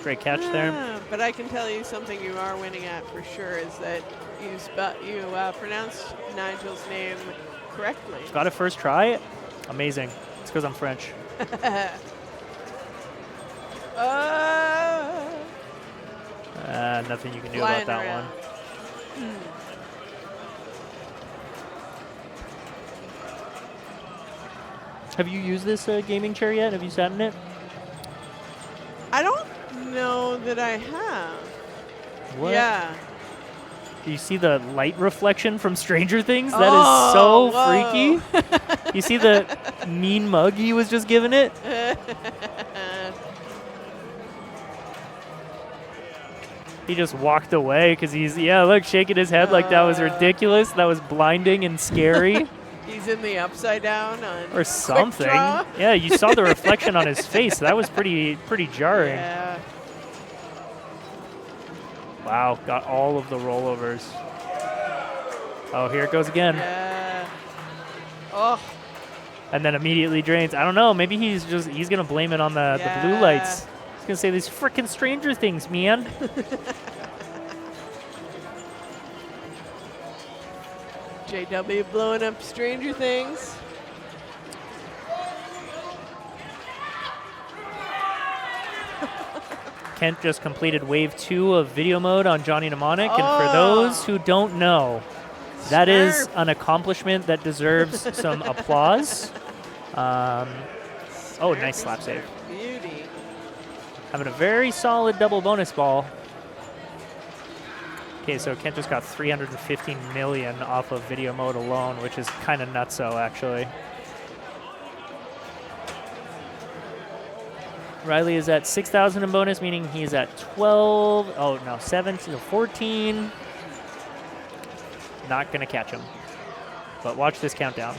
great catch there. But I can tell you something you are winning at for sure is that you pronounced Nigel's name correctly. Got it first try. Amazing. It's because I'm French. Nothing you can do about Flying that around. one. Have you used this gaming chair yet? Have you sat in it? I don't know that I have. What? Yeah. Do you see the light reflection from Stranger Things? That is so whoa. freaky. You see the mean mug he was just giving it? He just walked away because look, shaking his head like that was ridiculous. That was blinding and scary. He's in the upside down on Or quick something. draw. Yeah, you saw the reflection on his face. That was pretty jarring. Yeah. Wow, got all of the rollovers. Oh, here it goes again. Yeah. Oh. And then immediately drains. I don't know. Maybe he's going to blame it on the blue lights. He's going to say these freaking Stranger Things, man. JW blowing up Stranger Things. Kent just completed wave 2 of video mode on Johnny Mnemonic, and for those who don't know, that is an accomplishment that deserves some applause. Oh, nice slap save. Beauty. Having a very solid double bonus ball. Okay, so Kent just got 315 million off of video mode alone, which is kind of nutso, actually. Riley is at 6,000 in bonus, meaning he's at 12. Oh, no, 17, 14. Not going to catch him. But watch this countdown.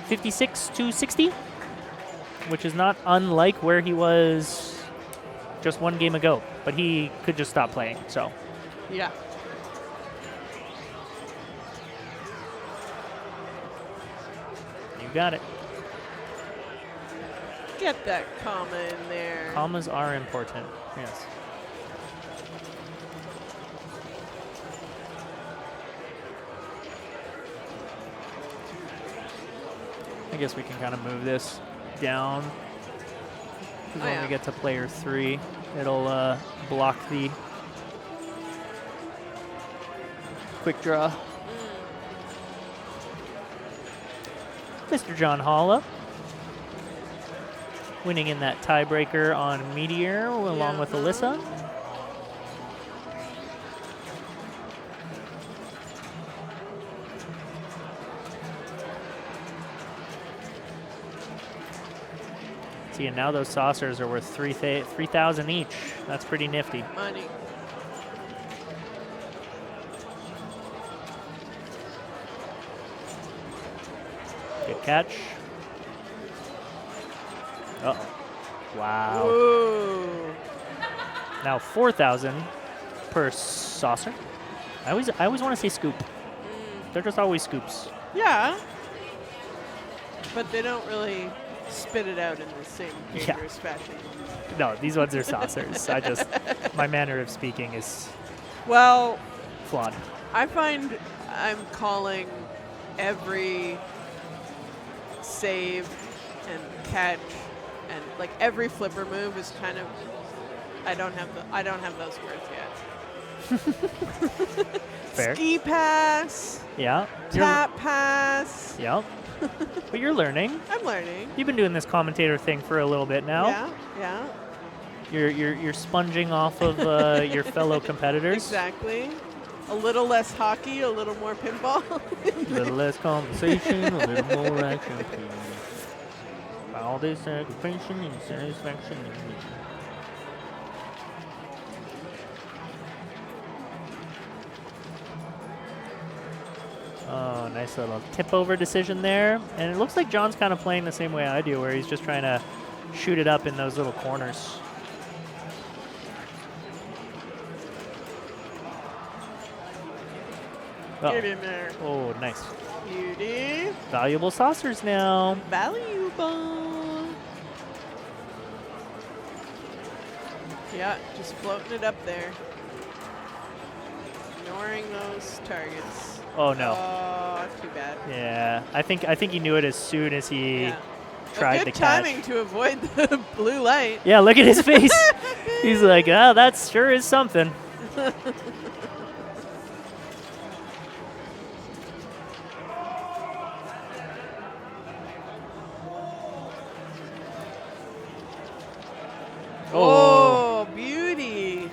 56 to 60, which is not unlike where he was just one game ago. But he could just stop playing, so. Yeah. You got it. Get that comma in there. Commas are important, yes. I guess we can kind of move this down. Because when we get to player 3, it'll block the quick draw. Mr. John Holla winning in that tiebreaker on Meteor along with Alyssa. See, and now those saucers are worth 3,000 each. That's pretty nifty. Money. Good catch. Uh-oh. Wow. Ooh. Now 4,000 per saucer. I always want to say scoop. They're just always scoops. Yeah. But they don't really spit it out in the same dangerous fashion. No, these ones are saucers. My manner of speaking is Well, flawed. I find I'm calling every save and catch and like every flipper move is kind of I don't have those words yet. Fair. Ski pass, Yeah. tap pass. Yep. But you're learning. I'm learning. You've been doing this commentator thing for a little bit now. Yeah, yeah. You're sponging off of your fellow competitors. Exactly. A little less hockey, a little more pinball. A little less conversation, a little more action, please. All this aggravation and satisfaction. Oh, nice little tip over decision there. And it looks like John's kind of playing the same way I do, where he's just trying to shoot it up in those little corners. Get in there. Oh, nice. Beauty. Valuable saucers now. Valuable. Yeah, just floating it up there. Ignoring those targets. Oh no. Oh, too bad. Yeah, I think he knew it as soon as he tried to Good catch. timing to avoid the blue light. Yeah, look at his face. He's like, oh, that sure is something. Oh, beauty.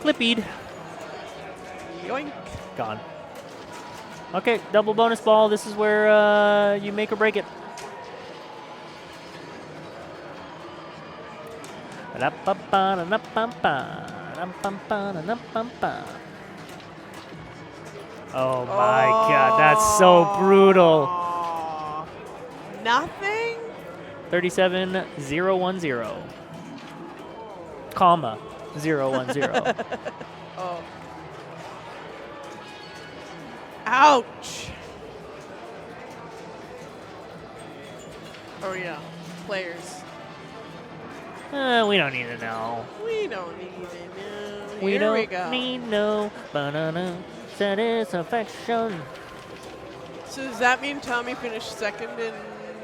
Clippied. Yoink. Gone. Okay, double bonus ball. This is where you make or break it. Oh my God, that's so brutal. Nothing? 37010, comma 010. Oh. Ouch. Oh yeah, players. We don't need to know. We don't need to know. We Here don't we go. need no banana. satisfaction. So does that mean Tommy finished second in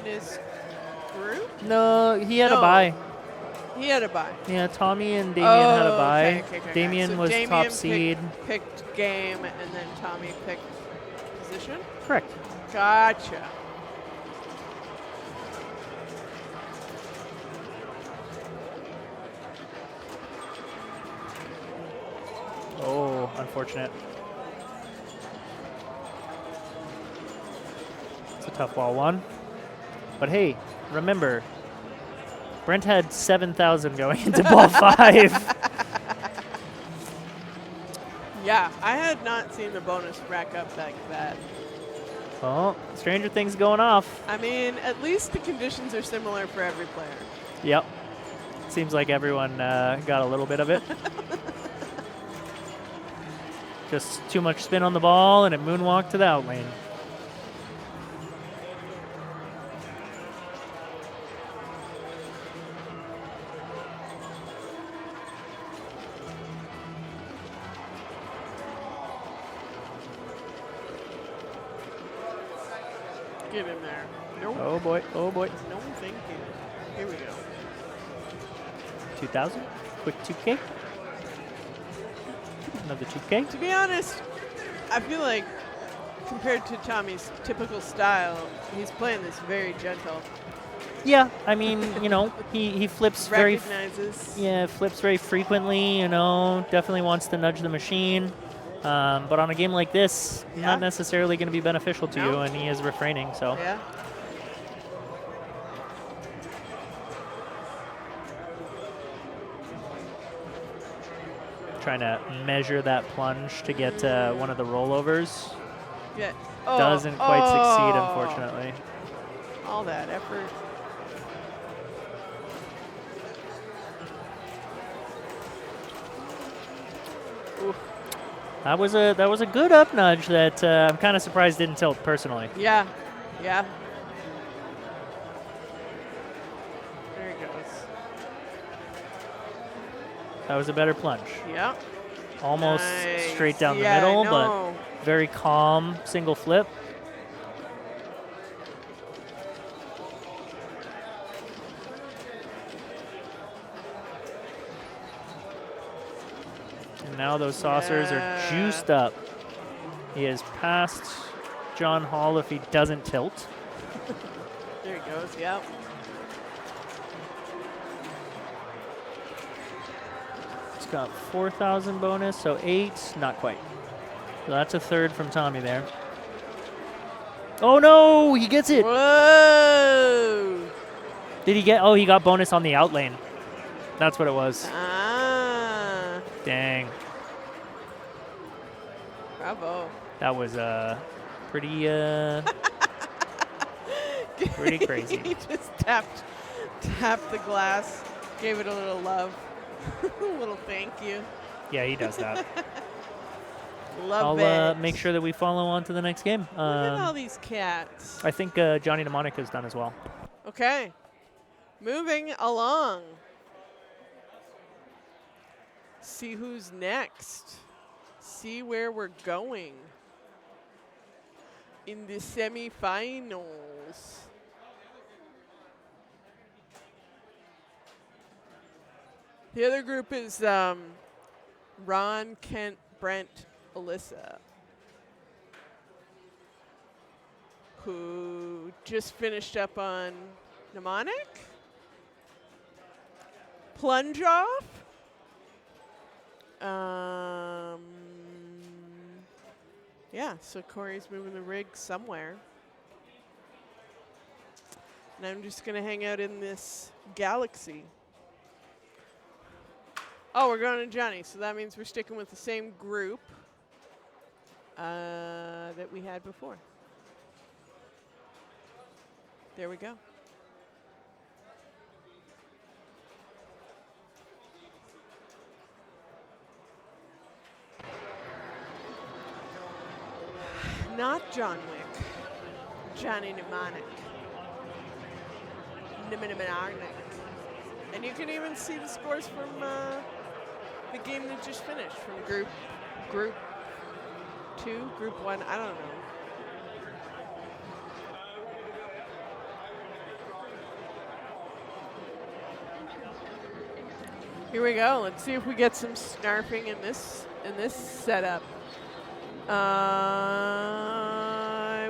his group? No, he had a No. bye. He had a bye. Yeah, Tommy and Damien had a bye. Okay. Damien So was Damien top seed. picked game, and then Tommy picked position? Correct. Gotcha. Oh, unfortunate. It's a tough ball one. But hey, remember, Brent had 7,000 going into ball 5. Yeah, I had not seen the bonus rack up like that. Well, Stranger Things going off. I mean, at least the conditions are similar for every player. Yep. Seems like everyone got a little bit of it. Just too much spin on the ball, and it moonwalked to the out lane. Get in there. Nope. Oh boy, oh boy. No, thank you. Here we go. 2,000. Quick 2K. Another 2K. To be honest, I feel like compared to Tommy's typical style, he's playing this very gentle. Yeah, I mean, you know, he flips very Recognizes. flips very frequently, you know, definitely wants to nudge the machine. But on a game like this, Yeah. not necessarily going to be beneficial to No. you, and he is refraining, so. Yeah. Trying to measure that plunge to get one of the rollovers. Yeah. Doesn't quite succeed, unfortunately. All that effort. Oof. That was a good up nudge that I'm kind of surprised didn't tilt personally. Yeah. Yeah. There he goes. That was a better plunge. Yeah. Almost Nice. straight down Yeah, I the middle, but know. very calm single flip. And now those saucers are Yeah. juiced up. He is past John Hall if he doesn't tilt. There he goes. Yep. He's got 4,000 bonus, so 8, not quite. So that's a third from Tommy there. Oh no, he gets it. Whoa. Did he get, oh, he got bonus on the out lane. That's what it was. Ah. Dang. Bravo. That was pretty pretty crazy. He just tapped the glass, gave it a little love, a little thank you. Yeah, he does that. Love I'll it. make sure that we follow on to the next game. Look at all these cats. I think Johnny Mnemonic has done as well. Okay, moving along. See who's next. See where we're going in the semifinals. The other group is Ron, Kent, Brent, Alyssa, who just finished up on Mnemonic. Plunge off. Yeah, so Corey's moving the rig somewhere. And I'm just going to hang out in this galaxy. Oh, we're going to Johnny, so that means we're sticking with the same group that we had before. There we go. Not John Wick. Johnny Mnemonic. Mnemonic. And you can even see the scores from the game that just finished from group 2, Group 1, I don't know. Here we go. Let's see if we get some snarfing in this setup. I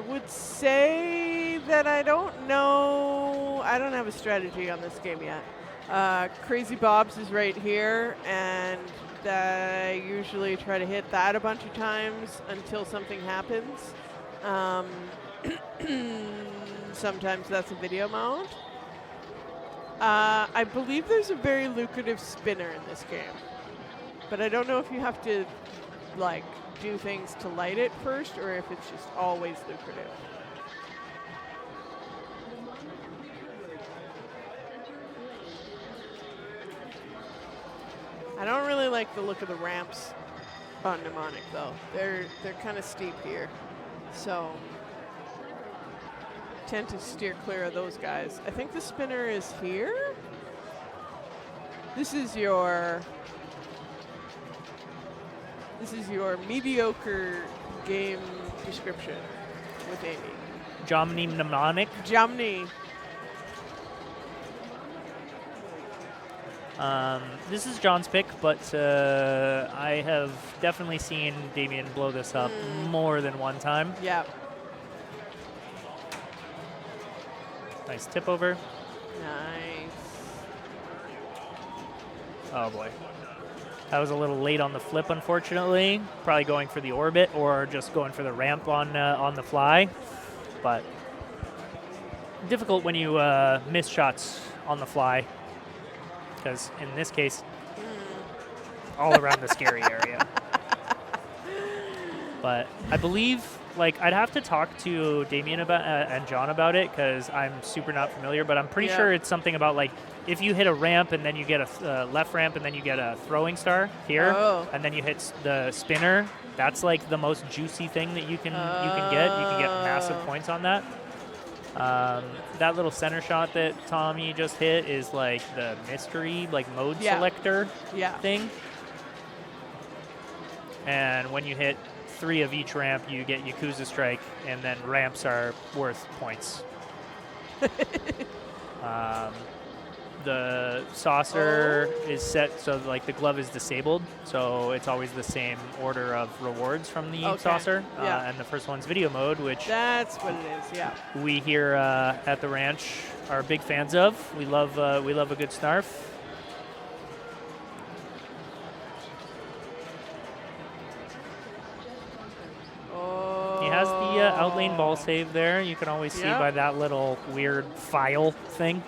would say that I don't know. I don't have a strategy on this game yet. Crazy Bob's is right here, and I usually try to hit that a bunch of times until something happens. Sometimes that's a video mode. I believe there's a very lucrative spinner in this game, but I don't know if you have to like do things to light it first or if it's just always lucrative. I don't really like the look of the ramps on Mnemonic though. They're kind of steep here, so tend to steer clear of those guys. I think the spinner is here. This is your mediocre game description with Amy. Jomny Mnemonic. Jomny. This is John's pick, but I have definitely seen Damien blow this up more than one time. Yeah. Nice tip over. Nice. Oh boy. That was a little late on the flip, unfortunately. Probably going for the orbit or just going for the ramp on the fly. But difficult when you miss shots on the fly. Because in this case, all around the scary area. But I believe, like, I'd have to talk to Damien about and John about it because I'm super not familiar. But I'm pretty sure it's something about, like, if you hit a ramp and then you get a left ramp and then you get a throwing star here, and then you hit the spinner, that's like the most juicy thing that you can get. You can get massive points on that. That little center shot that Tommy just hit is like the mystery, like mode selector thing. And when you hit 3 of each ramp, you get Yakuza Strike, and then ramps are worth points. The saucer is set so like the glove is disabled, so it's always the same order of rewards from the saucer. And the first one's video mode, which that's what it is. Yeah. We here at the ranch are big fans of. We love a good snarf. He has the outlane ball save there. You can always see by that little weird file thing.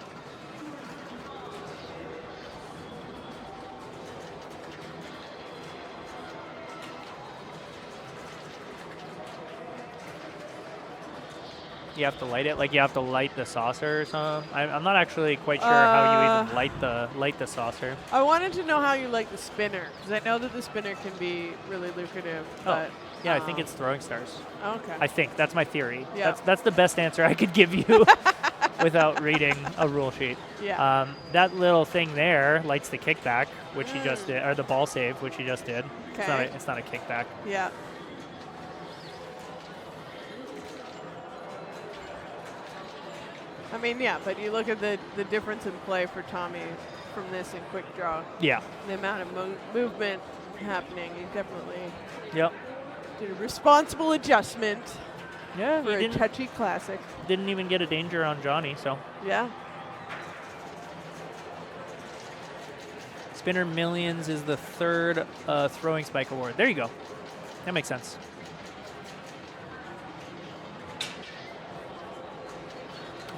You have to light it, like you have to light the saucer or something. I'm not actually quite sure how you even light the saucer. I wanted to know how you like the spinner because I know that the spinner can be really lucrative. But yeah, I think it's throwing stars. Okay. I think that's my theory. Yeah. That's the best answer I could give you without reading a rule sheet. Yeah. That little thing there lights the kickback, which he just did, or the ball save, which he just did. Okay. It's not a kickback. Yeah. I mean, yeah, but you look at the difference in play for Tommy from this and quick draw. Yeah. The amount of movement happening, he definitely did a responsible adjustment. Yeah, for a touchy classic. Didn't even get a danger on Johnny, so. Yeah. Spinner Millions is the 3rd throwing spike award. There you go. That makes sense.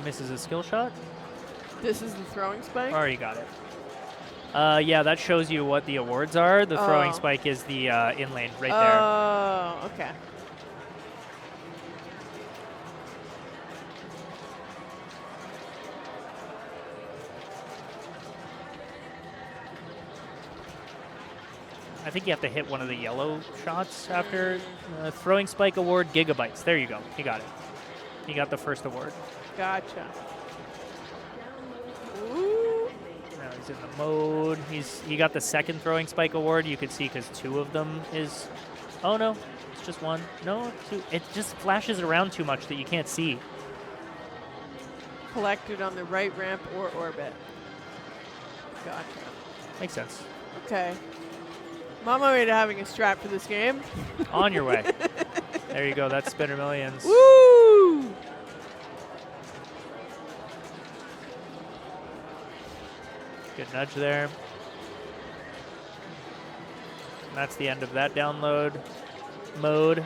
Misses a skill shot. This is the throwing spike? Already got it. Yeah, that shows you what the awards are. The throwing spike is the inlane right there. Oh, okay. I think you have to hit one of the yellow shots after. Throwing spike award, gigabytes. There you go. He got it. He got the first award. Gotcha. Ooh. Now he's in the mode. He got the 2nd throwing spike award. You could see because 2 of them is. Oh no, it's just one. No, two. It just flashes around too much that you can't see. Collected on the right ramp or orbit. Gotcha. Makes sense. Okay. I'm on my way to having a strat for this game. On your way. There you go. That's Spinner Millions. Woo! Good nudge there. And that's the end of that download mode.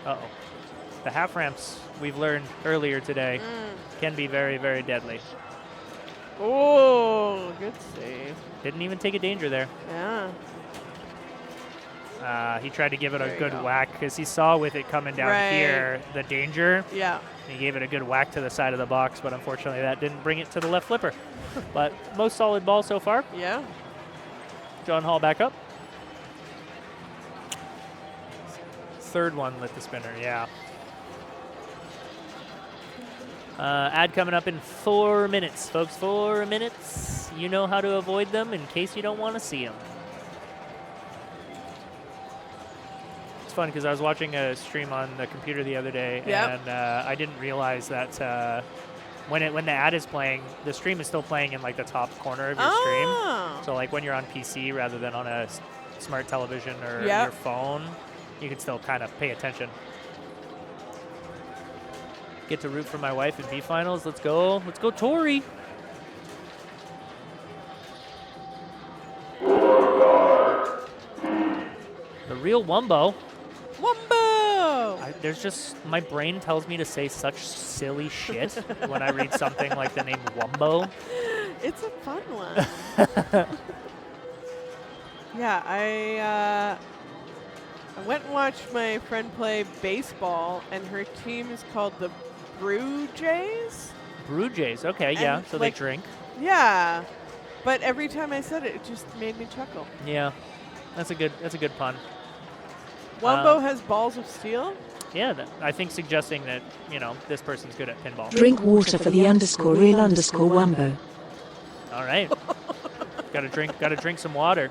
Uh-oh. The half ramps we've learned earlier today can be very, very deadly. Oh, good save. Didn't even take a danger there. Yeah. He tried to give it There a you good go. whack because he saw with it coming down Right. here the danger. Yeah. He gave it a good whack to the side of the box, but unfortunately that didn't bring it to the left flipper. But most solid ball so far. Yeah. John Hall back up. Third one lit the spinner, yeah. Ad coming up in 4 minutes, folks. 4 minutes. You know how to avoid them in case you don't want to see them. It's fun because I was watching a stream on the computer the other day, Yep. and I didn't realize that when the ad is playing, the stream is still playing in like the top corner of your stream. So like when you're on PC rather than on a smart television or Yep. your phone, you can still kind of pay attention. Get to root for my wife in B finals. Let's go. Let's go, Tori. The real Wumbo. Wumbo! There's just, my brain tells me to say such silly shit when I read something like the name Wumbo. It's a fun one. Yeah, I went and watched my friend play baseball, and her team is called the Brew Jays. Brew Jays. Okay, yeah. And, So like- they drink. Yeah, but every time I said it, it just made me chuckle. Yeah. That's a good pun. Wumbo has balls of steel. Yeah, I think suggesting that, this person's good at pinball. Drink water for the _real_Wumbo. All right. Gotta drink some water.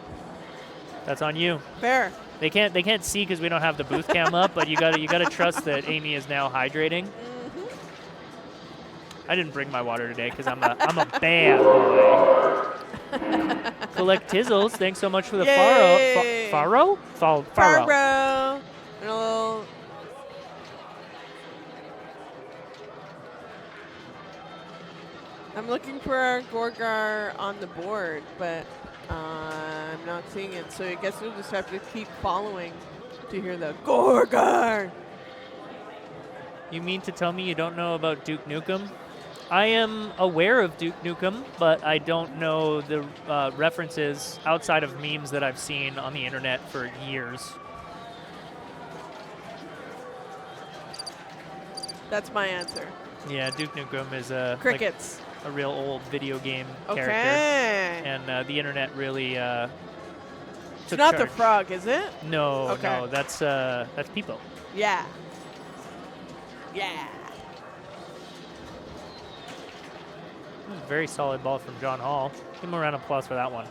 That's on you. Fair. They can't see because we don't have the booth cam up, but you gotta trust that Amy is now hydrating. I didn't bring my water today because I'm a bad boy. Collect Tizzles, thanks so much for the Yay! Faro. Faro. Faro. And a little. I'm looking for our Gorgar on the board, but I'm not seeing it. So I guess we'll just have to keep following to hear the Gorgar. You mean to tell me you don't know about Duke Nukem? I am aware of Duke Nukem, but I don't know the references outside of memes that I've seen on the internet for years. That's my answer. Yeah, Duke Nukem is a Crickets. a real old video game character, Okay. and the internet really It's took not the charge. frog, is it? No, Okay. no, that's Peepo. Yeah. Yeah. Very solid ball from John Hall. Give him a round of applause for that one.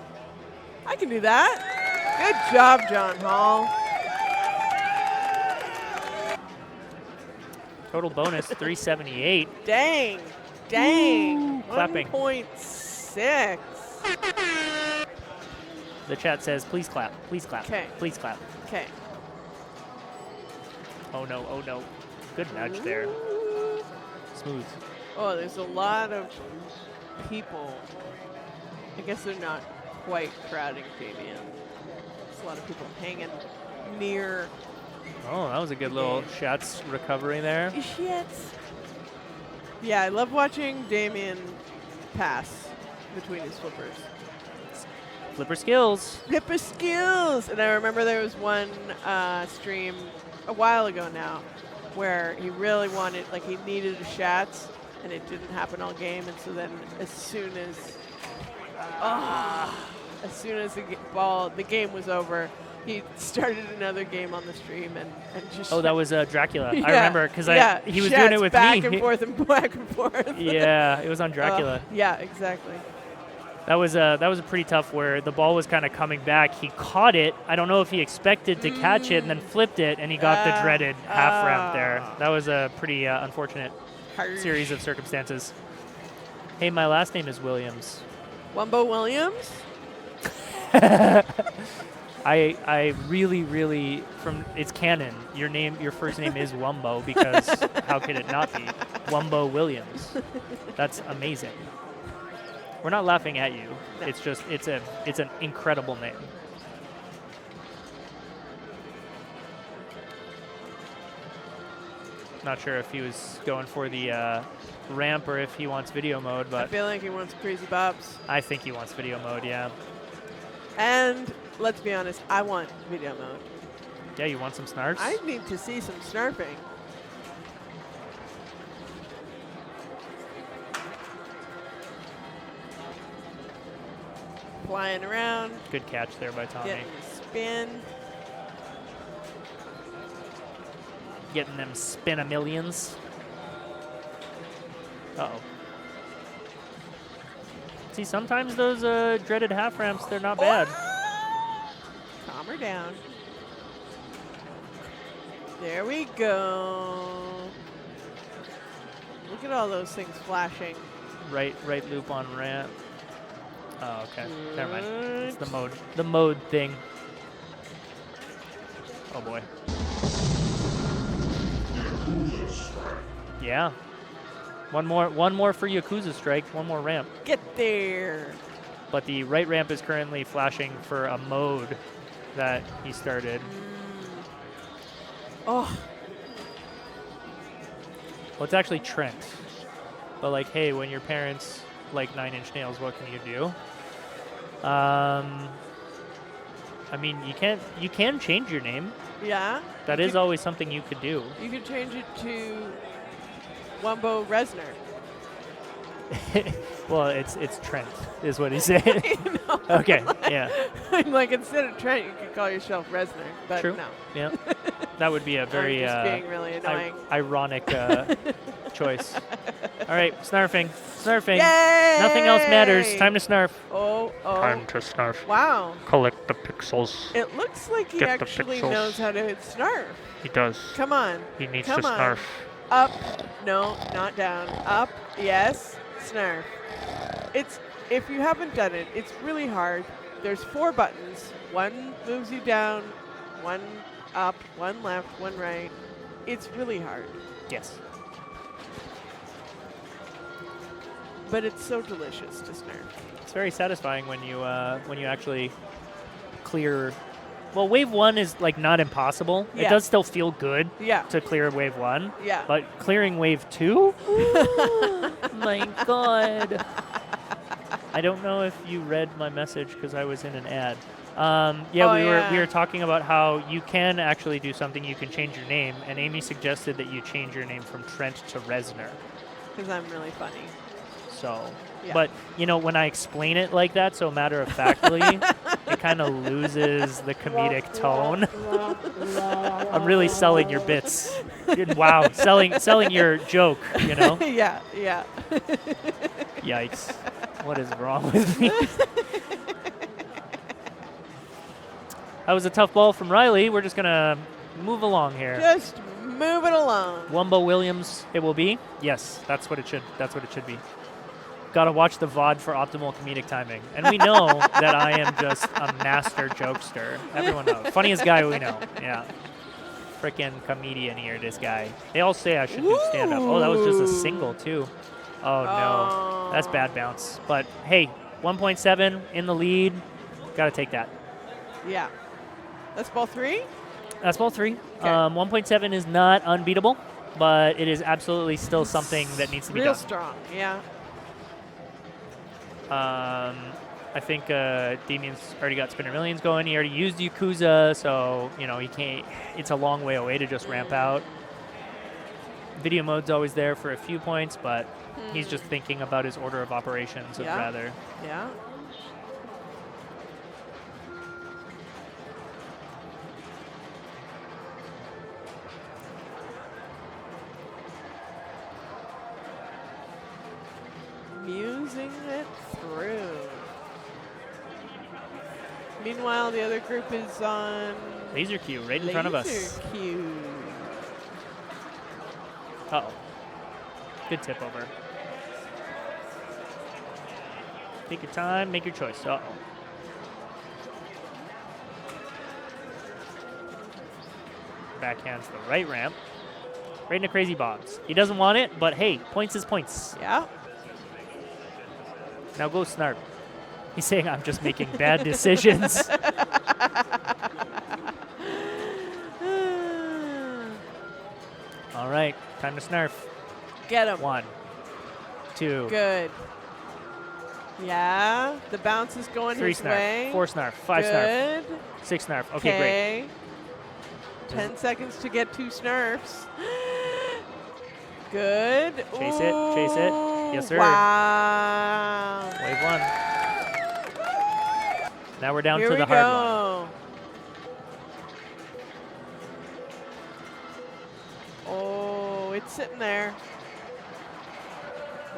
I can do that. Good job, John Hall. Total bonus 378. Dang. Dang. Clapping. 1.6. The chat says, please clap, please clap, 'Kay. please clap. Okay. Oh no. Good nudge there. Smooth. Oh, there's a lot of people. I guess they're not quite crowding Fabian. There's a lot of people hanging near. Oh, that was a good little shots recovery there. Shit. Yeah, I love watching Damien pass between his flippers. Flipper skills. Flipper skills! And I remember there was one stream a while ago now where he really wanted, like he needed a shots and it didn't happen all game. And so then as soon as the game was over, he started another game on the stream and just. Oh, that was Dracula. Yeah, I remember because he was doing shots it with back me. and forth and back and forth. Yeah, it was on Dracula. Yeah, exactly. That was a pretty tough where the ball was kind of coming back. He caught it. I don't know if he expected to catch it and then flipped it, and he got the dreaded half ramp there. That was a pretty unfortunate series of circumstances. Hey, my last name is Williams. Wumbo Williams? I really it's canon. Your first name is Wumbo because how could it not be? Wumbo Williams. That's amazing. We're not laughing at you. No. It's just it's an incredible name. Not sure if he was going for the ramp or if he wants video mode, I but feel like he wants Crazy Bobs. I think he wants video mode, yeah. And let's be honest, I want video mode. Yeah, you want some snarfs? I need to see some snarfing. Flying around, Good catch there by Tommy. getting a spin. Getting them spin-a-millions. Uh-oh. See, sometimes those dreaded half ramps, they're not bad. Calm her down. There we go. Look at all those things flashing. Right loop on ramp. Oh, okay. Never mind. It's the mode thing. Oh boy. Yeah. One more for Yakuza Strike. One more ramp. Get there. But the right ramp is currently flashing for a mode that he started. Oh, Well, it's actually Trent. But like, hey, when your parents like 9 Inch Nails, what can you do? I mean, you can change your name. yeah. That is always something you could do. You could change it to Wumbo Resner. Well, it's Trent, is what he said. Okay, yeah. I'm like, instead of Trent, you could call yourself Resner. But True. no. Yeah. That would be a very I'm just being really annoying. ironic choice. All right, snarfing. Yay! Nothing else matters. Time to snarf. Oh. Time to snarf. Wow. Collect the pixels. It looks like he Get the actually pixels. knows how to snarf. He does. Come on. He needs Come to on. snarf. Up. No, not down. Up. Yes. Snarf. If you haven't done it, it's really hard. There's 4 buttons. One moves you down, one up, one left, one right. It's really hard, Yes. but it's so delicious to snarf. It's very satisfying when you actually clear. Well, wave 1 is like not impossible. Yeah. It does still feel good Yeah. to clear wave 1. Yeah. But clearing wave 2? My God. I don't know if you read my message because I was in an ad. We were talking about how you can actually do something. You can change your name, and Amy suggested that you change your name from Trent to Resner. Because I'm really funny. So, Yeah. but when I explain it like that, so matter of factly, it kind of loses the comedic tone. I'm really selling your bits. Wow, selling your joke. Yeah. Yikes! What is wrong with me? That was a tough ball from Riley. We're just gonna move along here. Just move it along. Wumbo Williams, it will be. Yes, that's what it should be. Gotta watch the VOD for optimal comedic timing. And we know that I am just a master jokester. Everyone knows. Funniest guy we know. Yeah. Frickin' comedian here, this guy. They all say I should do stand-up. Oh, that was just a single, too. Oh, no. That's bad bounce. But, hey, 1.7 in the lead. Gotta take that. Yeah. That's ball 3? That's ball 3. Okay. 1.7 is not unbeatable, but it is absolutely still something that needs to be Real done. strong, yeah. I think Damien's already got Spinner Millions going. He already used Yakuza, so he can't. It's a long way away to just ramp out. Video mode's always there for a few points, but he's just thinking about his order of operations Yeah. rather. Yeah. Musing it through. Meanwhile, the other group is on Laser cue right in front of us. laser cue. Uh-oh. Good tip over. Take your time, make your choice. Uh-oh. Backhands the right ramp. Right into Crazy Bob's. He doesn't want it, but hey, points is points. Yeah. Now go Snarp. He's saying I'm just making bad decisions. All right, time to Snarf. Get him. 1, 2, Good. Yeah. The bounce is going 3 his Snarf, way. 4 Snarf, 5 Snarf, Good. 6 Snarf. Okay, great. 10 seconds to get 2 Snarfs. Good. Chase it, chase it. Yes, sir. Wow. Wave 1. Now we're down Here to we the hard one. go. Oh, it's sitting there.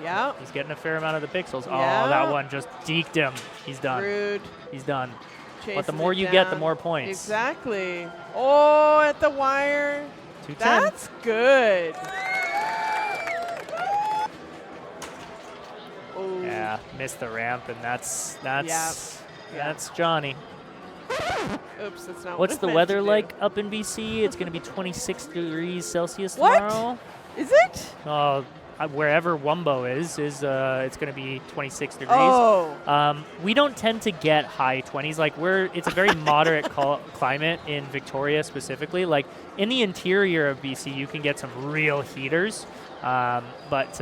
Yeah. He's getting a fair amount of the pixels. Yeah. Oh, that one just deked him. He's done. Rude. He's done. But the Chasing more it you get, the down. more points. Exactly. Oh, at the wire. 210. That's good. Oh. Yeah, missed the ramp, and that's Johnny. Oops, that's not What's what I the meant weather to do. like up in BC? It's going to be 26 degrees Celsius What? tomorrow. Is it? Wherever Wumbo is it's going to be 26 degrees. Oh. We don't tend to get high 20s. Like it's a very moderate climate in Victoria specifically. Like in the interior of BC, you can get some real heaters. But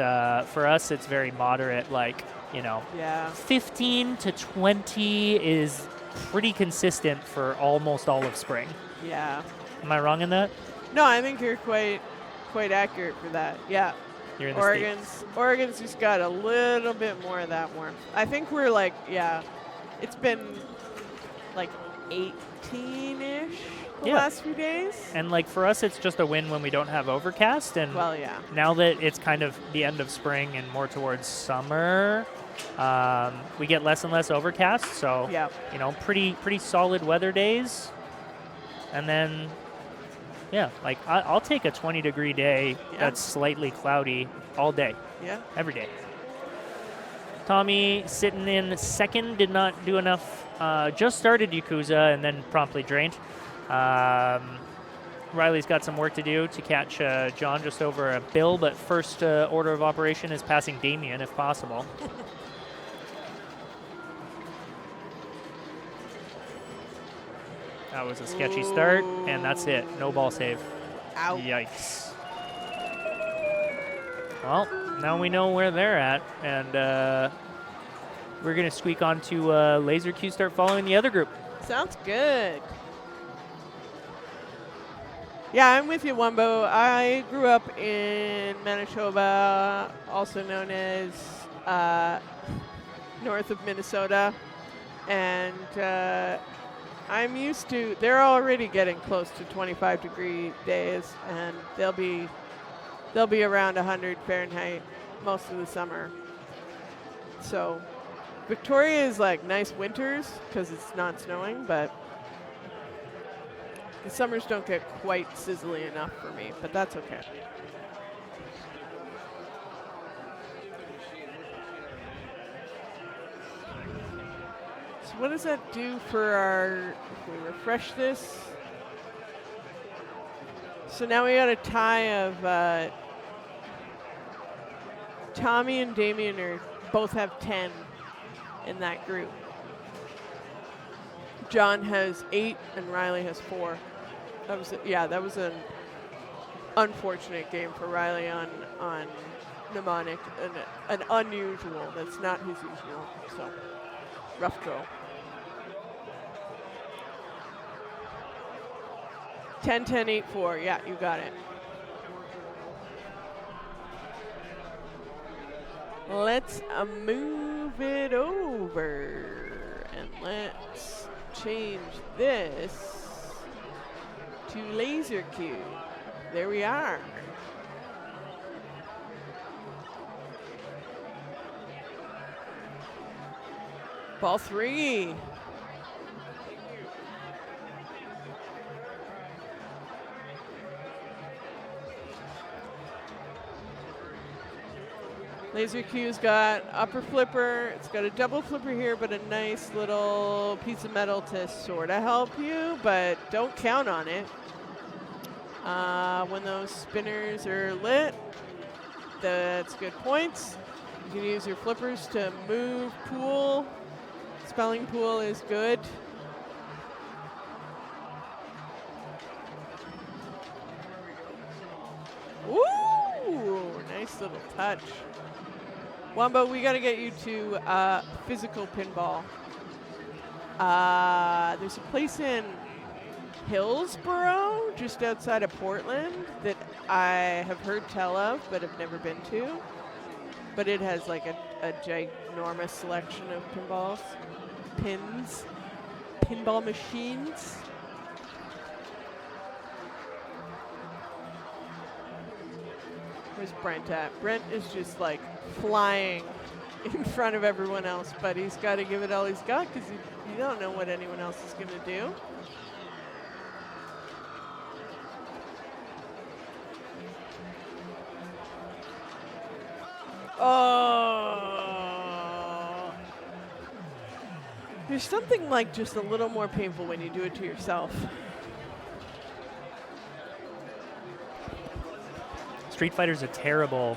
for us, it's very moderate. Like, Yeah. 15 to 20 is pretty consistent for almost all of spring. Yeah. Am I wrong in that? No, I think you're quite accurate for that. Yeah. You're in the States. Oregon's just got a little bit more of that warmth. I think we're like, it's been like 18-ish the last few days. And like for us, it's just a win when we don't have overcast. And Well, yeah. now that it's kind of the end of spring and more towards summer, we get less and less overcast. So, pretty solid weather days. And then, like I'll take a 20-degree day that's slightly cloudy all day. Yeah. Every day. Tommy sitting in second, did not do enough. Just started Yakuza and then promptly drained. Riley's got some work to do to catch John just over a bill, but first order of operation is passing Damien if possible. That was a sketchy start, and that's it. No ball save. Ow. Yikes. Well, now we know where they're at, and we're going to squeak on to Laser Q, start following the other group. Sounds good. Yeah, I'm with you, Wumbo. I grew up in Manitoba, also known as north of Minnesota, and I'm used to, they're already getting close to 25-degree days, and they'll be around 100 Fahrenheit most of the summer. So Victoria is like nice winters because it's not snowing, but the summers don't get quite sizzly enough for me, but that's okay. So what does that do for our, if we refresh this? So now we got a tie of Tommy and Damien both have 10 in that group. John has 8 and Riley has 4. That was an unfortunate game for Riley on mnemonic, and an unusual. That's not his usual. So rough go. 10-10-8-4. Yeah, you got it. Let's move it over, and let's change this to Laser Cue. There we are. Ball 3. Laser Q's got upper flipper. It's got a double flipper here, but a nice little piece of metal to sort of help you, but don't count on it. When those spinners are lit, that's good points. You can use your flippers to move pool. Spelling pool is good. Ooh, nice little touch. Wombo, we got to get you to physical pinball. There's a place in Hillsboro, just outside of Portland, that I have heard tell of, but have never been to. But it has like a ginormous selection of pinball machines. Where's Brent at? Brent is just like flying in front of everyone else, but he's got to give it all he's got because you don't know what anyone else is going to do. Oh. There's something like just a little more painful when you do it to yourself. Street Fighter's a terrible,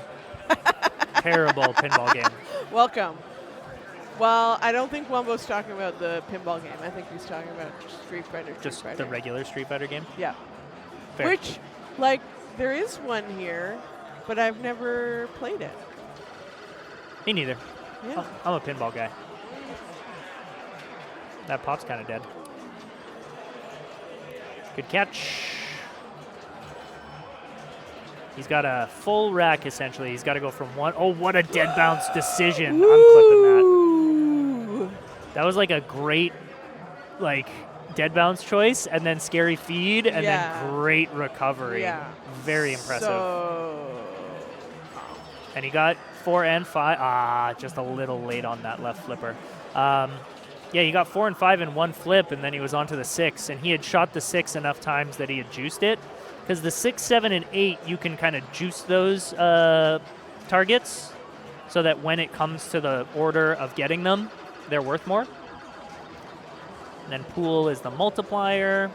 terrible pinball game. Welcome. Well, I don't think Wumbo's talking about the pinball game. I think he's talking about Street Fighter. Just the regular Street Fighter game? Yeah. Fair. Which, like, there is one here, but I've never played it. Me neither. Yeah. I'm a pinball guy. That pop's kind of dead. Good catch. He's got a full rack, essentially. He's got to go from one. Oh, what a dead bounce decision. I'm clipping that. That was like a great, like, dead bounce choice, and then scary feed, and then great recovery. Yeah. Very impressive. And he got 4 and 5. Just a little late on that left flipper. Yeah, he got 4 and 5 in one flip, and then he was on to the 6, and he had shot the 6 enough times that he had juiced it. Because the 6, 7, and 8, you can kind of juice those targets so that when it comes to the order of getting them, they're worth more. And then pool is the multiplier.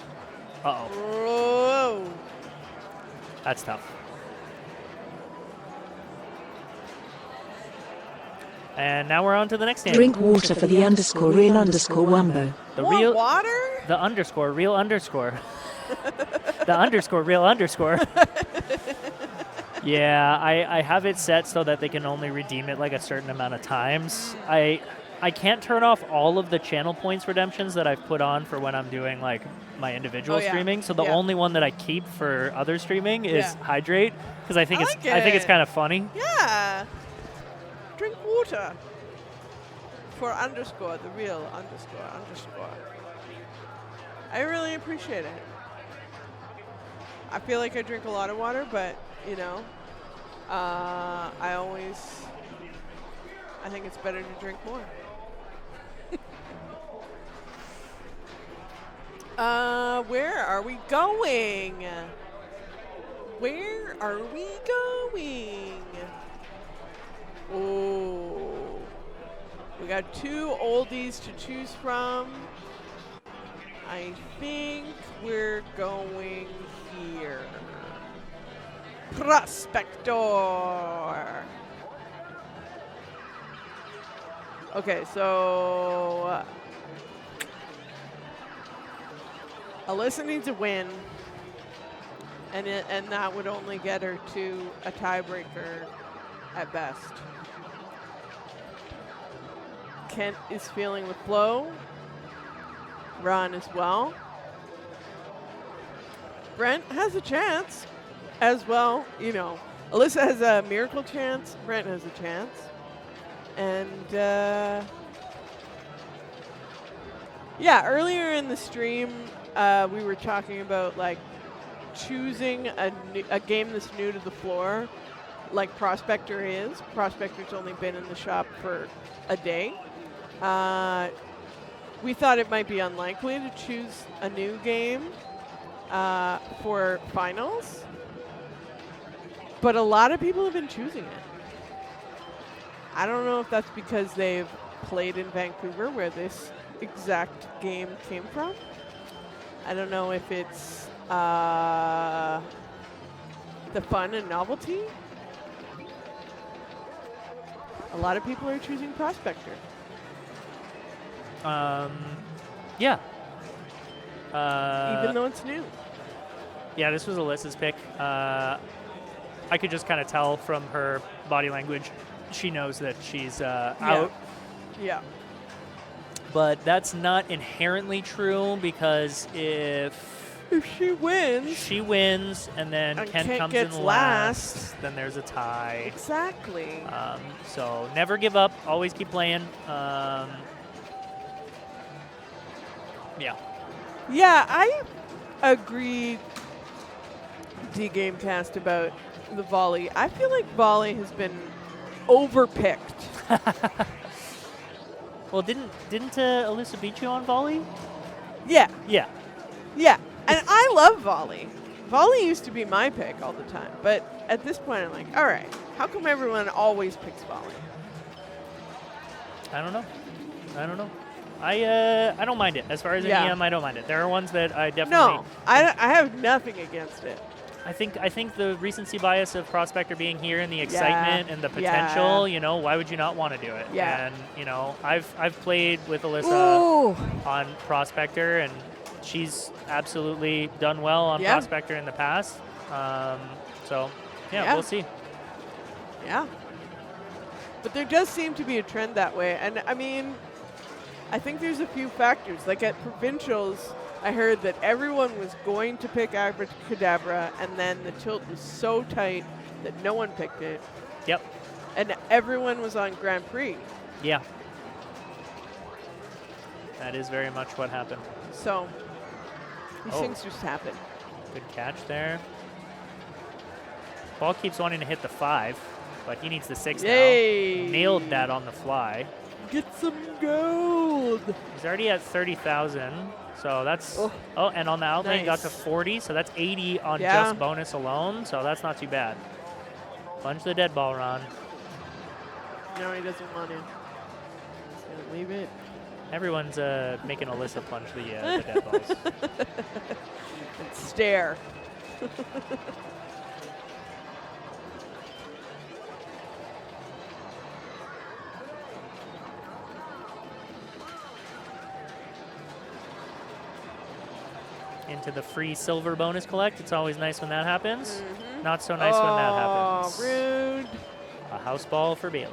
Uh-oh. Whoa. That's tough. And now we're on to the next game. Drink water for the _real_Wumbo. The More real water? The underscore real underscore. The underscore real underscore. Yeah, I have it set so that they can only redeem it like a certain amount of times. I can't turn off all of the channel points redemptions that I've put on for when I'm doing like my individual streaming. So the only one that I keep for other streaming is hydrate because I think it's kind of funny. Yeah. Drink water for underscore the real underscore. I really appreciate it. I feel like I drink a lot of water, but you know, I think it's better to drink more. Where are we going? Where are we going? Oh, we got 2 oldies to choose from. I think we're going here. Prospector. Okay, so Alyssa needs a win, and that would only get her to a tiebreaker at best. Kent is feeling the flow. Ron as well. Brent has a chance as well. You know, Alyssa has a miracle chance. Brent has a chance. And yeah, earlier in the stream, we were talking about like choosing a game that's new to the floor, like Prospector is. Prospector's only been in the shop for a day. We thought it might be unlikely to choose a new game for finals, but a lot of people have been choosing it. I don't know if that's because they've played in Vancouver, where this exact game came from. I don't know if it's the fun and novelty. A lot of people are choosing Prospector. Yeah. Even though it's new. Yeah, this was Alyssa's pick. I could just kind of tell from her body language. She knows that she's out. Yeah. But that's not inherently true, because if she wins, and then and Kent Kent comes gets in last, then there's a tie. Exactly. So never give up. Always keep playing. Yeah. Yeah, I agree, D-Gamecast, about the volley. I feel like volley has been overpicked. Well, didn't Alyssa beat you on volley? Yeah, Yeah. yeah. And I love volley. Volley used to be my pick all the time. But at this point, I'm like, all right, how come everyone always picks volley? I don't know. I don't mind it. As far as an EM, I don't mind it. There are ones that I definitely... No, I have nothing against it. I think the recency bias of Prospector being here and the excitement and the potential, you know, why would you not want to do it? Yeah. And, you know, I've played with Alyssa on Prospector, and she's absolutely done well on Prospector in the past. So, we'll see. Yeah. But there does seem to be a trend that way. And, I mean, I think there's a few factors. Like at Provincials, I heard that everyone was going to pick Abracadabra, and then the tilt was so tight that no one picked it. Yep. And everyone was on Grand Prix. Yeah. That is very much what happened. So these things just happen. Good catch there. Ball keeps wanting to hit the 5, but he needs the 6 now. Nailed that on the fly. Get some gold. He's already at 30,000. So that's, and on the outlane got to 40, so that's 80 on just bonus alone, so that's not too bad. Plunge the dead ball, Ron. No, he doesn't want to. He's going to leave it. Everyone's making Alyssa plunge the dead balls. And stare. Into the free silver bonus collect. It's always nice when that happens. Not so nice when that happens. Rude. A house ball for Bailey.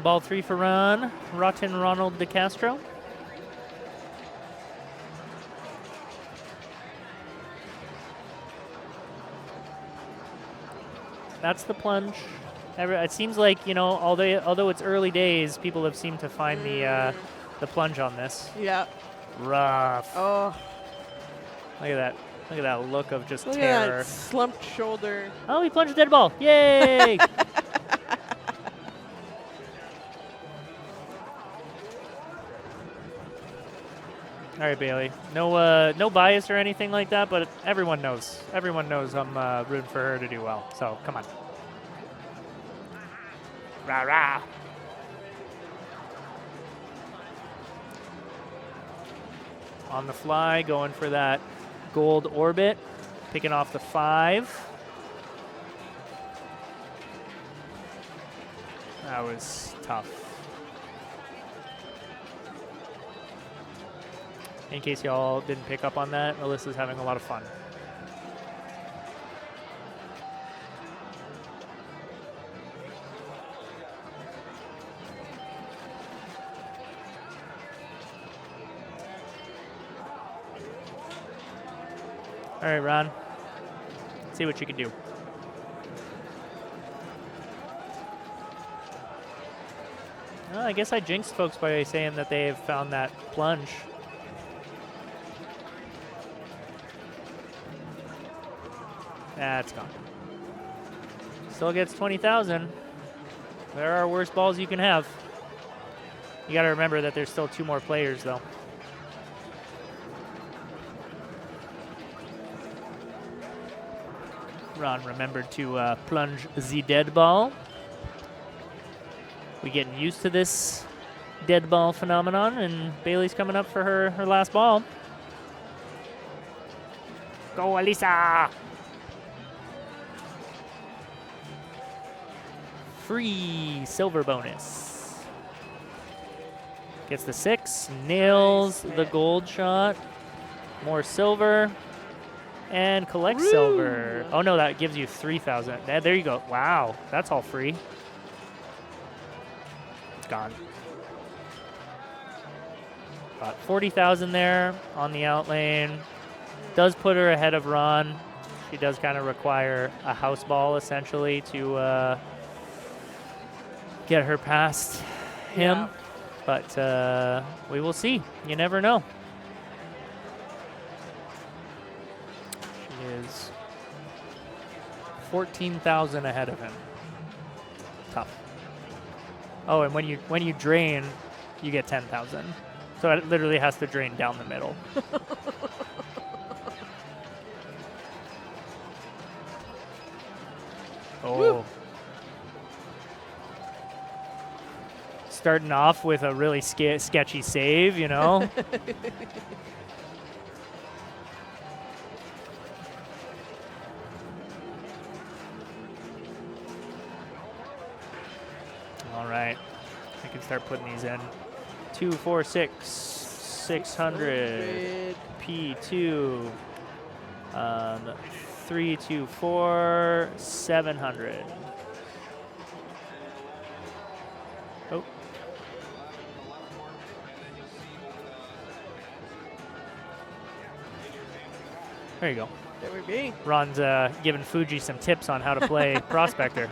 Ball 3 for Ron. Rotten Ronald DeCastro. That's the plunge. It seems like, you know, although it's early days, people have seemed to find the plunge on this. Yeah. Rough. Oh. Look at that. Look at that look of just Look terror. at that slumped shoulder. Oh, he plunged a dead ball. Yay! All right, Bailey. No bias or anything like that, but everyone knows. Everyone knows I'm rooting for her to do well. So come on. Rah rah. On the fly, going for that gold orbit, picking off the 5. That was tough. In case y'all didn't pick up on that, Alyssa's having a lot of fun. All right, Ron. Let's see what you can do. Well, I guess I jinxed folks by saying that they have found that plunge. That's gone. Still gets 20,000. There are worse balls you can have. You got to remember that there's still 2 more players, though. Ron remembered to plunge the dead ball. We getting used to this dead ball phenomenon, and Bailey's coming up for her last ball. Go, Elisa! Free silver bonus. Gets the 6, nails the gold shot. More silver, and collects silver. Oh no, that gives you 3,000. There you go. Wow, that's all free. It's gone. Got 40,000 there on the out lane. Does put her ahead of Ron. She does kind of require a house ball essentially to get her past him. Yeah. But we will see. You never know. She is 14,000 ahead of him. Tough. Oh, and when you drain, you get 10,000. So it literally has to drain down the middle. Oh. Woo. Starting off with a really sketchy save, you know? All right. I can start putting these in. 2, 4, 6, 600. P2. 3, 2, 4, 700. Oh. There you go. There we be. Ron's giving Fuji some tips on how to play Prospector.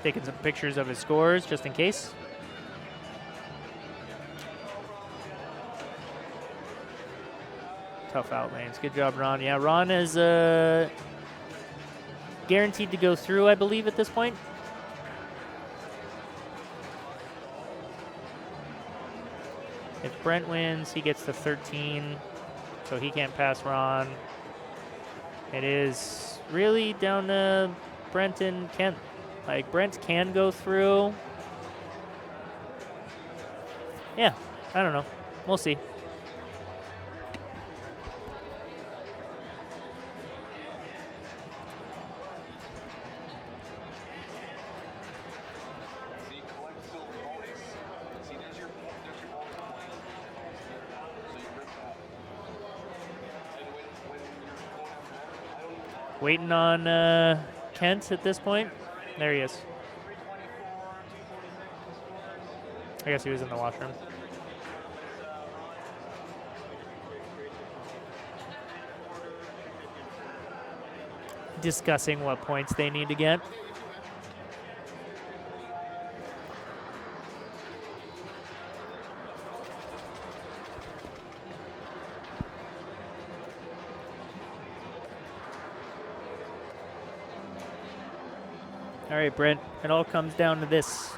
Taking some pictures of his scores just in case. Tough out lanes. Good job, Ron. Yeah, Ron is guaranteed to go through, I believe, at this point. If Brent wins, he gets to 13, so he can't pass Ron. It is really down to Brent and Kent. Like, Brent can go through. Yeah, I don't know. We'll see. Waiting on Kent at this point. There he is. I guess he was in the washroom. Discussing what points they need to get. All right, Brent, it all comes down to this.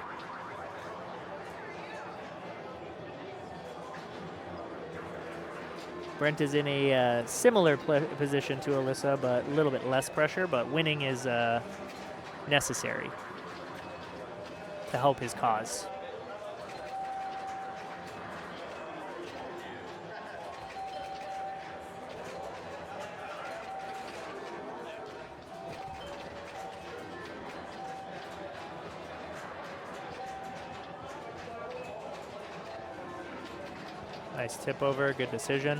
Brent is in a similar position to Alyssa, but a little bit less pressure, but winning is necessary to help his cause. Nice tip over, good decision.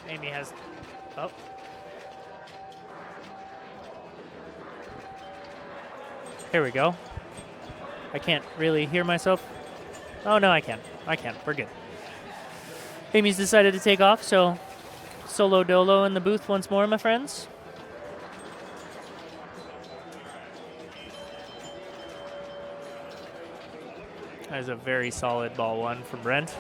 Amy has, oh. Here we go. I can't really hear myself. Oh, no, I can. We're good. Amy's decided to take off, so solo dolo in the booth once more, my friends. That is a very solid ball one from Brent.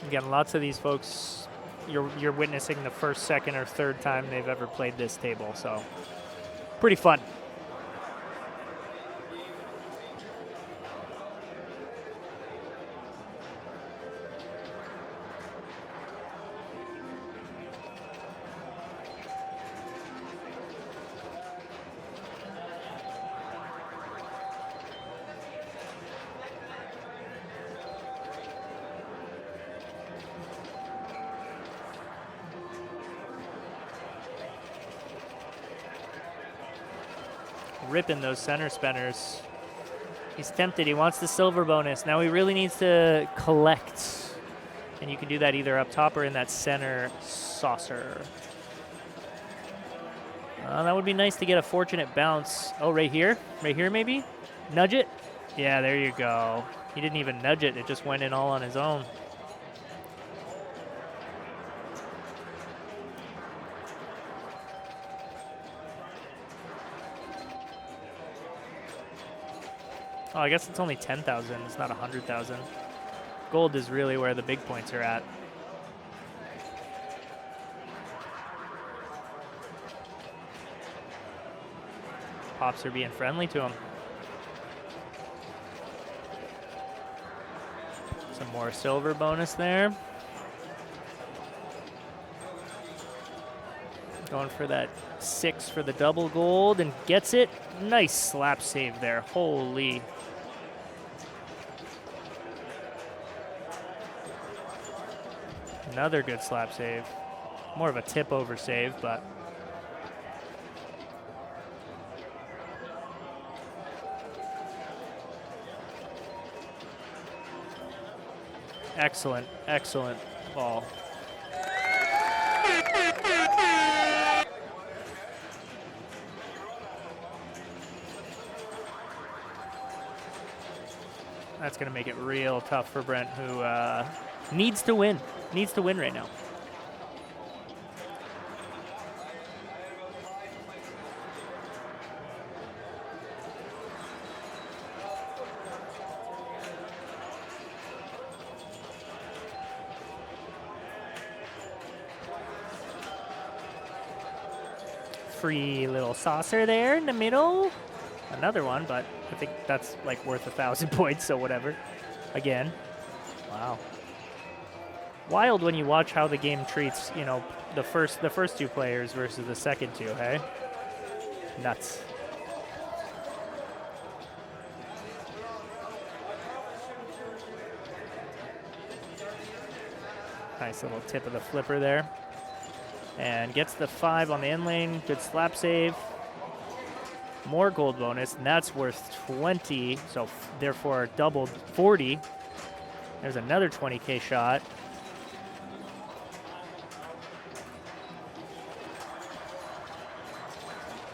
Again, lots of these folks, you're witnessing the first, second, or third time they've ever played this table, so pretty fun. Ripping those center spinners. He's tempted. He wants the silver bonus. Now he really needs to collect. And you can do that either up top or in that center saucer. That would be nice to get a fortunate bounce. Oh, right here? Right here, maybe? Nudge it? Yeah, there you go. He didn't even nudge it. It just went in all on his own. Oh, I guess it's only 10,000. It's not 100,000. Gold is really where the big points are at. Pops are being friendly to him. Some more silver bonus there. Going for that 6 for the double gold and gets it. Nice slap save there. Holy. Another good slap save. More of a tip over save, but excellent, excellent ball. That's going to make it real tough for Brent, who needs to win. Needs to win right now. Free little saucer there in the middle. Another one, but I think that's like worth 1,000 points, so whatever. Again. Wow. Wild when you watch how the game treats, you know, the first two players versus the second two, hey? Nuts. Nice little tip of the flipper there. And gets the 5 on the in lane. Good slap save. More gold bonus, and that's worth 20, so therefore doubled 40. There's another 20K shot.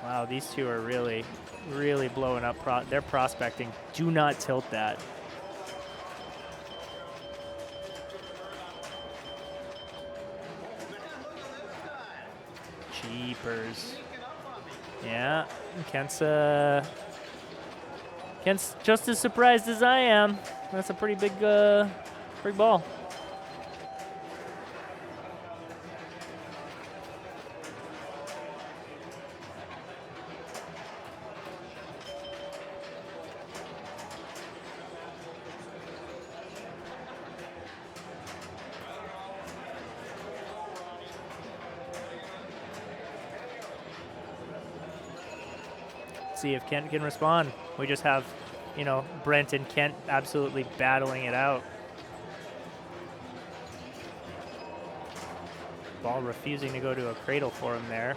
Wow, these two are really, really blowing up. They're prospecting. Do not tilt that. Jeepers. Yeah, Kent's just as surprised as I am. That's a pretty big ball. See if Kent can respond. We just have, you know, Brent and Kent absolutely battling it out. Ball refusing to go to a cradle for him there.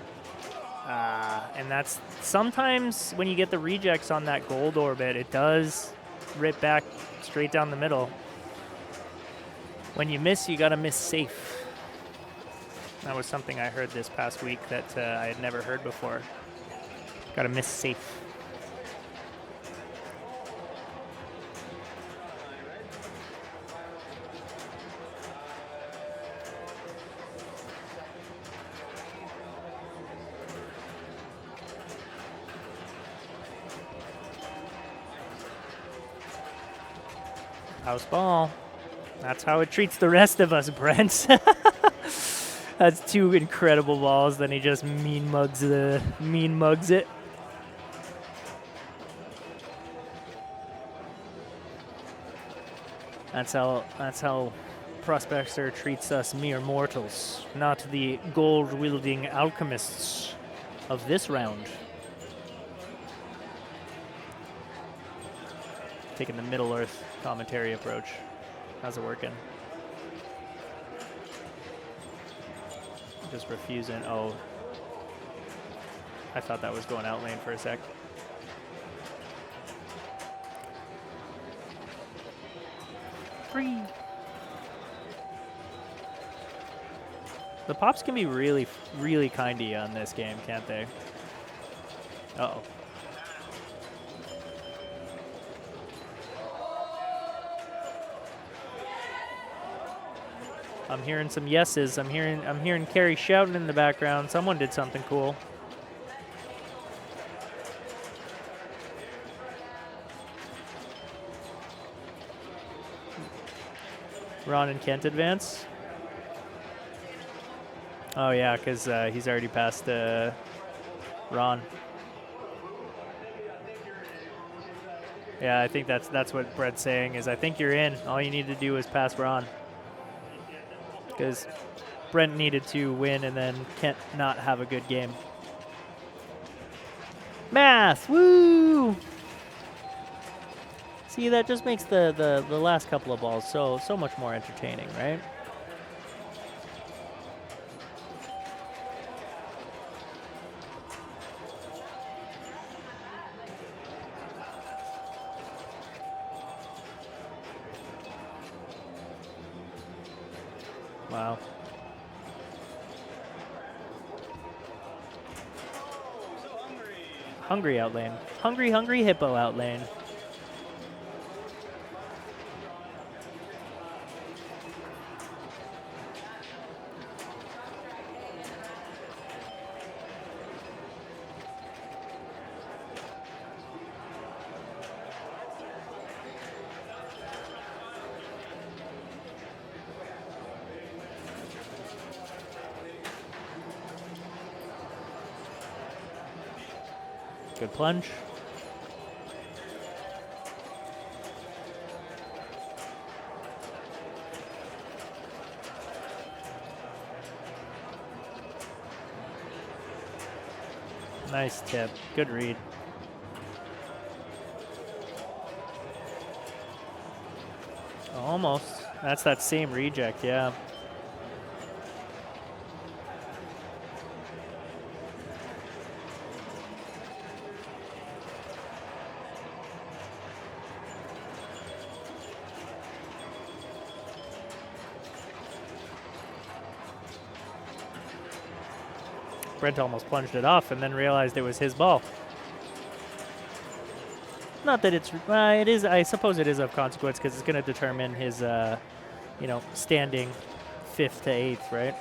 And that's sometimes when you get the rejects on that gold orbit, it does rip back straight down the middle. When you miss, you got to miss safe. That was something I heard this past week that I had never heard before. Got to miss safe. House ball. That's how it treats the rest of us, Brent. That's 2 incredible balls. Then he just mean mugs it. That's how Prospector treats us mere mortals, not the gold-wielding alchemists of this round. Taking the Middle Earth commentary approach. How's it working? Just refusing. Oh. I thought that was going out lane for a sec. Free. The pops can be really, really kindy on this game, can't they? Uh-oh. I'm hearing some yeses. I'm hearing Carrie shouting in the background. Someone did something cool. Ron and Kent advance. Oh yeah, because he's already passed Ron. Yeah, I think that's what Brett's saying is I think you're in. All you need to do is pass Ron. Because Brent needed to win and then Kent not have a good game. Math, woo! See, that just makes the last couple of balls so much more entertaining, right? Wow. Hungry out lane. Hungry hippo out lane. Good plunge. Nice tip. Good read. Almost. That's that same reject, yeah. Brent almost plunged it off and then realized it was his ball. Not that it's, it is, I suppose it is of consequence because it's going to determine his, you know, standing 5th to 8th, right?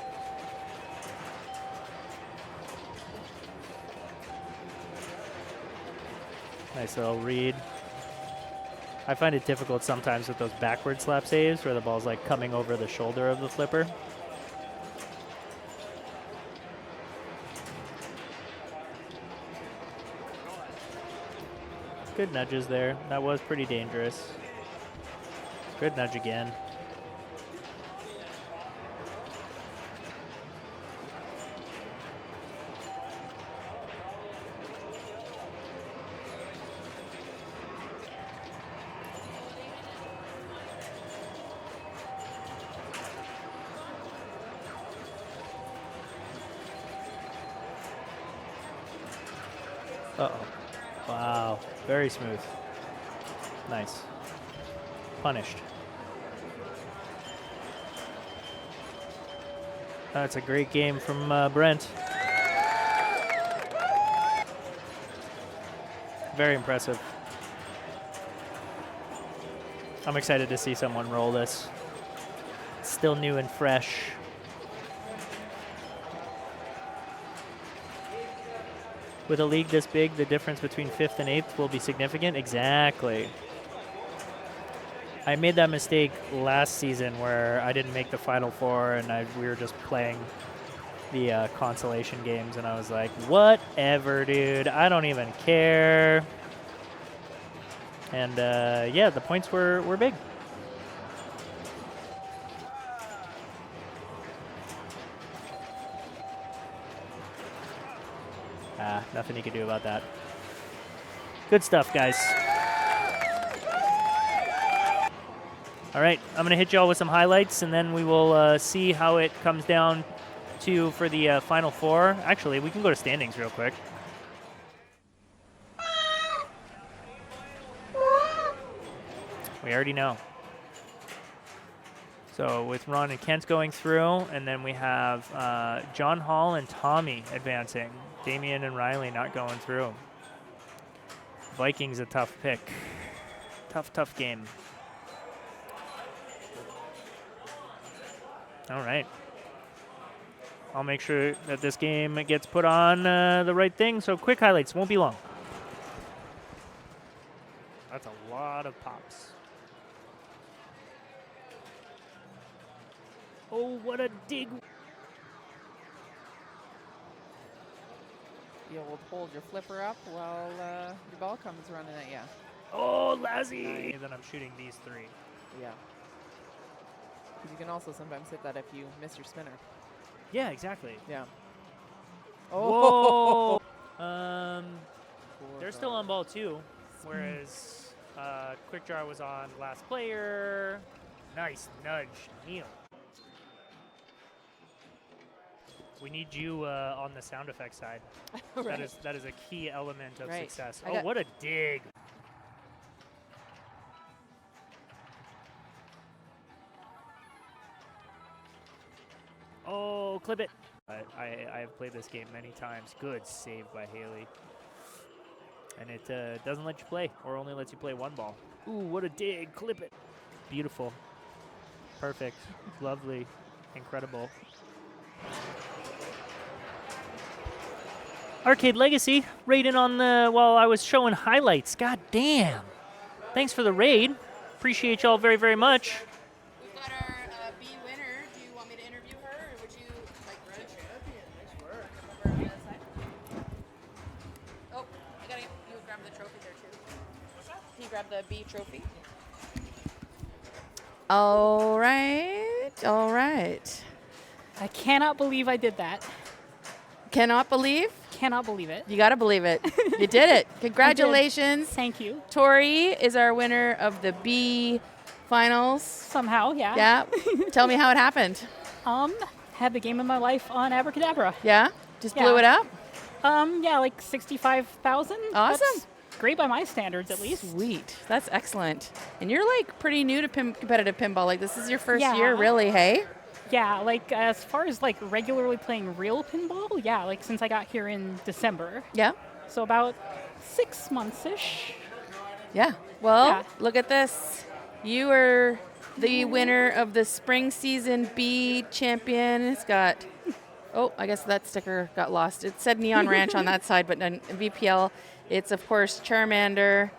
Nice little read. I find it difficult sometimes with those backward slap saves where the ball's like coming over the shoulder of the flipper. Good nudges there. That was pretty dangerous. Good nudge again. Uh-oh. Wow. Very smooth. Nice. Punished. That's a great game from Brent. Very impressive. I'm excited to see someone roll this. It's still new and fresh. With a league this big, the difference between 5th and 8th will be significant. Exactly. I made that mistake last season where I didn't make the Final Four and we were just playing the consolation games, and I was like, whatever, dude. I don't even care. And yeah, the points were big. Nothing you can do about that. Good stuff, guys. All right, I'm going to hit y'all with some highlights, and then we will see how it comes down to for the Final Four. Actually, we can go to standings real quick. We already know. So with Ron and Kent going through, and then we have John Hall and Tommy advancing. Damien and Riley not going through. Vikings a tough pick. Tough game. All right. I'll make sure that this game gets put on the right thing, so quick highlights, won't be long. That's a lot of pops. Oh, what a dig. You'll hold your flipper up while your ball comes running at you. Oh, Lazzy. And then I'm shooting these 3. Yeah. Because you can also sometimes hit that if you miss your spinner. Yeah, exactly. Yeah. Oh. Whoa. They're still on ball 2, whereas Quick Draw was on last player. Nice nudge, Neil. We need you on the sound effect side. Right. That is a key element of Right. success. Oh, what a dig. Oh, clip it. I have played this game many times. Good save by Haley. And it doesn't let you play, or only lets you play 1 ball. Ooh, what a dig. Clip it. Beautiful. Perfect. Lovely. Incredible. Arcade Legacy, raiding on the, while I was showing highlights. God damn. Thanks for the raid. Appreciate y'all very, very much. We've got our B winner. Do you want me to interview her, or would you like to? Over on the other side? Oh, I gotta get you grab the trophy there too. Can you grab the B trophy? All right, all right. I cannot believe I did that. Cannot believe? Cannot believe it. You gotta believe it. You did it. Congratulations. Thank you. Tori is our winner of the B finals. Somehow, yeah. Yeah. Tell me how it happened. Had the game of my life on Abracadabra. Yeah? Just Yeah. blew it up? Yeah, like 65,000. Awesome. That's great by my standards, at least. Sweet. That's excellent. And you're like pretty new to competitive pinball. Like this is your first Yeah. year, really, hey? Yeah, like as far as like regularly playing real pinball, yeah, like since I got here in December. Yeah? So about 6 months-ish. Yeah. Well, Yeah. look at this. You are the winner of the spring season B champion. It's got, oh, I guess that sticker got lost. It said Neon Ranch on that side, but in VPL, it's of course Charmander.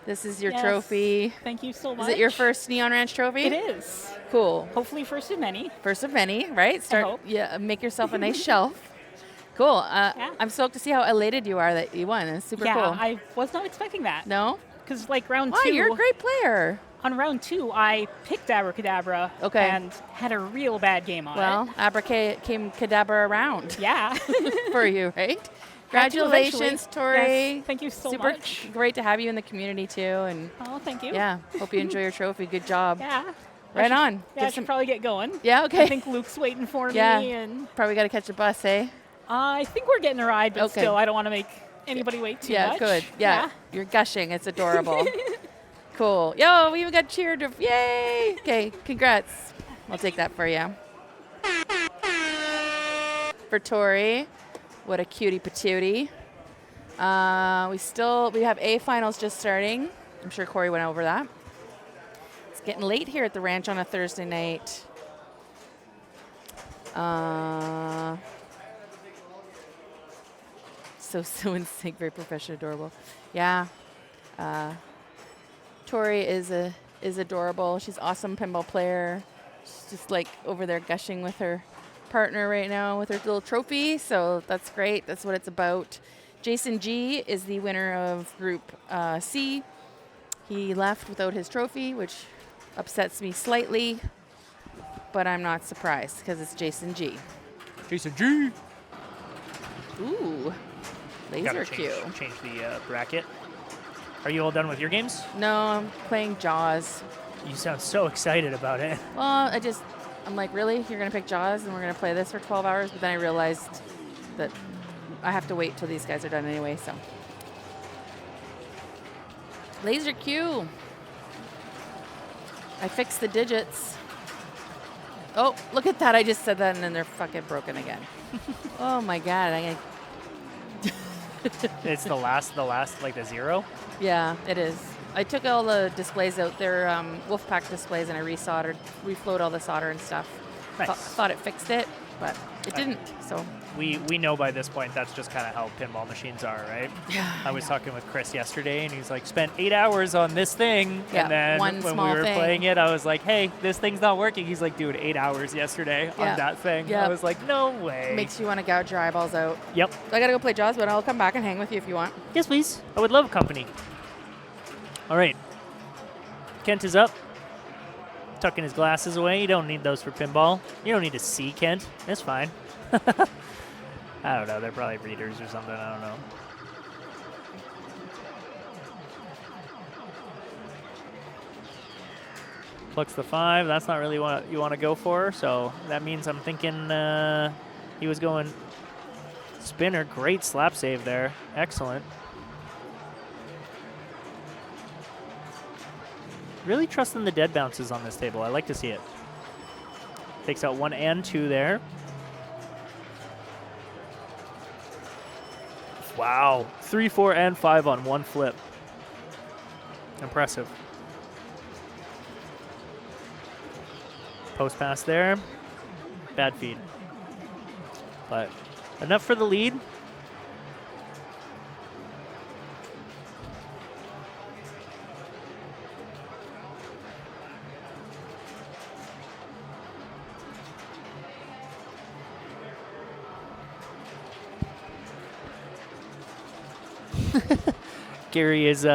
This is your Yes. trophy. Thank you so much. Is it your first Neon Ranch trophy? It is. Cool. Hopefully first of many. First of many, right? hope. Yeah, make yourself a nice shelf. Cool. I'm stoked to see how elated you are that you won. It's super Yeah, cool. I was not expecting that. No? Because like round Wow, 2. you're a great player. On round 2, I picked Abracadabra Okay. and had a real bad game on Well, it. Abracadabra around Yeah. for you, right? Had to eventually. Congratulations, Tori. Yes, thank you so Super much. great to have you in the community too, and Oh, thank you. yeah, hope you enjoy your trophy. Good job. Yeah. Right I should, on. Yeah, Give I should some- probably get going. Yeah, okay. I think Luke's waiting for Yeah. me, and Probably got to catch a bus, eh? I think we're getting a ride, but Okay. still, I don't want to make anybody wait too Yeah, much. good. Yeah, you're gushing. It's adorable. Cool. Yo, we even got cheered. Yay! Okay, congrats. I'll take that for you. For Tori, what a cutie patootie. We have A finals just starting. I'm sure Corey went over that. It's getting late here at the ranch on a Thursday night. So in sync, very professional, adorable. Yeah. Tori is adorable. She's an awesome pinball player. She's just like over there gushing with her partner right now with her little trophy. So that's great. That's what it's about. Jason G is the winner of Group C. He left without his trophy, which upsets me slightly, but I'm not surprised because it's Jason G. Jason G. Ooh, laser Gotta cue. change the bracket. Are you all done with your games? No, I'm playing Jaws. You sound so excited about it. Well, I'm like, really? You're going to pick Jaws and we're going to play this for 12 hours? But then I realized that I have to wait till these guys are done anyway, so. Laser cue. I fixed the digits. Oh, look at that. I just said that and then they're fucking broken again. Oh my God. It's the last, like the 0? Yeah, it is. I took all the displays out. They're Wolfpack displays, and I reflowed all the solder and stuff. Nice. Thought it fixed it, but it didn't. So We know by this point that's just kind of how pinball machines are, right? yeah, I was talking with Chris yesterday, and he's like, spent 8 hours on this thing. Yeah, and then one when small we were thing. playing it, I was like, hey, this thing's not working. He's like, dude, 8 hours yesterday Yeah. on that thing. Yeah. I was like, no way. makes you want to gouge your eyeballs out. Yep. I gotta go play Jaws, but I'll come back and hang with you if you want. Yes, please. I would love company. All right. Kent is up. Tucking his glasses away. You don't need those for pinball. You don't need to see Kent. It's fine. I don't know. They're probably readers or something. I don't know. Plucks the 5. That's not really what you want to go for. So that means I'm thinking he was going spinner. Great slap save there. Excellent. Really trusting the dead bounces on this table. I like to see it. Takes out 1 and 2 there. Wow. 3, 4, and 5 on 1 flip. Impressive. Post pass there. Bad feed. But enough for the lead. Gary is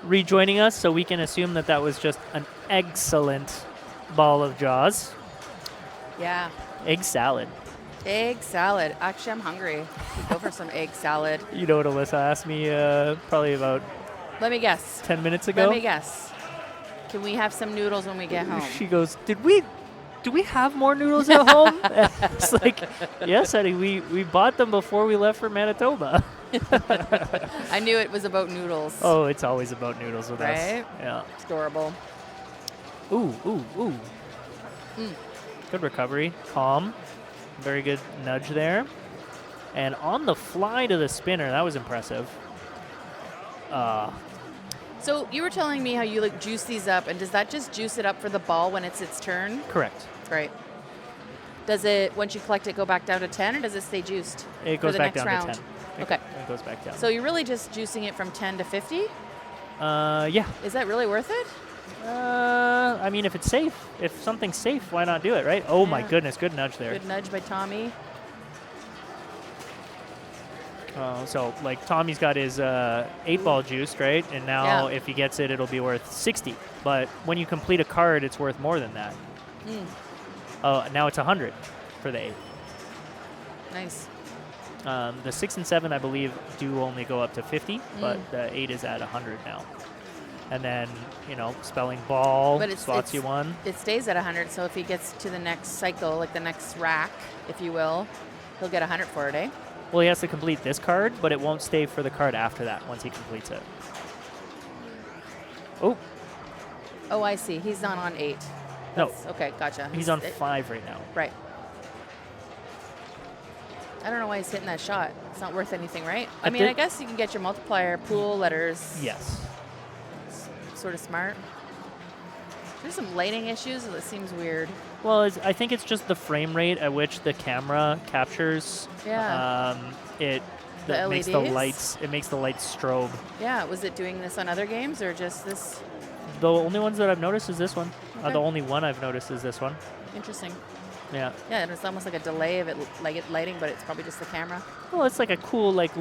rejoining us, so we can assume that that was just an excellent ball of Jaws. Yeah. Egg salad. Egg salad. Actually, I'm hungry. Go for some egg salad. You know what Alyssa asked me probably about Let me guess. 10 minutes ago? Let me guess. Can we have some noodles when we get home? She goes, do we have more noodles at home? It's like, yes, honey, we bought them before we left for Manitoba. I knew it was about noodles. Oh, it's always about noodles with us. Right? Yeah. It's adorable. Ooh, ooh, ooh. Good recovery. Calm. Very good nudge there. And on the fly to the spinner. That was impressive. So you were telling me how you like juice these up, and does that just juice it up for the ball when it's its turn? Correct. Great. Does it, once you collect it, go back down to 10, or does it stay juiced It for goes the back next down round? to 10. Okay. It goes back down. So you're really just juicing it from 10 to 50? Yeah. Is that really worth it? I mean, if it's safe, if something's safe, why not do it, right? Oh my Yeah. goodness, good nudge there. Good nudge by Tommy. So, like, Tommy's got his 8-ball juiced, right? And now Yeah. if he gets it, it'll be worth 60. But when you complete a card, it's worth more than that. Oh, now it's 100 for the 8. Nice. The 6 and 7, I believe, do only go up to 50, but the 8 is at 100 now. And then, you know, spelling ball But spots you one. It stays at 100, so if he gets to the next cycle, like the next rack, if you will, he'll get 100 for it, eh? Well, he has to complete this card, but it won't stay for the card after that once he completes it. Oh, Oh, I see. He's not on 8. no. Okay, gotcha. He's on 5 right now. Right. I don't know why he's hitting that shot. It's not worth anything, right? I mean, I guess you can get your multiplier pool letters. Yes. Sort of smart. There's some lighting issues. That seems weird. Well, I think it's just the frame rate at which the camera captures. Yeah. That makes the LEDs? lights. It makes the lights strobe. Yeah. Was it doing this on other games or just this? The only ones that I've noticed is this one. Okay. The only one I've noticed is this one. Interesting. Yeah. Yeah, and it's almost like a delay of it, like it lighting, but it's probably just the camera. Well, it's like a cool like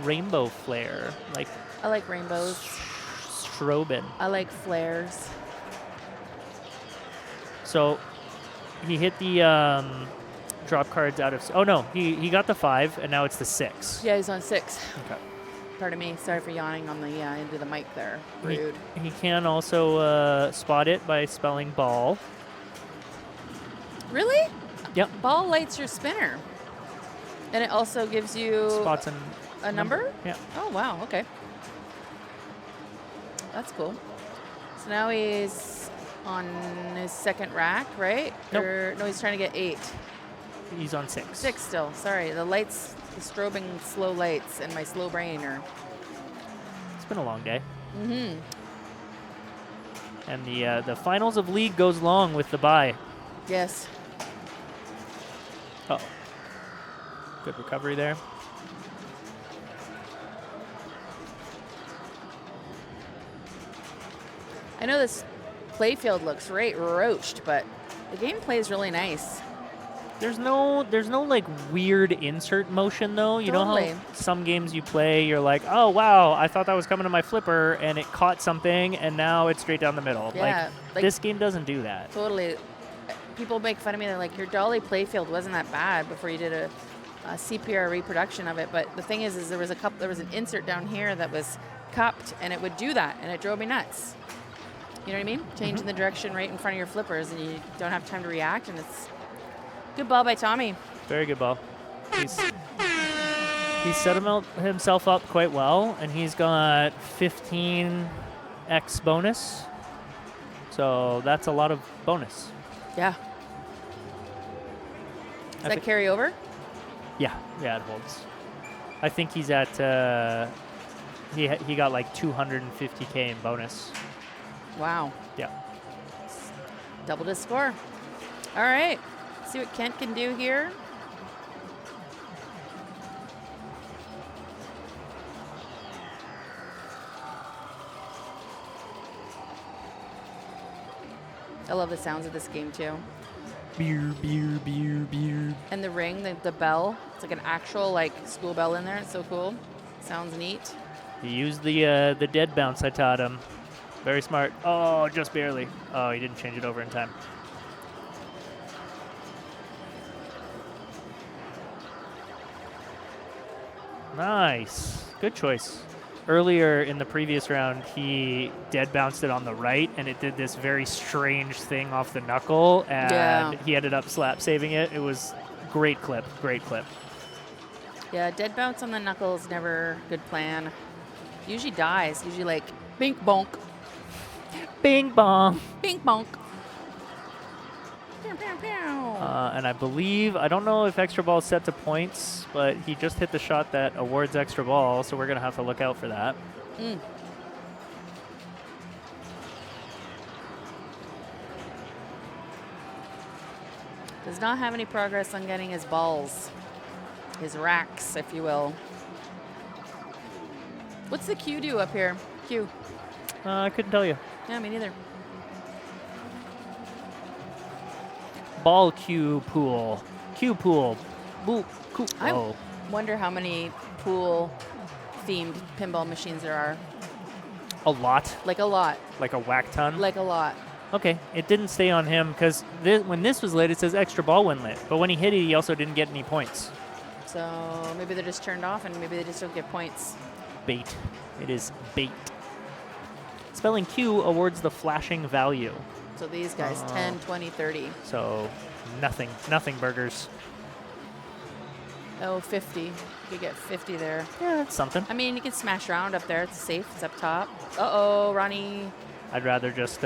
rainbow flare, like I like rainbows. strobing. I like flares. So he hit the drop cards out of. Oh no, he got the 5, and now it's the 6. Yeah, he's on 6. Okay. Pardon me. Sorry for yawning on the into the mic there. Rude. He can also spot it by spelling ball. Really? Yep. Ball lights your spinner. And it also gives you Spots a number? Yeah. Oh, wow. Okay. That's cool. So now he's on his second rack, right? Nope. No, he's trying to get 8. He's on 6. 6 still. Sorry. The lights, the strobing slow lights and my slow brain are... It's been a long day. Mm-hmm. And the finals of league goes long with the bye. Yes. Oh. Good recovery there. I know this playfield looks roached, but the gameplay is really nice. There's no like weird insert motion though. You know Totally. how some games you play, you're like, oh wow, I thought that was coming to my flipper and it caught something and now it's straight down the middle. Yeah, like this game doesn't do that. Totally. People make fun of me. They're like, your dolly playfield wasn't that bad before you did a CPR reproduction of it. But the thing is there was an insert down here that was cupped and it would do that and it drove me nuts. You know what I mean? Changing the direction right in front of your flippers and you don't have time to react, and it's good ball by Tommy. Very good ball. He's set himself up quite well, and he's got 15x bonus. So that's a lot of bonus. Yeah. Does that carry over? Yeah, it holds. I think he's at he got like 250K in bonus. Wow. Yeah. Doubled his score. All right. See what Kent can do here. I love the sounds of this game too. Beer, beer, beer, beer. And the ring, the bell, it's like an actual like school bell in there. It's so cool. Sounds neat. He used the dead bounce I taught him. Very smart. Oh, just barely. Oh, he didn't change it over in time. Nice. Good choice. Earlier in the previous round, he dead bounced it on the right, and it did this very strange thing off the knuckle, and he ended up slap saving it. It was great clip. Great clip. Yeah, dead bounce on the knuckles, never good plan. Usually dies. Usually like bink bonk. Bing bong. Bink bonk. Pew, pew, pew. And I believe, I don't know if extra ball is set to points, but he just hit the shot that awards extra ball, so we're going to have to look out for that. Does not have any progress on getting his balls. His racks, if you will. What's the Q do up here? Q. I couldn't tell you. Yeah, me neither. Ball Q pool. Q pool. Boop. I wonder how many pool-themed pinball machines there are. A lot. Like a lot. Like a whack ton. Like a lot. Okay, it didn't stay on him because when this was lit, it says extra ball when lit. But when he hit it, he also didn't get any points. So maybe they're just turned off and maybe they just don't get points. Bait. It is bait. Spelling Q awards the flashing value. So these guys, 10, 20, 30. So nothing burgers. Oh, 50. You could get 50 there. Yeah, that's something. I mean, you can smash around up there. It's safe. It's up top. Uh-oh, Ronnie. I'd rather just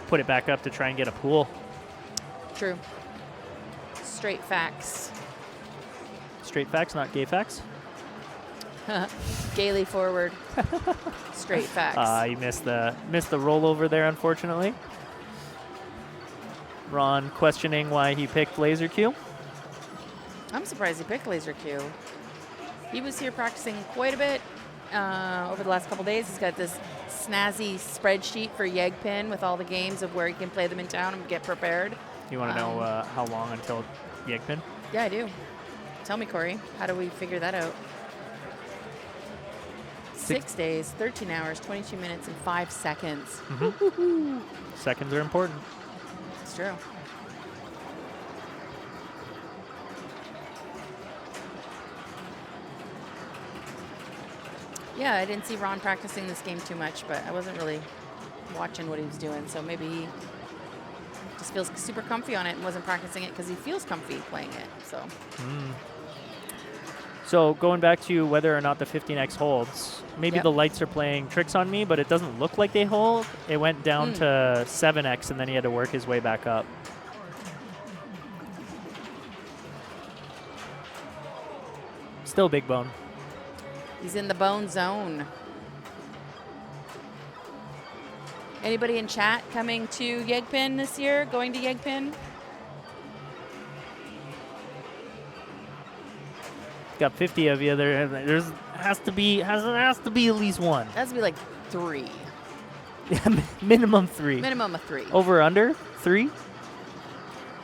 put it back up to try and get a pool. True. Straight facts. Straight facts, not gay facts. Gaily forward. Straight facts. You missed the rollover there, unfortunately. Ron questioning why he picked Laser Q. I'm surprised he picked Laser Q. He was here practicing quite a bit over the last couple days. He's got this snazzy spreadsheet for Yegpin with all the games of where he can play them in town and get prepared. You want to know how long until Yegpin? Yeah, I do. Tell me, Corey, how do we figure that out? 6 days, 13 hours, 22 minutes, and 5 seconds. Mm-hmm. Seconds are important. It's true. Yeah, I didn't see Ron practicing this game too much, but I wasn't really watching what he was doing, so maybe he just feels super comfy on it and wasn't practicing it because he feels comfy playing it. So. So going back to whether or not the 15X holds, maybe the lights are playing tricks on me, but it doesn't look like they hold. It went down to 7X, and then he had to work his way back up. Still big bone. He's in the bone zone. Anybody in chat coming to Yegpin this year? Going to Yegpin? Got 50 of you. There has to be at least one. That has to be like 3. Yeah, minimum 3. Minimum of 3. Over under 3?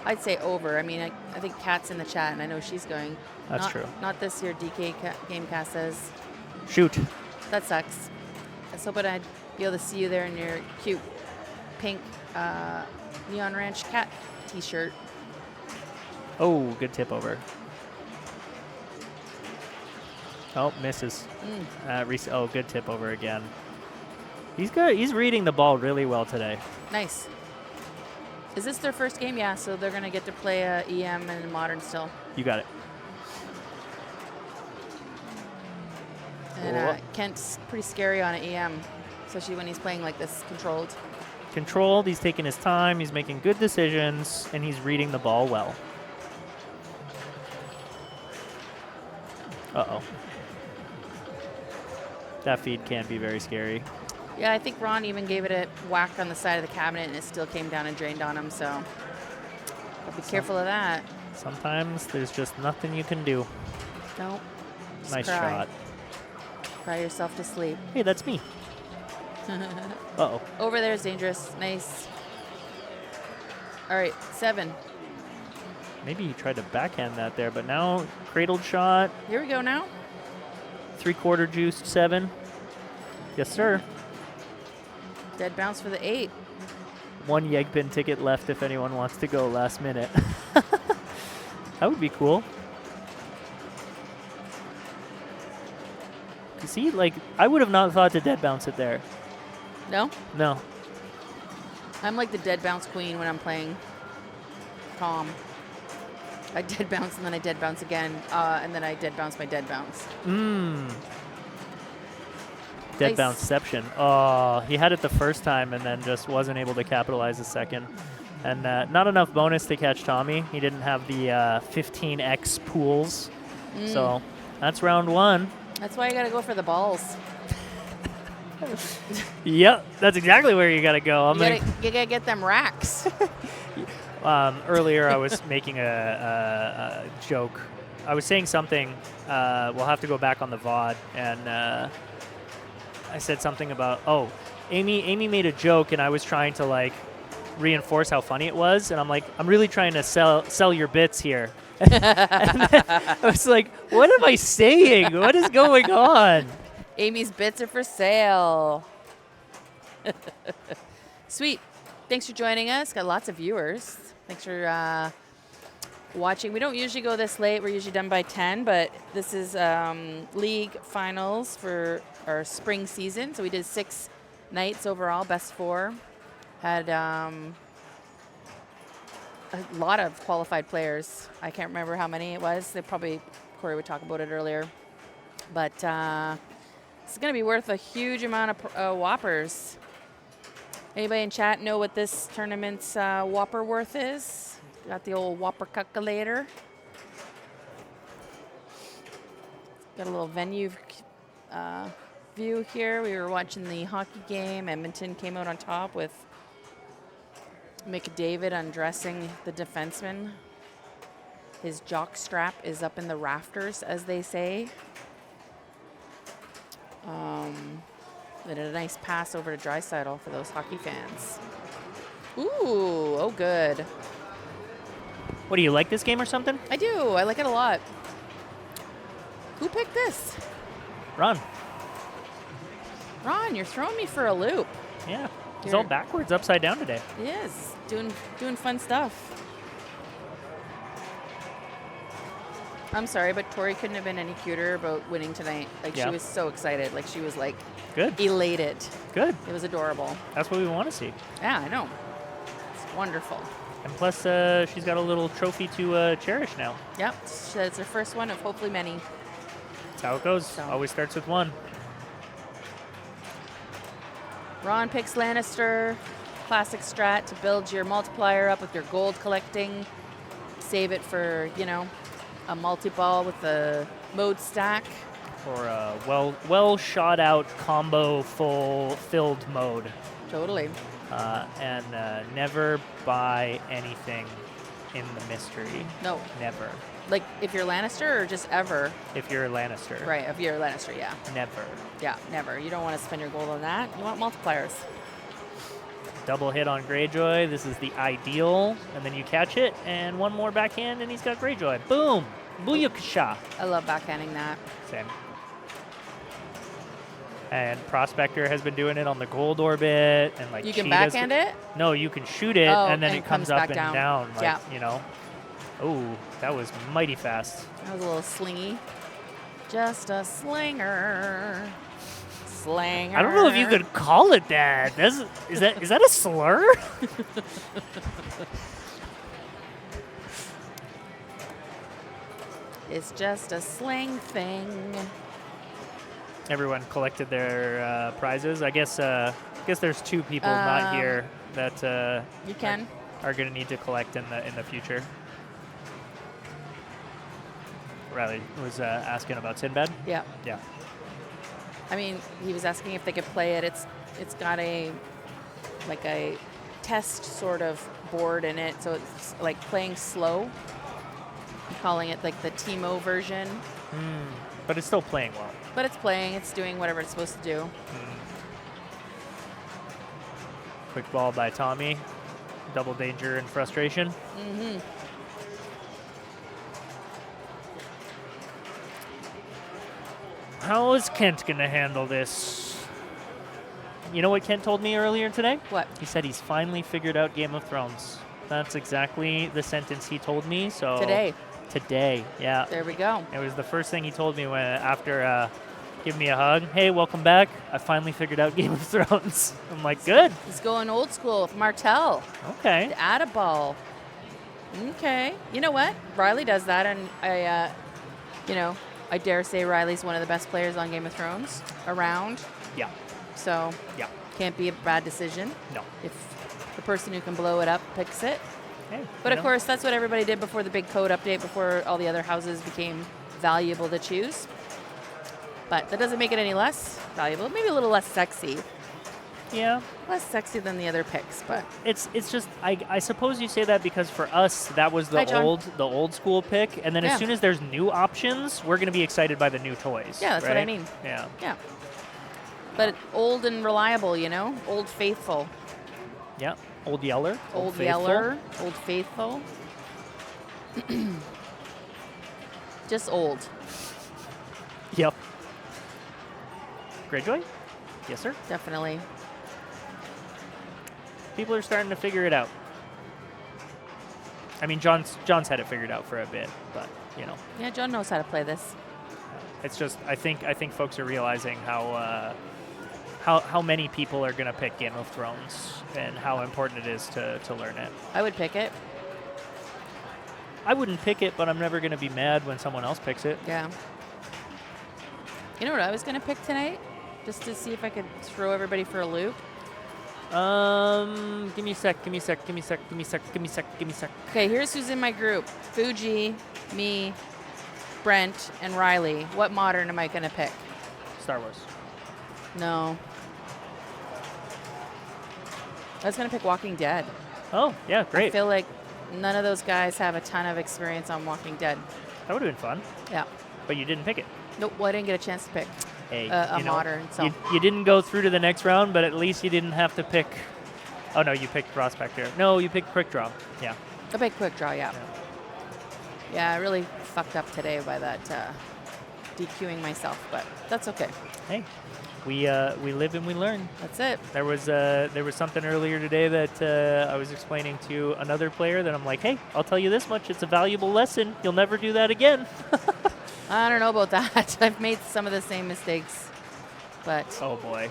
I'd say over. I mean, I think Kat's in the chat, and I know she's going. That's true. Not this year, DK Gamecast says. Shoot. That sucks. I was hoping I'd be able to see you there in your cute pink Neon Ranch cat t-shirt. Oh, good tip over. Oh, misses. Oh, good tip over again. He's good. He's reading the ball really well today. Nice. Is this their first game? Yeah, so they're going to get to play EM and Modern still. You got it. And Kent's pretty scary on an EM, especially when he's playing like this controlled. Controlled. He's taking his time. He's making good decisions, and he's reading the ball well. Uh-oh. That feed can be very scary. Yeah, I think Ron even gave it a whack on the side of the cabinet, and it still came down and drained on him, so I'll be careful of that. Sometimes there's just nothing you can do. Nope. Just Nice cry. shot. Cry yourself to sleep. Hey, that's me. Uh-oh. Over there is dangerous. Nice. All right, 7. Maybe he tried to backhand that there, but now cradled shot. Here we go now. 3/4 juiced 7. Yes, sir. Dead bounce for the 8. 1 Yegpin ticket left if anyone wants to go last minute. That would be cool. You see, like, I would have not thought to dead bounce it there. No? No. I'm like the dead bounce queen when I'm playing calm. I dead bounce and then I dead bounce again, and then I dead bounce my dead bounce. Dead Nice. bounceception. Oh, he had it the first time and then just wasn't able to capitalize the second. And not enough bonus to catch Tommy. He didn't have the 15X pools. So that's round 1. That's why you gotta go for the balls. Yep, that's exactly where you got to go. You gotta get them racks. Earlier, I was making a joke. I was saying something. We'll have to go back on the VOD, and I said something about, Amy made a joke, and I was trying to like reinforce how funny it was, and I'm like, I'm really trying to sell your bits here. And then I was like, what am I saying? What is going on? Amy's bits are for sale. Sweet. Thanks for joining us. Got lots of viewers. Thanks for watching. We don't usually go this late. We're usually done by 10, but this is league finals for our spring season. So we did 6 nights overall, best 4. Had a lot of qualified players. I can't remember how many it was. Corey would talk about it earlier. But it's going to be worth a huge amount of whoppers. Anybody in chat know what this tournament's whopper worth is? Got the old whopper calculator. Got a little venue view here. We were watching the hockey game. Edmonton came out on top with McDavid undressing the defenseman. His jock strap is up in the rafters, as they say. They did a nice pass over to Draisaitl for those hockey fans. Ooh, oh good. What, do you like this game or something? I do. I like it a lot. Who picked this? Ron. Ron, you're throwing me for a loop. Yeah. He's all backwards, upside down today. He is. Doing fun stuff. I'm sorry, but Tori couldn't have been any cuter about winning tonight. Like, she was so excited. Like, she was, like, good, elated. Good. It was adorable. That's what we want to see. Yeah, I know. It's wonderful. And plus, she's got a little trophy to cherish now. Yep. It's her first one of hopefully many. That's how it goes. So. Always starts with one. Ron picks Lannister. Classic strat to build your multiplier up with your gold collecting. Save it for, a multi-ball with the mode stack. Or a well shot out combo filled mode. Totally. And never buy anything in the mystery. No. Never. Like if you're Lannister or just ever? If you're Lannister. Right, if you're Lannister, yeah. Never. Yeah, never. You don't want to spend your gold on that. You want multipliers. Double hit on Greyjoy. This is the ideal. And then you catch it, and one more backhand, and he's got Greyjoy. Boom! Booyakasha. I love backhanding that. Same. And Prospector has been doing it on the gold orbit, and like you can backhand it? No, you can shoot it, and then it comes up and down. Like, yeah. Oh, that was mighty fast. That was a little slingy. Just a slinger. Slinger. I don't know if you could call it that. Is that a slur? It's just a sling thing. Everyone collected their prizes. I guess there's two people not here that you can are going to need to collect in the future. Riley was asking about Sinbad. Yeah. Yeah. I mean, he was asking if they could play it. It's got a test sort of board in it, so it's like playing slow. I'm calling it like the Timo version. But it's still playing well. But it's playing. It's doing whatever it's supposed to do. Quick ball by Tommy. Double danger and frustration. Mm-hmm. How is Kent going to handle this? You know what Kent told me earlier today? What? He said he's finally figured out Game of Thrones. That's exactly the sentence he told me. So Today, yeah. There we go. It was the first thing he told me after giving me a hug. Hey, welcome back. I finally figured out Game of Thrones. I'm like, good. He's going old school with Martell. Okay. To add a ball. Okay. You know what? Riley does that, and I dare say Riley's one of the best players on Game of Thrones around. Yeah. So can't be a bad decision. No. If the person who can blow it up picks it. Hey, but of course, that's what everybody did before the big code update, before all the other houses became valuable to choose. But that doesn't make it any less valuable. Maybe a little less sexy. Yeah. Less sexy than the other picks, but it's just I suppose you say that because for us that was the old school pick, and then as soon as there's new options, we're gonna be excited by the new toys. Yeah, that's right? what I mean. Yeah. Yeah. But old and reliable, old faithful. Yeah. Old Yeller. Old Yeller. Old faithful. Just old. Yep. Greyjoy? Yes, sir. Definitely. People are starting to figure it out. I mean, John's had it figured out for a bit, but Yeah, John knows how to play this. It's just I think folks are realizing how many people are going to pick Game of Thrones and how important it is to learn it. I would pick it. I wouldn't pick it, but I'm never going to be mad when someone else picks it. Yeah. You know what I was going to pick tonight? Just to see if I could throw everybody for a loop. Give me a sec. Okay, here's who's in my group. Fuji, me, Brent, and Riley. What modern am I going to pick? Star Wars. No. I was going to pick Walking Dead. Oh, yeah, I great. feel like none of those guys have a ton of experience on Walking Dead. That would have been fun, Yeah. but you didn't pick it. Nope, well, I didn't get a chance to pick Hey, a you know, modern. So you didn't go through to the next round, but at least you didn't have to pick. Oh, no, you picked Prospector. No, you picked Quick Draw. Yeah. a big quick draw, yeah. Yeah, I really fucked up today by that DQing myself, but that's okay. Hey, we live and we learn. That's it. There was something earlier today that I was explaining to another player that I'm like, hey, I'll tell you this much, it's a valuable lesson. You'll never do that again. I don't know about that. I've made some of the same mistakes, but Oh boy.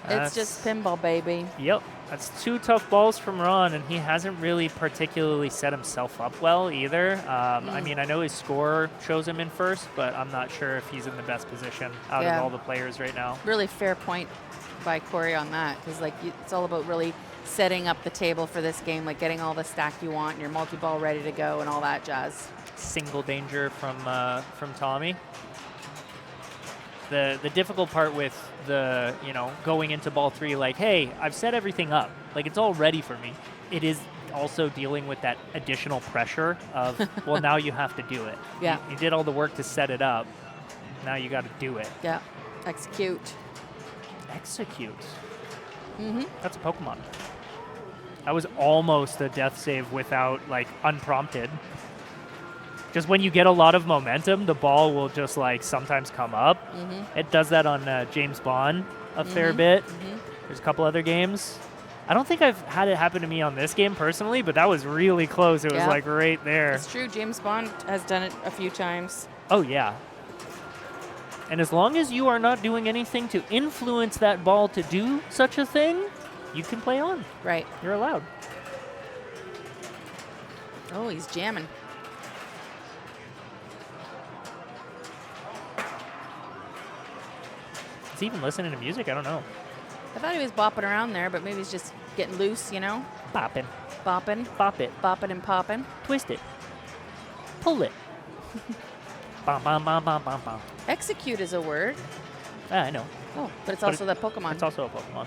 it's just pinball, baby. Yep. That's 2 tough balls from Ron, and he hasn't really particularly set himself up well either. I mean, I know his score shows him in first, but I'm not sure if he's in the best position out Yeah. of all the players right now. Really fair point by Corey on that, because like it's all about really setting up the table for this game, like getting all the stack you want and your multi-ball ready to go and all that jazz. Single danger from Tommy. The difficult part with the, going into ball 3, like, hey, I've set everything up. Like, it's all ready for me. It is also dealing with that additional pressure of, well, now you have to do it. Yeah. You did all the work to set it up. Now you got to do it. Yeah, execute. Execute. Mm-hmm. That's a Pokemon. That was almost a death save without, like, unprompted. Just when you get a lot of momentum, the ball will just, like, sometimes come up. Mm-hmm. It does that on James Bond a fair bit. There's a couple other games. I don't think I've had it happen to me on this game personally, but that was really close. It was, Yeah. like, right there. It's true. James Bond has done it a few times. Oh, yeah. And as long as you are not doing anything to influence that ball to do such a thing, you can play on. Right. You're allowed. Oh, he's jamming. Is he even listening to music? I don't know. I thought he was bopping around there, but maybe he's just getting loose, Bopping. Bopping. Bop it. Bopping and popping. Twist it. Pull it. Bom, bom, bom, bom, bom, bom. Execute is a word. Ah, I know. Oh, but it's But also that Pokemon. It's also a Pokemon.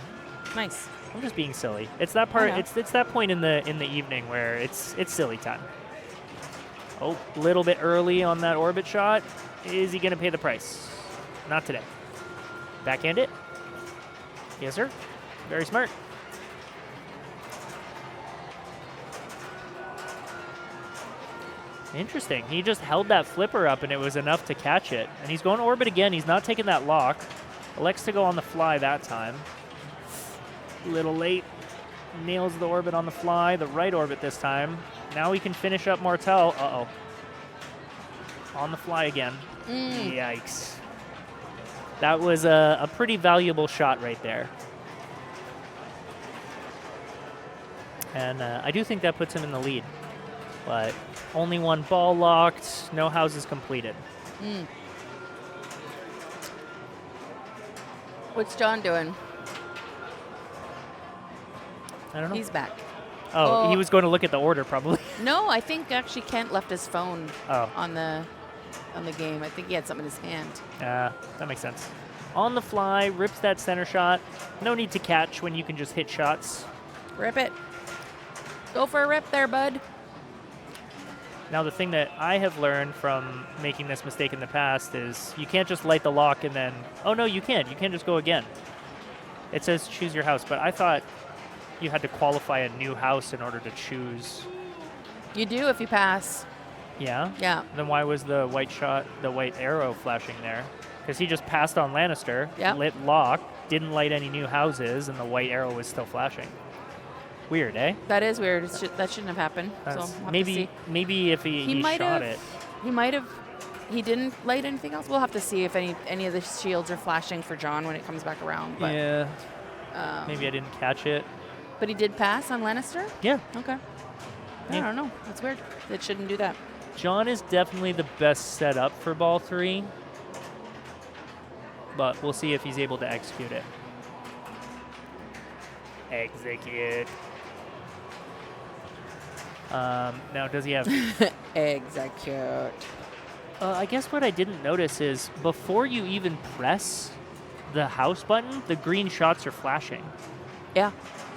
Nice. I'm just being silly. It's that part. know. It's that point in the evening where it's silly time. Oh, a little bit early on that orbit shot. Is he gonna pay the price? Not today. Backhand it. Yes, sir. Very smart. Interesting. He just held that flipper up and it was enough to catch it. And he's going to orbit again. He's not taking that lock. Elects to go on the fly that time. Little late. Nails the orbit on the fly. The right orbit this time. Now he can finish up Martel. Uh-oh. On the fly again. Yikes. That was a pretty valuable shot right there. And I do think that puts him in the lead. But only one ball locked, no houses completed. What's John doing? I don't know. He's back. Oh, he Oh. was going to look at the order probably. No, I think actually Kent left his phone Oh, on the game. I think he had something in his hand. that makes sense. On the fly, rips that center shot. No need to catch when you can just hit shots. Rip it. Go for a rip there, bud. Now, the thing that I have learned from making this mistake in the past is you can't just light the lock and then, oh no, you can. You can just go again. It says choose your house, but I thought you had to qualify a new house in order to choose. You do if you pass. Yeah? Yeah. Then why was the white shot, the white arrow flashing there? Because he just passed on Lannister, Yep. lit lock, didn't light any new houses, and the white arrow was still flashing. Weird, eh? That is weird. That shouldn't have happened. So That's- we'll have to maybe see. maybe if he might shot have. it. He might have. He didn't light anything else. We'll have to see if any of the shields are flashing for John when it comes back around. But, Yeah. Maybe I didn't catch it. But he did pass on Lannister. Yeah. Okay. I don't know. That's weird. It shouldn't do that. John is definitely the best setup for ball 3, but we'll see if he's able to execute it. Execute. Now, does he have... Execute. I guess what I didn't notice is before you even press the house button, the green shots are flashing. Yeah.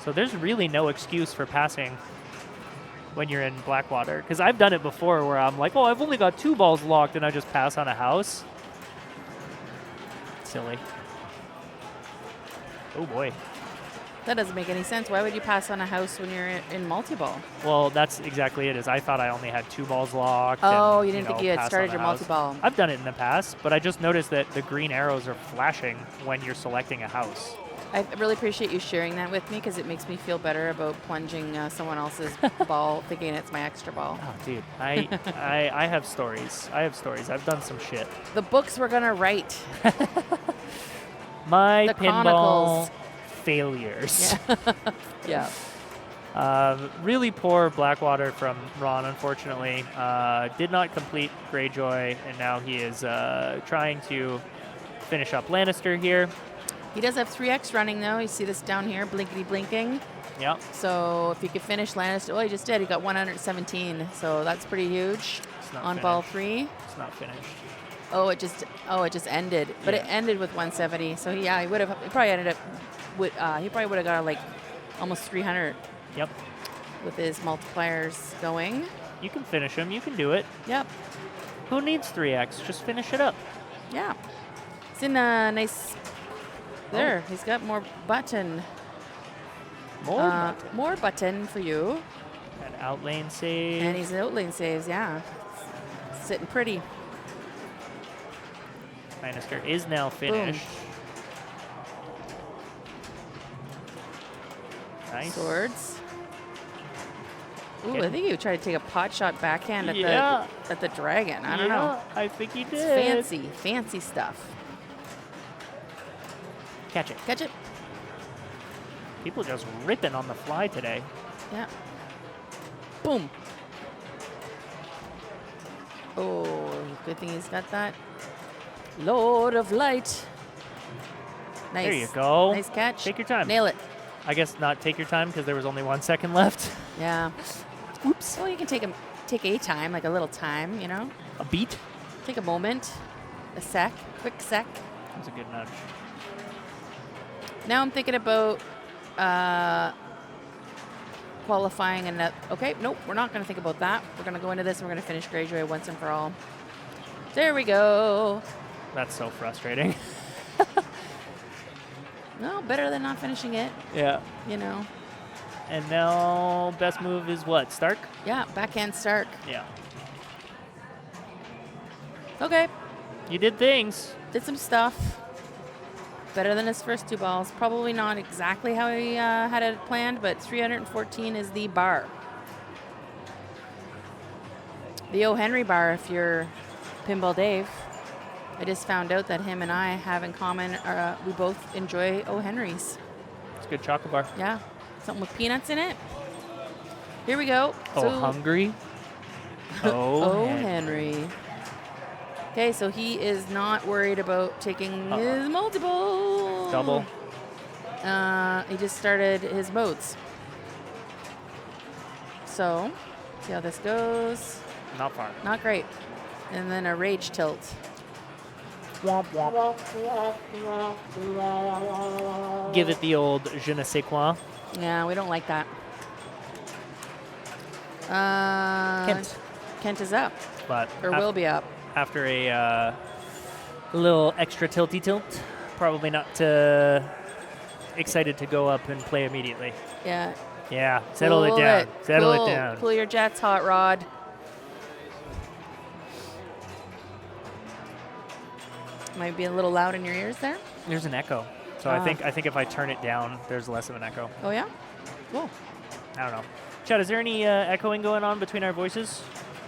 So there's really no excuse for passing when you're in Blackwater. Because I've done it before where I'm like, oh, I've only got 2 balls locked, and I just pass on a house. Silly. Oh, boy. That doesn't make any sense. Why would you pass on a house when you're in multi-ball? Well, that's exactly it. Is I thought I only had 2 balls locked. Oh, and, you didn't think you had pass started on your the house. multi-ball. I've done it in the past, but I just noticed that the green arrows are flashing when you're selecting a house. I really appreciate you sharing that with me because it makes me feel better about plunging someone else's ball thinking it's my extra ball. Oh, dude, I have stories. I've done some shit. The books we're going to write. My The pinball chronicles. failures. Yeah. Yeah. Really poor Blackwater from Ron, unfortunately. Did not complete Greyjoy, and now he is trying to finish up Lannister here. He does have 3X running, though. You see this down here, blinkety blinking. Yep. So if you could finish Lannister, oh, he just did. He got 117. So that's pretty huge It's not on ball finished. 3. It's not finished. Oh, it just ended. But it Yeah. ended with 170. So yeah, he probably ended up with he probably would have got like almost 300 Yep. with his multipliers going. You can finish him. You can do it. Yep. Who needs 3x? Just finish it up. Yeah. It's in a nice. There, he's got more button. More button for you. An outlane save. And he's outlane saves, yeah. Sitting pretty. Lannister is now finished. Nice. Swords. Ooh, I Okay. think he tried to take a pot shot backhand at Yeah. the dragon. I don't know. I think he It's did. fancy stuff. Catch it. Catch it. People just ripping on the fly today. Yeah. Boom. Oh, good thing he's got that. Lord of Light. Nice. There you go. Nice catch. Take your time. Nail it. I guess not take your time because there was only 1 second left. Yeah. Oops. Well, you can take a time, like a little time, you know. A beat. Take a moment, a sec, quick sec. That's a good nudge. Now I'm thinking about qualifying and okay, nope, we're not going to think about that. We're going to go into this and we're going to finish Greyjoy once and for all. There we go. That's so frustrating. No, better than not finishing it, Yeah. you know. And now best move is what? Stark? Yeah, backhand Stark. Yeah. Okay, You did things. did some stuff. Better than his first 2 balls. Probably not exactly how he had it planned, but 314 is the bar. The O. Henry bar, if you're Pinball Dave. I just found out that him and I have in common, we both enjoy O. Henry's. It's a good chocolate bar. Yeah, something with peanuts in it. Here we go. Oh, hungry? Oh, Henry. Okay, so he is not worried about taking his multiple. Double. He just started his modes. So, see how this goes. Not far. Not great. And then a rage tilt. Womp womp. Give it the old je ne sais quoi. Yeah, we don't like that. Kent is up, But or will be up. after a little extra tilty tilt, probably not excited to go up and play immediately. Yeah. Yeah, settle Cool it down. Settle Cool. it down. Cool your jets, hot rod. Might be a little loud in your ears there. There's an echo. So I think if I turn it down, there's less of an echo. Oh yeah. Cool. I don't know. Chad, is there any echoing going on between our voices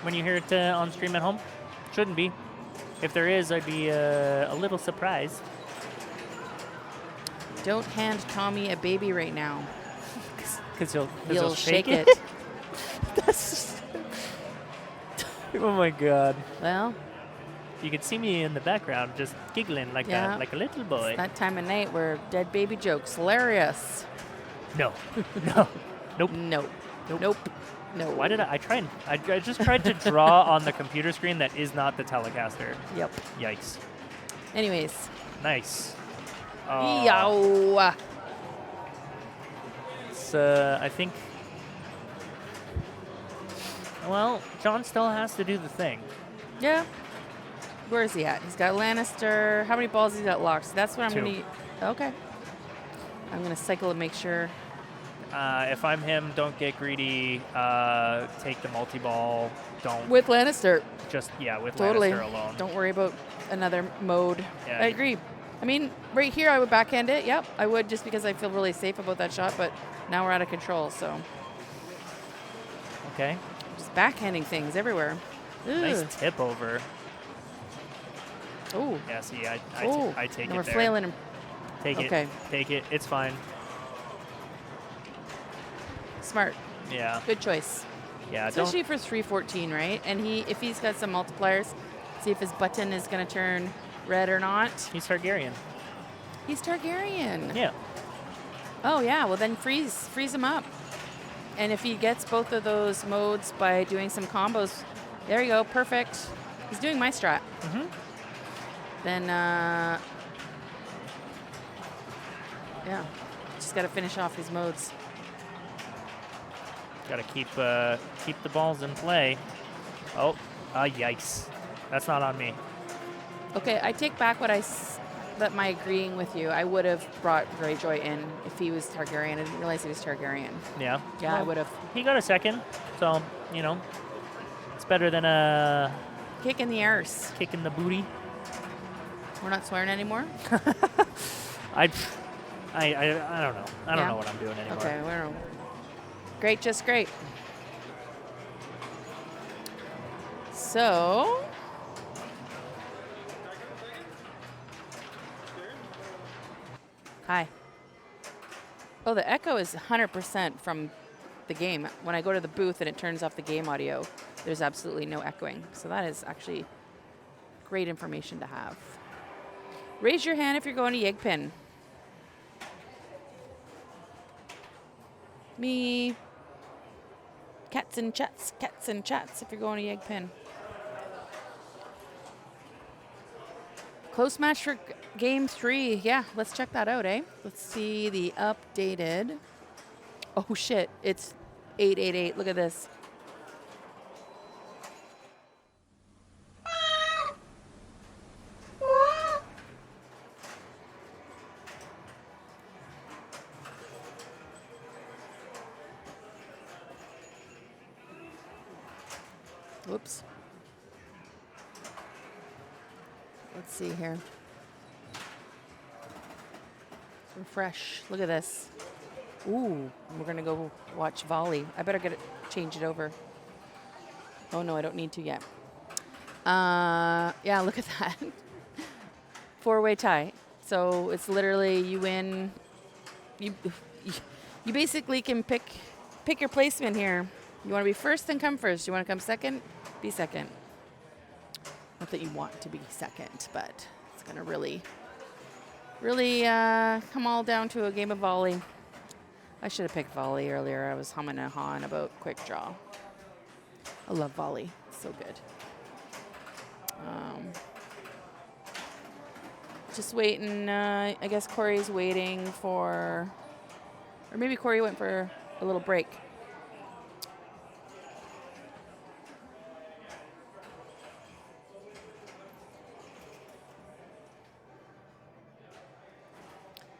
when you hear it on stream at home? Shouldn't be. If there is, I'd be a little surprised. Don't hand Tommy a baby right now. Because he'll You'll shake it. Oh my god. Well, You can see me in the background just giggling like Yeah. a little boy. it's that time of night where dead baby jokes. Hilarious. No. No. Nope. Nope. Nope. Nope. No. Why did I just tried to draw on the computer screen that is not the Telecaster. Yep. Yikes. Anyways. Nice. Yow. It's, I think... Well, John still has to do the thing. Yeah. Where is he at? He's got Lannister. How many balls he's got locked? So that's what I'm 2. going to... Okay. I'm going to cycle and make sure... If I'm him, don't get greedy. Take the multi-ball. Don't With Lannister. just, with Totally. Lannister alone. Don't worry about another mode. Yeah, I agree. I mean, right here I would backhand it. Yep, I would just because I feel really safe about that shot. But now we're out of control, so Okay. just backhanding things everywhere. Nice tip over. Oh, Yeah, see, I take now it we're there. flailing him. Take Okay. it. Take it. It's fine. Smart. Yeah. Good choice. Yeah, Especially for 314, right? And if he's got some multipliers, see if his button is going to turn red or not. he's Targaryen. He's Targaryen. Yeah. Oh, yeah. Well, then freeze him up. And if he gets both of those modes by doing some combos, there you go. Perfect. He's doing my strat. Mm-hmm. Then, yeah. Just got to finish off his modes. Got to keep the balls in play. Oh, yikes. That's not on me. Okay, I take back what that my agreeing with you. I would have brought Greyjoy in if he was Targaryen. I didn't realize he was Targaryen. Yeah. Yeah, I Well, would have. He got a second, so, it's better than a Kick in the arse. kick in the booty. We're not swearing anymore? I don't know. I don't know what I'm doing anymore. Okay, we're great, just great. So, hi. Oh, the echo is 100% from the game. When I go to the booth and it turns off the game audio, there's absolutely no echoing. So that is actually great information to have. Raise your hand if you're going to Yegpin. Me. Cats and chats if you're going to Yegpin. Close match for game 3. Yeah, let's check that out, eh? Let's see the updated. Oh shit, it's 888. Look at this. Whoops. Let's see here. Refresh. Look at this. Ooh, we're gonna go watch volley. I better change it over. Oh no, I don't need to yet. Yeah, look at that. 4-way tie. So it's literally you win. You basically can pick your placement here. You want to be first, then come first. You want to come second, be second. Not that you want to be second, but it's going to really come all down to a game of volley. I should have picked volley earlier. I was humming and hawing about quick draw. I love volley. It's so good. Just waiting. I guess Corey's waiting for... Or maybe Corey went for a little break.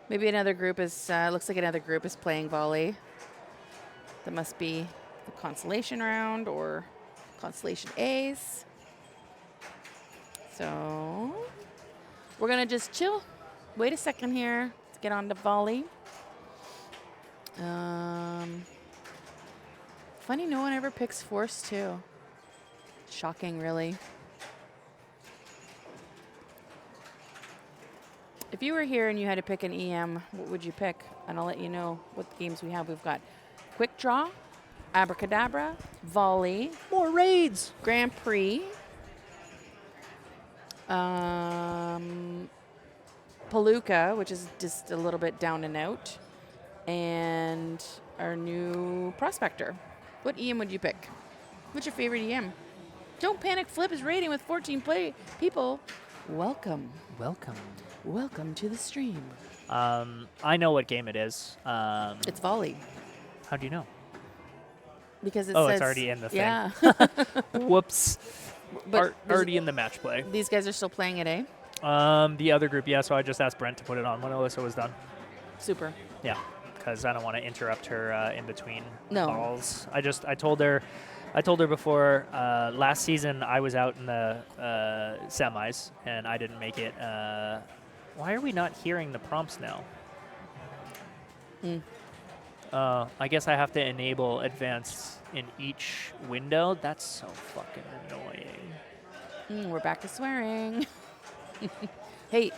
Maybe another group is, looks like another group is playing volley. That must be the consolation round or consolation A's. So we're gonna just chill. Wait a second here. Let's get on to volley. Funny, no one ever picks force too. Shocking, really. If you were here and you had to pick an EM, what would you pick? And I'll let you know what games we have. We've got quick draw, Abracadabra, Volley, More raids. Grand Prix, Palooka, which is just a little bit down and out, and our new Prospector. What EM would you pick? What's your favorite EM? Don't Panic Flip is raiding with 14 people. Welcome. Welcome to the stream. I know what game it is. It's Volley. How do you know? Because it Oh, says... it's already in the thing. Yeah. Whoops. But Already in the match play. these guys are still playing it, eh? The other group, yeah, so I just asked Brent to put it on when Alyssa was done. Super. Yeah, because I don't want to interrupt her in between No. balls. I told her before last season I was out in the semis and I didn't make it. Why are we not hearing the prompts now? I guess I have to enable advanced in each window. That's so fucking annoying. We're back to swearing. Hey,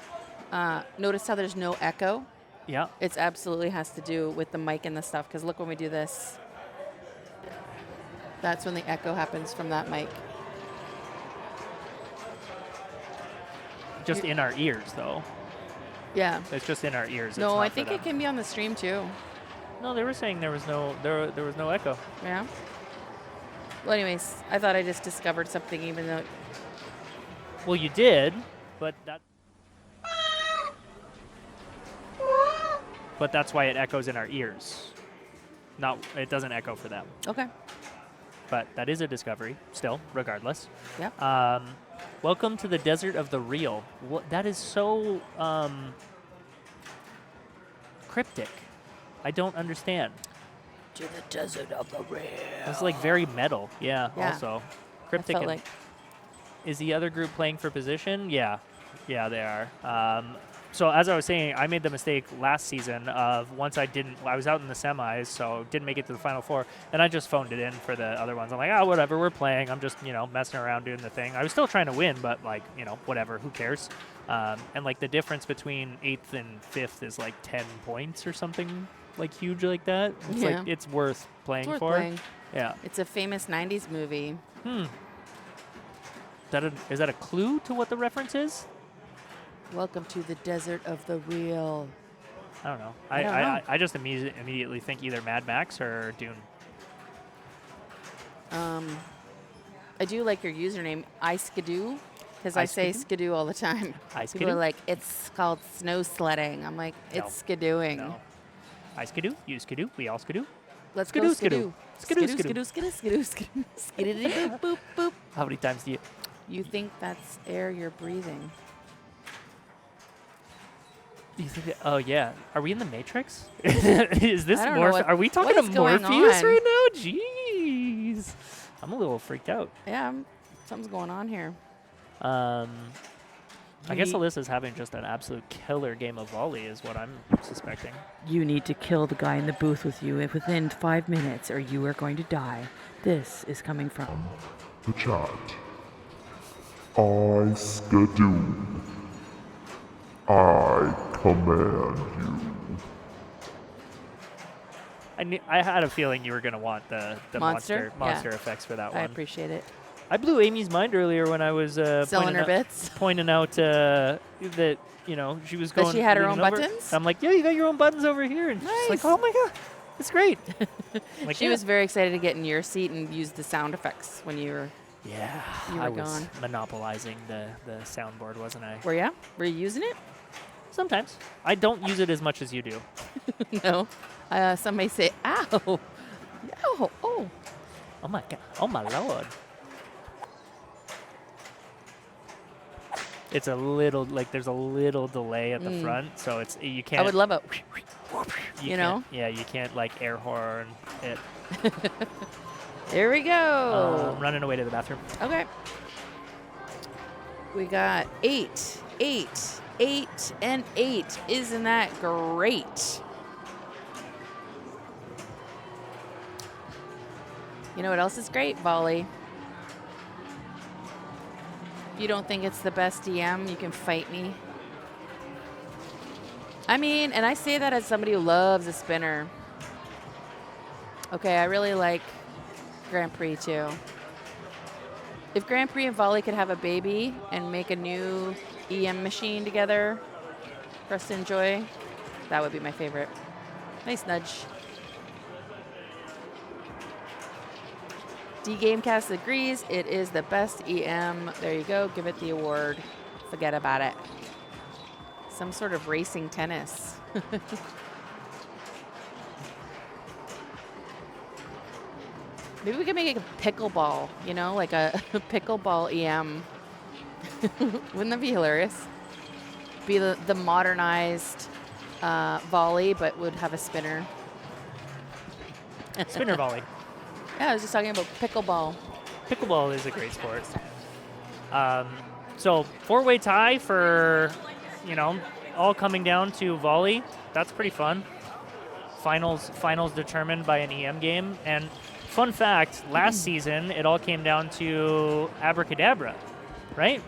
notice how there's no echo? Yeah. It absolutely has to do with the mic and the stuff, because look when we do this. That's when the echo happens from that mic. Just in our ears, though. Yeah. It's just in our ears. No, I I think it can be on the stream too. No, they were saying there was no echo. Yeah. Well, anyways, I thought I just discovered something, even though... Well, you did, but that's why it echoes in our ears. It doesn't echo for them. Okay. But that is a discovery, still, regardless. Yeah. Welcome to the desert of the real. That is so cryptic. I don't understand. To the desert of the real. It's like very metal. Yeah. Yeah. Also, cryptic. I felt like... Is the other group playing for position? Yeah. Yeah, they are. So as I was saying, I made the mistake last season of once I was out in the semis, so didn't make it to the Final Four, and I just phoned it in for the other ones. I'm like, whatever, we're playing. I'm just, messing around doing the thing. I was still trying to win, but whatever, who cares? And like the difference between 8th and 5th is like 10 points or something like huge like that. It's like, it's worth playing It's worth for. playing. Yeah. It's a famous 90s movie. Is that a clue to what the reference is? Welcome to the desert of the real. I don't know. I don't know. I just immediately think either Mad Max or Dune. I do like your username, iSkidoo, because I say skidoo all the time. People are like, it's called snow sledding. I'm like, it's skidooing. No. I skidoo, you skidoo, we all skidoo. Let's Skidoo, go skidoo. skidoo. Skidoo, Skidoo, skidoo, skidoo, skidoo, skidoo, boop, boop, boop. How many times do you... You think that's air you're breathing. You think oh, yeah. Are we in the Matrix? Is this I don't know Are we talking what to is going Morpheus on? right now? Jeez. I'm a little freaked out. Yeah, something's going on here. I guess Alyssa's having just an absolute killer game of volley is what I'm suspecting. You need to kill the guy in the booth with you within 5 minutes or you are going to die. This is coming from the chat. I skidoo. I command you. I had a feeling you were going to want the Monster? monster Yeah. effects for that I one. appreciate it. I blew Amy's mind earlier when I was Selling her bits? pointing out that she was going. That she had her leaning own over. buttons? I'm like, yeah, you got your own buttons over here, and she's Nice. like, oh my god, it's great. I'm like, She was very excited to get in your seat and use the sound effects when you were. Yeah, You were I was gone. monopolizing the soundboard, wasn't I? Were you? Were you using it? Sometimes. I don't use it as much as you do. No. Some may say, ow. Ow. Oh. Oh my god. Oh my lord. It's a little there's a little delay at the front, so you can't. I would love it. you know? Yeah, you can't air horn it. There we go. I'm running away to the bathroom. Okay. We got 8, 8, 8, and 8. Isn't that great? You know what else is great? Volley. If you don't think it's the best DM, you can fight me. I mean, and I say that as somebody who loves a spinner. Okay, I really like Grand Prix too. If Grand Prix and volley could have a baby and make a new EM machine together for us to enjoy, that would be my favorite. Nice nudge. D Gamecast agrees. It is the best EM. There you go. Give it the award. Forget about it. Some sort of racing tennis. Maybe we could make it a pickleball, you know, like a pickleball EM. Wouldn't that be hilarious? Be the modernized volley, but would have a spinner. Spinner volley. Yeah, I was just talking about pickleball. Pickleball is a great sport. So 4-way tie for, all coming down to volley. That's pretty fun. Finals determined by an EM game. And fun fact, last season it all came down to abracadabra, right?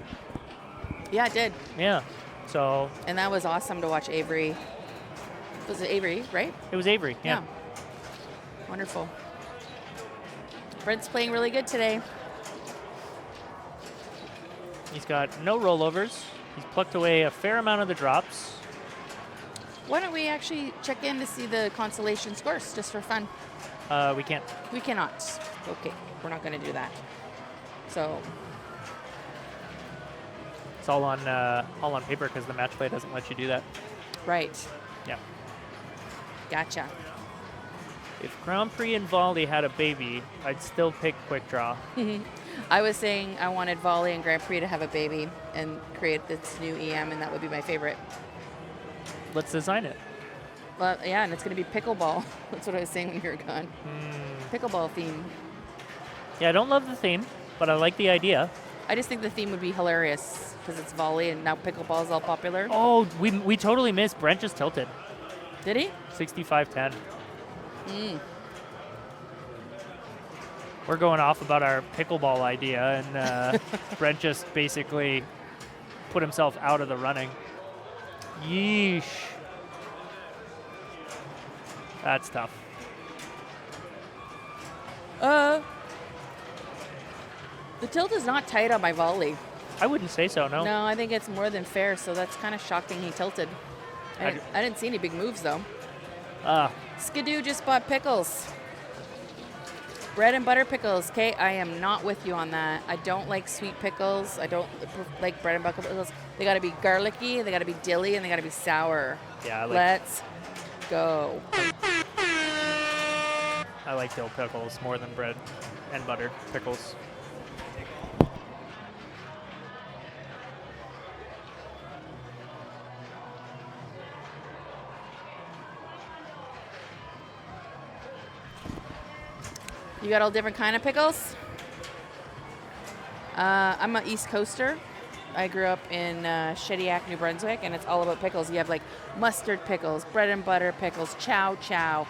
Yeah, it did. Yeah. So. And that was awesome to watch Avery. Was it Avery, right? It was Avery. Yeah. Wonderful. Brent's playing really good today. He's got no rollovers. He's plucked away a fair amount of the drops. Why don't we actually check in to see the consolation scores just for fun? We can't. We cannot. Okay, we're not going to do that. So it's all on paper because the match play doesn't let you do that. Right. Yeah. Gotcha. If Grand Prix and volley had a baby, I'd still pick quick draw. I was saying I wanted volley and Grand Prix to have a baby and create this new EM, and that would be my favorite. Let's design it. Well, yeah, and it's going to be pickleball. That's what I was saying when you were gone. Pickleball theme. Yeah, I don't love the theme, but I like the idea. I just think the theme would be hilarious because it's volley and now pickleball is all popular. Oh, we totally missed. Brent just tilted. Did he? 65-10. We're going off about our pickleball idea, and Brent just basically put himself out of the running. Yeesh. That's tough. The tilt is not tight on my volley. I wouldn't say so, no. No, I think it's more than fair, so that's kind of shocking he tilted. I didn't see any big moves, though. Skidoo just bought pickles. Bread and butter pickles. Okay, I am not with you on that. I don't like sweet pickles. I don't like bread and butter pickles. They got to be garlicky, they got to be dilly, and they got to be sour. Yeah, Let's go. I like dill pickles more than bread and butter pickles. You got all different kind of pickles? I'm an East Coaster. I grew up in Shediac, New Brunswick, and it's all about pickles. You have like mustard pickles, bread and butter pickles, chow chow,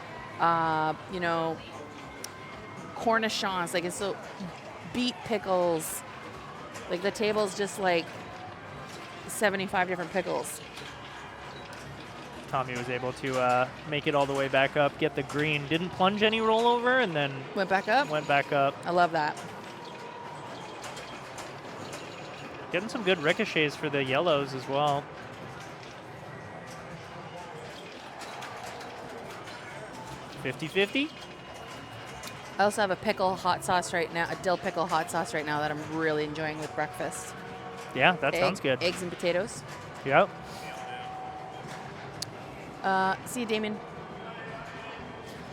cornichons. Like it's so beet pickles. Like the table's just like 75 different pickles. Tommy was able to make it all the way back up, get the green, didn't plunge any rollover, and then went back up. I love that. Getting some good ricochets for the yellows as well. $50-50. I also have a pickle hot sauce right now, a dill pickle hot sauce right now that I'm really enjoying with breakfast. Yeah, that sounds good. Eggs and potatoes. Yep. See you, Damien.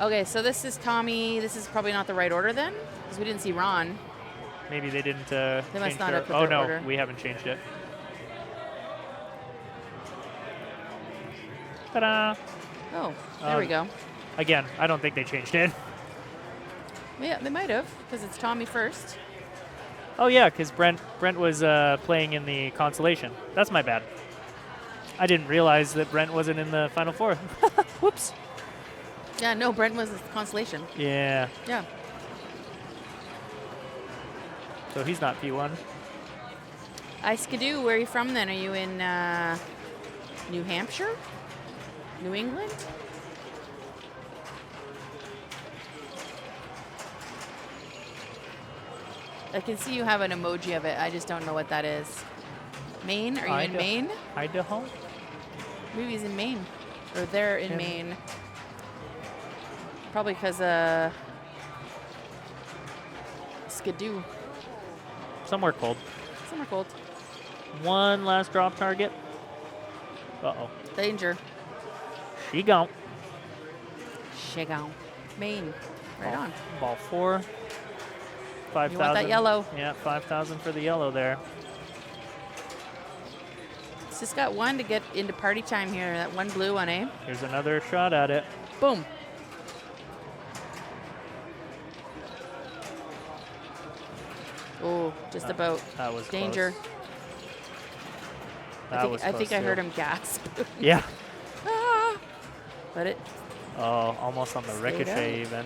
Okay, so this is Tommy. This is probably not the right order then, because we didn't see Ron. Maybe they didn't They must change not their, have put oh, their no, order. we haven't changed it. Ta-da! Oh, there we go. Again, I don't think they changed it. Yeah, they might have, because it's Tommy first. Oh, yeah, because Brent was playing in the consolation. That's my bad. I didn't realize that Brent wasn't in the Final Four. Whoops. Yeah, no, Brent was the consolation. Yeah. Yeah. So he's not P1. Skidoo, where are you from then? Are you in New Hampshire? New England? I can see you have an emoji of it. I just don't know what that is. Maine? Are you in Maine? Idaho? Maybe he's in Maine. Or they're in Maine. Probably because Skidoo. Somewhere cold. Somewhere cold. One last drop target. Uh-oh. Danger. She gone. Chicago. Maine. Right on. Ball 4. 5,000. You want that yellow. Yeah, 5,000 for the yellow there. It's just got one to get into party time here. That one blue one, eh? Here's another shot at it. Boom. Oh, just about. That was Danger. Close. I think I heard him gasp. Yeah. Ah. But it. Oh, almost on the Stayed ricochet out. even.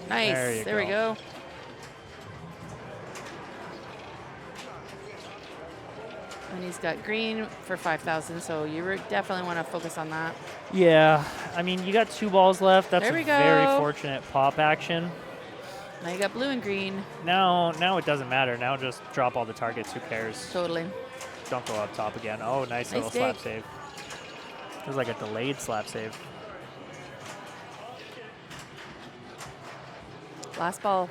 Nice. There we go. And he's got green for 5,000, so you definitely want to focus on that. Yeah. I mean, you got 2 balls left. That's There a we go. very fortunate pop action. Now you got blue and green. Now it doesn't matter. Now just drop all the targets. Who cares? Totally. Don't go up top again. Oh, nice little slap save. It was like a delayed slap save. Last ball.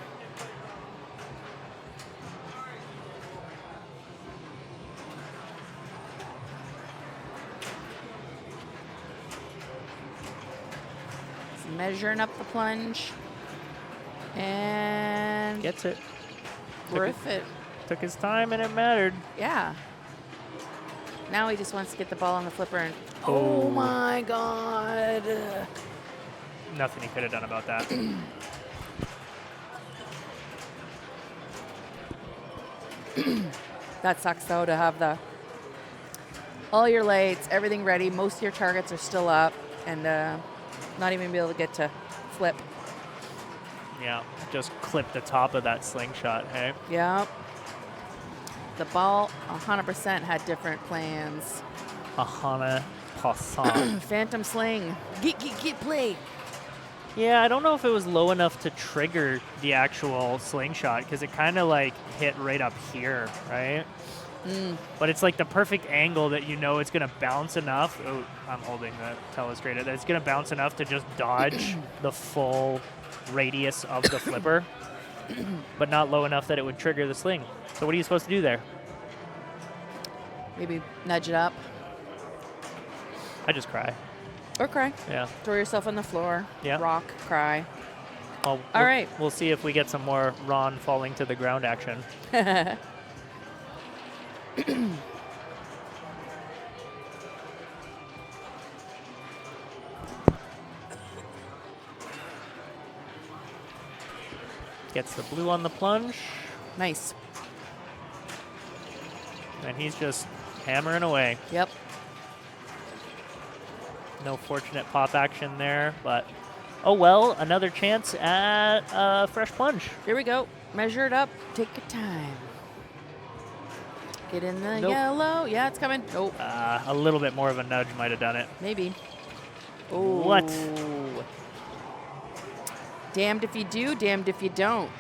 Just measuring up the plunge. And Gets it. worth it. Took his time and it mattered. Yeah. Now he just wants to get the ball on the flipper and Oh. oh my god. Nothing he could have done about that. That sucks though to have all your lights, everything ready, most of your targets are still up and not even be able to get to flip. Yeah, just clip the top of that slingshot, hey? Yep. The ball 100% had different plans. 100%. Phantom sling. Get play. Yeah, I don't know if it was low enough to trigger the actual slingshot because it kind of like hit right up here, right? But it's like the perfect angle that you know it's going to bounce enough. Oh, I'm holding the telestrator. That it's going to bounce enough to just dodge the full radius of the flipper, but not low enough that it would trigger the sling. So what are you supposed to do there? Maybe nudge it up. I just cry. Or cry. Yeah. Throw yourself on the floor. Yeah. Rock, cry. All right. We'll see if we get some more Ron falling to the ground action. Gets the blue on the plunge, Nice. and he's just hammering away. Yep. No fortunate pop action there, but oh well, another chance at a fresh plunge. Here we go. Measure it up. Take your time. Get in the Nope. yellow. Yeah, it's coming. Nope. A little bit more of a nudge might have done it. Maybe. Oh. What? Damned if you do, damned if you don't.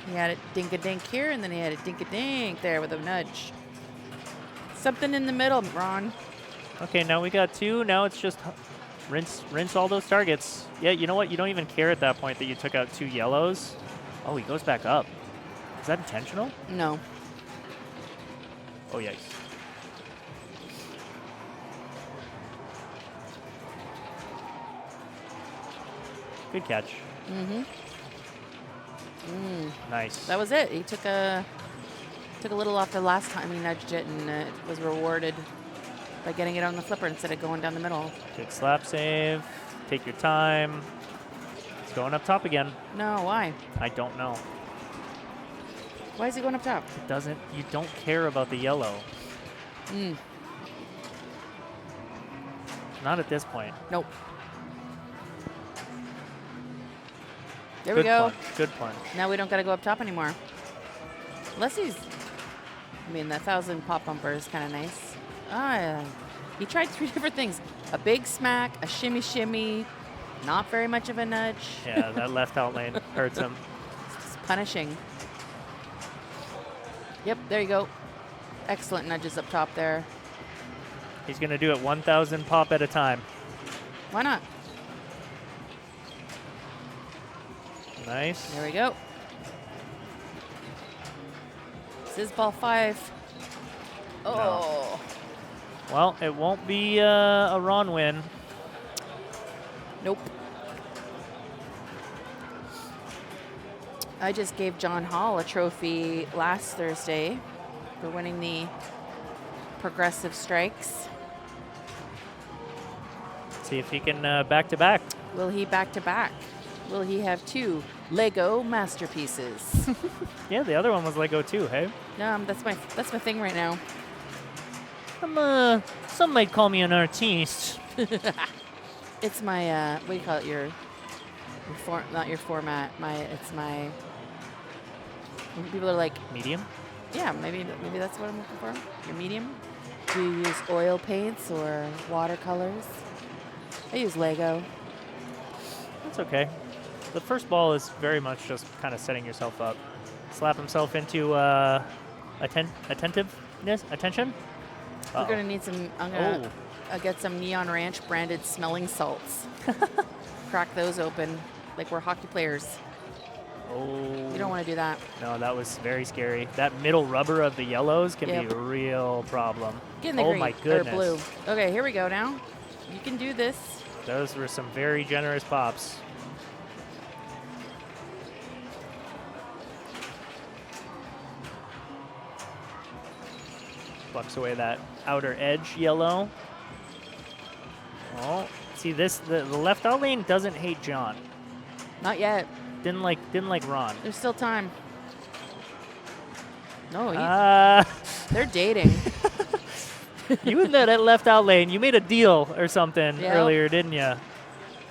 He had it dink-a-dink here, and then he had it dink-a-dink there with a nudge. Something in the middle, Ron. Okay, now we got 2. Now it's just rinse all those targets. Yeah, you know what? You don't even care at that point that you took out 2 yellows. Oh, he goes back up. Is that intentional? No. Oh, yikes. Good catch. Mm-hmm. Nice. That was it. He took a little off the last time he nudged it, and it was rewarded by getting it on the flipper instead of going down the middle. Good slap save. Take your time. It's going up top again. No, why? I don't know. Why is he going up top? It doesn't. You don't care about the yellow. Not at this point. Nope. There Good we go. plunge. Good plunge. Now we don't got to go up top anymore. Unless he's, I mean, the 1,000 pop bumper is kind of nice. Ah, yeah. He tried 3 different things. A big smack, a shimmy shimmy, not very much of a nudge. Yeah, that left out lane hurts him. It's punishing. Yep, there you go. Excellent nudges up top there. He's going to do it 1,000 pop at a time. Why not? Nice. There we go. This is ball 5. Oh. Well, it won't be a Ron win. Nope. I just gave John Hall a trophy last Thursday for winning the progressive strikes. See if he can back to back. Will he back to back? Will he have 2 Lego masterpieces? Yeah, the other one was Lego too, hey? That's my thing right now. Some might call me an artiste. It's my what do you call it? Your not your format. It's my. When people are like, Medium? yeah, maybe that's what I'm looking for. Your medium. Do you use oil paints or watercolors? I use Lego. That's okay. The first ball is very much just kind of setting yourself up. Slap himself into attentiveness, attention. We're gonna need some. I'm gonna get some Neon Ranch branded smelling salts. Crack those open like we're hockey players. Oh. You don't want to do that. No, that was very scary. That middle rubber of the yellows can Yep. be a real problem. Get in the oh green my goodness. or blue. Okay, here we go now. You can do this. Those were some very generous pops. Plucks away that outer edge yellow. Oh, see this the left out lane doesn't hate John. Not yet. Didn't like Ron. There's still time. No, they're dating. You and that left out lane, you made a deal or something Yep. earlier, didn't you?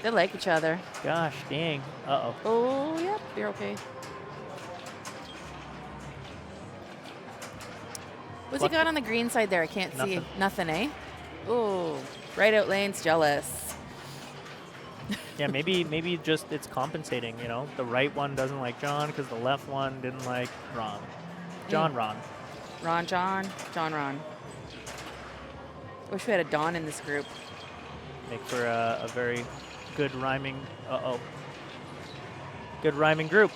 They like each other. Gosh, dang. Uh-oh. Oh, yep, you're okay. What's he got on the green side there? I can't see. Nothing, eh? Oh, right out lane's jealous. Yeah, maybe just it's compensating, you know? The right one doesn't like John because the left one didn't like Ron. Ron. Ron. Wish we had a Don in this group. Make for a very good rhyming, good rhyming group.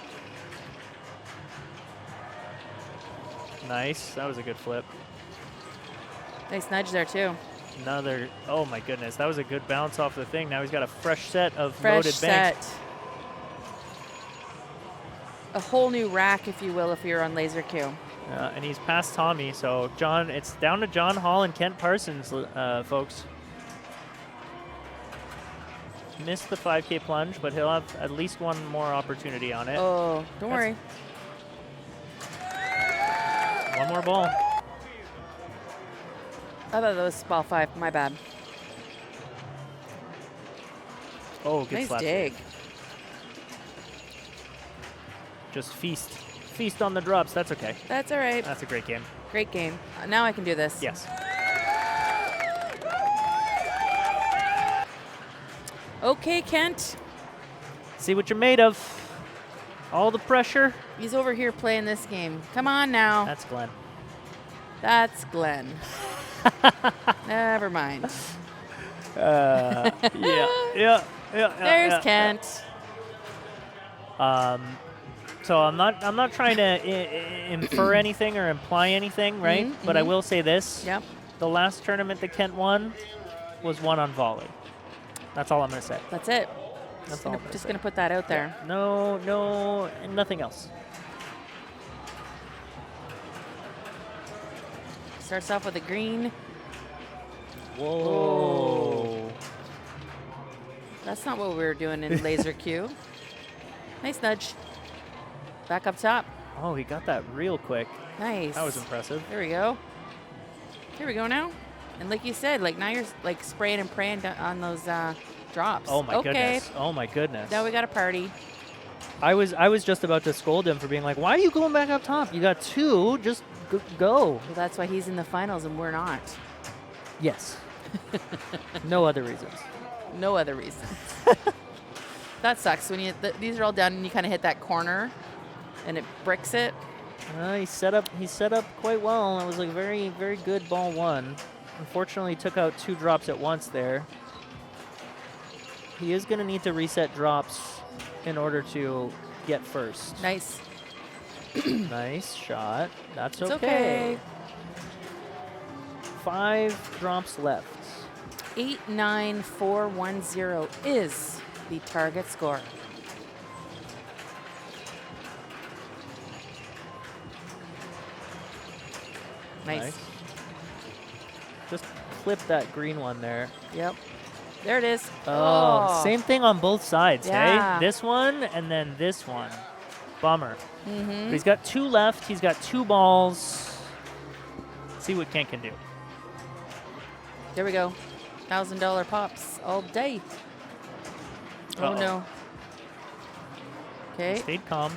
Nice, that was a good flip. Nice nudge there too. Another, oh my goodness, that was a good bounce off the thing. Now he's got a fresh set of Fresh loaded set. banks. A whole new rack, if you will, if you're on Laser Q. And he's past Tommy, so John, it's down to John Hall and Kent Parsons, folks. Missed the 5K plunge, but he'll have at least one more opportunity on it. Oh, don't worry. One more ball. I thought that was ball 5. My bad. Oh, good Nice slap. dig. Just feast on the drops. That's okay. That's all right. That's a great game. Great game. Now I can do this. Yes. Okay, Kent. See what you're made of. All the pressure. He's over here playing this game. Come on now. That's Glenn. That's Glenn. Never mind. Yeah. There's Kent. So I'm not trying to infer anything or imply anything, right? But I will say this. Yep. The last tournament that Kent won was won on volley. That's all I'm going to say. That's it. That's all. Just gonna put that out there. No, nothing else. Starts off with a green. Whoa. That's not what we were doing in Laser Q. Nice nudge. Back up top. Oh, he got that real quick. Nice. That was impressive. There we go. Here we go now. And like you said, like now you're like spraying and praying on those drops. Oh my okay. goodness. Oh my goodness. Now we got a party. I was just about to scold him for being like, why are you going back up top? You got two. Just go. Well, that's why he's in the finals and we're not. Yes. No other reasons. No other reason. That sucks when these are all done and you kind of hit that corner and it bricks it. He set up quite well. It was like very, very good ball one. Unfortunately, he took out 2 drops at once there. He is going to need to reset drops in order to get first. Nice. Nice shot. That's It's okay. okay. 5 drops left. 89410 is the target score. Nice. Just clip that green one there. Yep. There it is. Oh, same thing on both sides, Yeah. hey? This one and then this one. Bummer. Mm-hmm. But he's got 2 left. He's got 2 balls. See what Kent can do. There we go. $1,000 pops all day. Oh, Uh-oh. no. Okay. Stayed calm.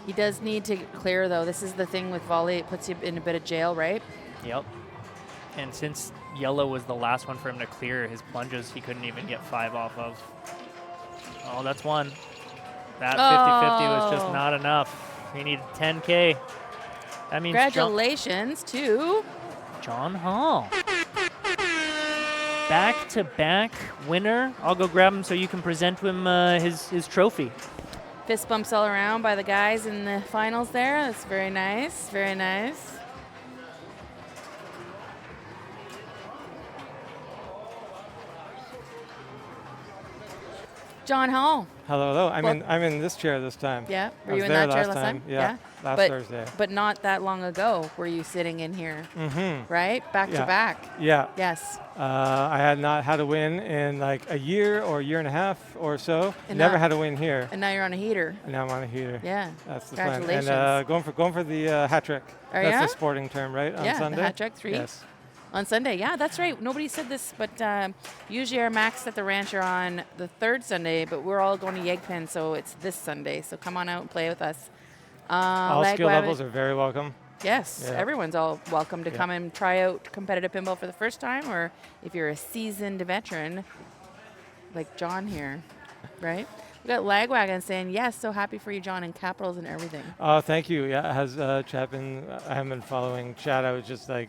He does need to clear, though. This is the thing with volley. It puts you in a bit of jail, right? Yep. And since yellow was the last one for him to clear, his plunges he couldn't even get 5 off of. Oh, that's 1. That 50-50 was just not enough. He needed 10K. That means Congratulations to John Hall. Back-to-back winner. I'll go grab him so you can present him his trophy. fist bumps all around by the guys in the finals there. That's very nice. Very nice. John Hall. Hello, hello. Well- I'm in this chair this time. Yeah. I Were was you in there that chair last time? Yeah. Last but, Thursday. But not that long ago were you sitting in here, Mm-hmm. right? Back Yeah. to back. Yeah. Yes. I had not had a win in like a year or a year and a half or so. And Never now- had a win here. And now you're on a heater. And now I'm on a heater. Yeah. That's the plan. Congratulations. And going for the hat trick. Are That's ya? the sporting term, right? On Yeah, the Sunday. hat trick, 3. Yes. On Sunday, yeah, that's right. Nobody said this, but usually our max at the ranch are on the 3rd Sunday, but we're all going to Yegpin, so it's this Sunday. So come on out and play with us. All Lag skill Wabbit- levels are very welcome. Yes, Yeah. everyone's all welcome to Yeah. come and try out competitive pinball for the first time, or if you're a seasoned veteran, like John here, right? We got Lagwagon saying, yes, so happy for you, John, in capitals and everything. Oh, thank you. Yeah, has chat been? I haven't been following chat. I was just like,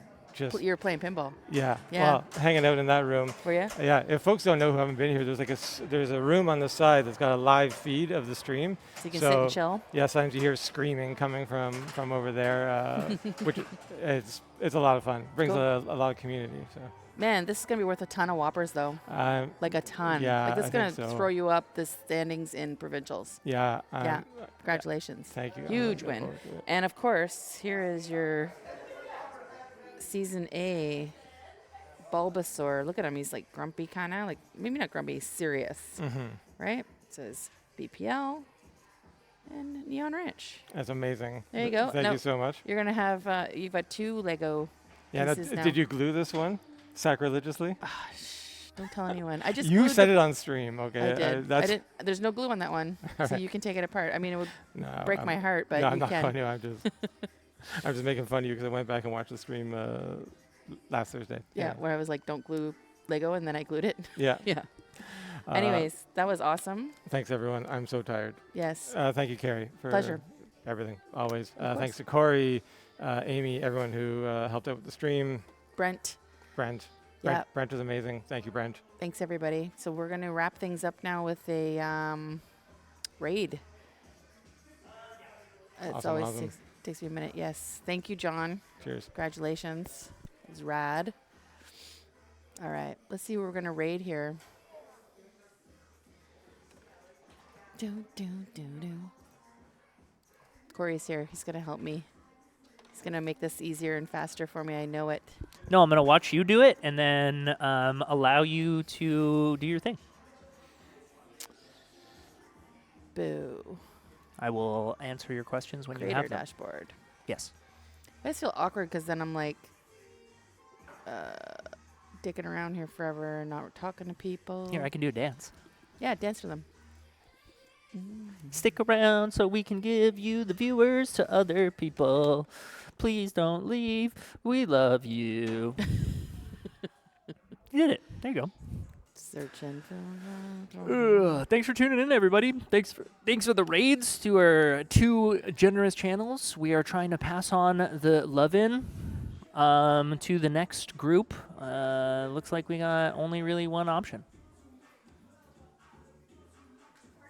You're playing pinball. yeah. Yeah. Well, hanging out in that room. Were you? Yeah. If folks don't know who haven't been here, there's like there's a room on the side that's got a live feed of the stream. So you can sit and chill? Yeah, sometimes you hear screaming coming from over there, which it's a lot of fun. Brings Cool. a lot of community. So. Man, this is going to be worth a ton of whoppers, though. Like a ton. Yeah, Like this I is going think to so. throw you up the standings in provincials. Yeah. Yeah. Congratulations. Thank you. I'm Huge looking win. forward to it. And of course, here is your Season A Bulbasaur. Look at him. He's like grumpy, kind of. Like, maybe not grumpy, he's serious. Mm-hmm. Right? It says BPL and Neon Ranch. That's amazing. There you go. Thank Now, you so much. You're going to have, you've got 2 Lego Yeah. Now, pieces now. did you glue this one sacrilegiously? Don't tell anyone. I just You glued said the- it on stream. Okay. I did. That's I didn't. There's no glue on that one, so Alright. you can take it apart. I mean, it would No, break my heart, but no, you I'm not can. funny. I'm just making fun of you because I went back and watched the stream last Thursday. Yeah, where I was like, don't glue Lego, and then I glued it. Yeah. Yeah. Uh, Anyways, that was awesome. Thanks everyone. I'm so tired. Yes. Thank you, Carrie, for Pleasure. everything. Always. Of Thanks course. to Corey, Amy, everyone who helped out with the stream. Brent, Brent. Yeah. Brent was amazing. Thank you, Brent. thanks everybody. So we're going to wrap things up now with a raid. It's Awesome, always awesome. takes me a minute. Yes. Thank you, John. Cheers. Congratulations. It was rad. All right. Let's see what we're going to raid here. Do, do, do, do. Corey's here. He's going to help me. He's going to make this easier and faster for me. I know it. No, I'm going to watch you do it and then allow you to do your thing. Boo. I will answer your questions when you Creator have them. dashboard. Yes. I just feel awkward because then I'm like dicking around here forever and not talking to people. Here, I can do a dance. Yeah, dance with them. Stick around so we can give you the viewers to other people. Please don't leave. We love you. You did it. There you go. Searching for. Thanks for tuning in, everybody. Thanks for the raids to our 2 generous channels. We are trying to pass on the love-in to the next group. Looks like we got only really one option.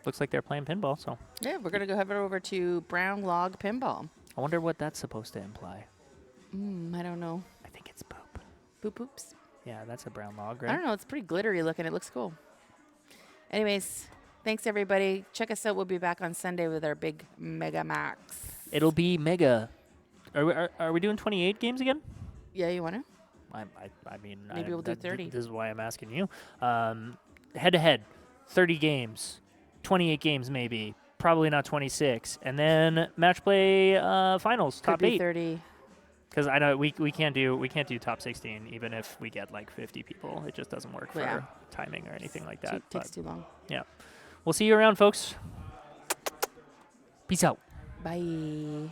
Looks like they're playing pinball, so. Yeah, we're going to go head over to Brown Log Pinball. I wonder what that's supposed to imply. I don't know. I think it's poop. Boop boops. Yeah, that's a brown log, I right? don't know. It's pretty glittery looking. It looks cool. Anyways, thanks, everybody. Check us out. We'll be back on Sunday with our big Mega Max. It'll be mega. Are we doing 28 games again? Yeah, you want to? I mean, Maybe we'll do 30. This is why I'm asking you. Head-to-head, 30 games, 28 games maybe, probably not 26, and then match play finals, Could top be 8. 30. Because I know we can't do top 16 even if we get like 50 people. It just doesn't work for timing or anything like that. Takes too long. Yeah, we'll see you around, folks. Peace out. Bye.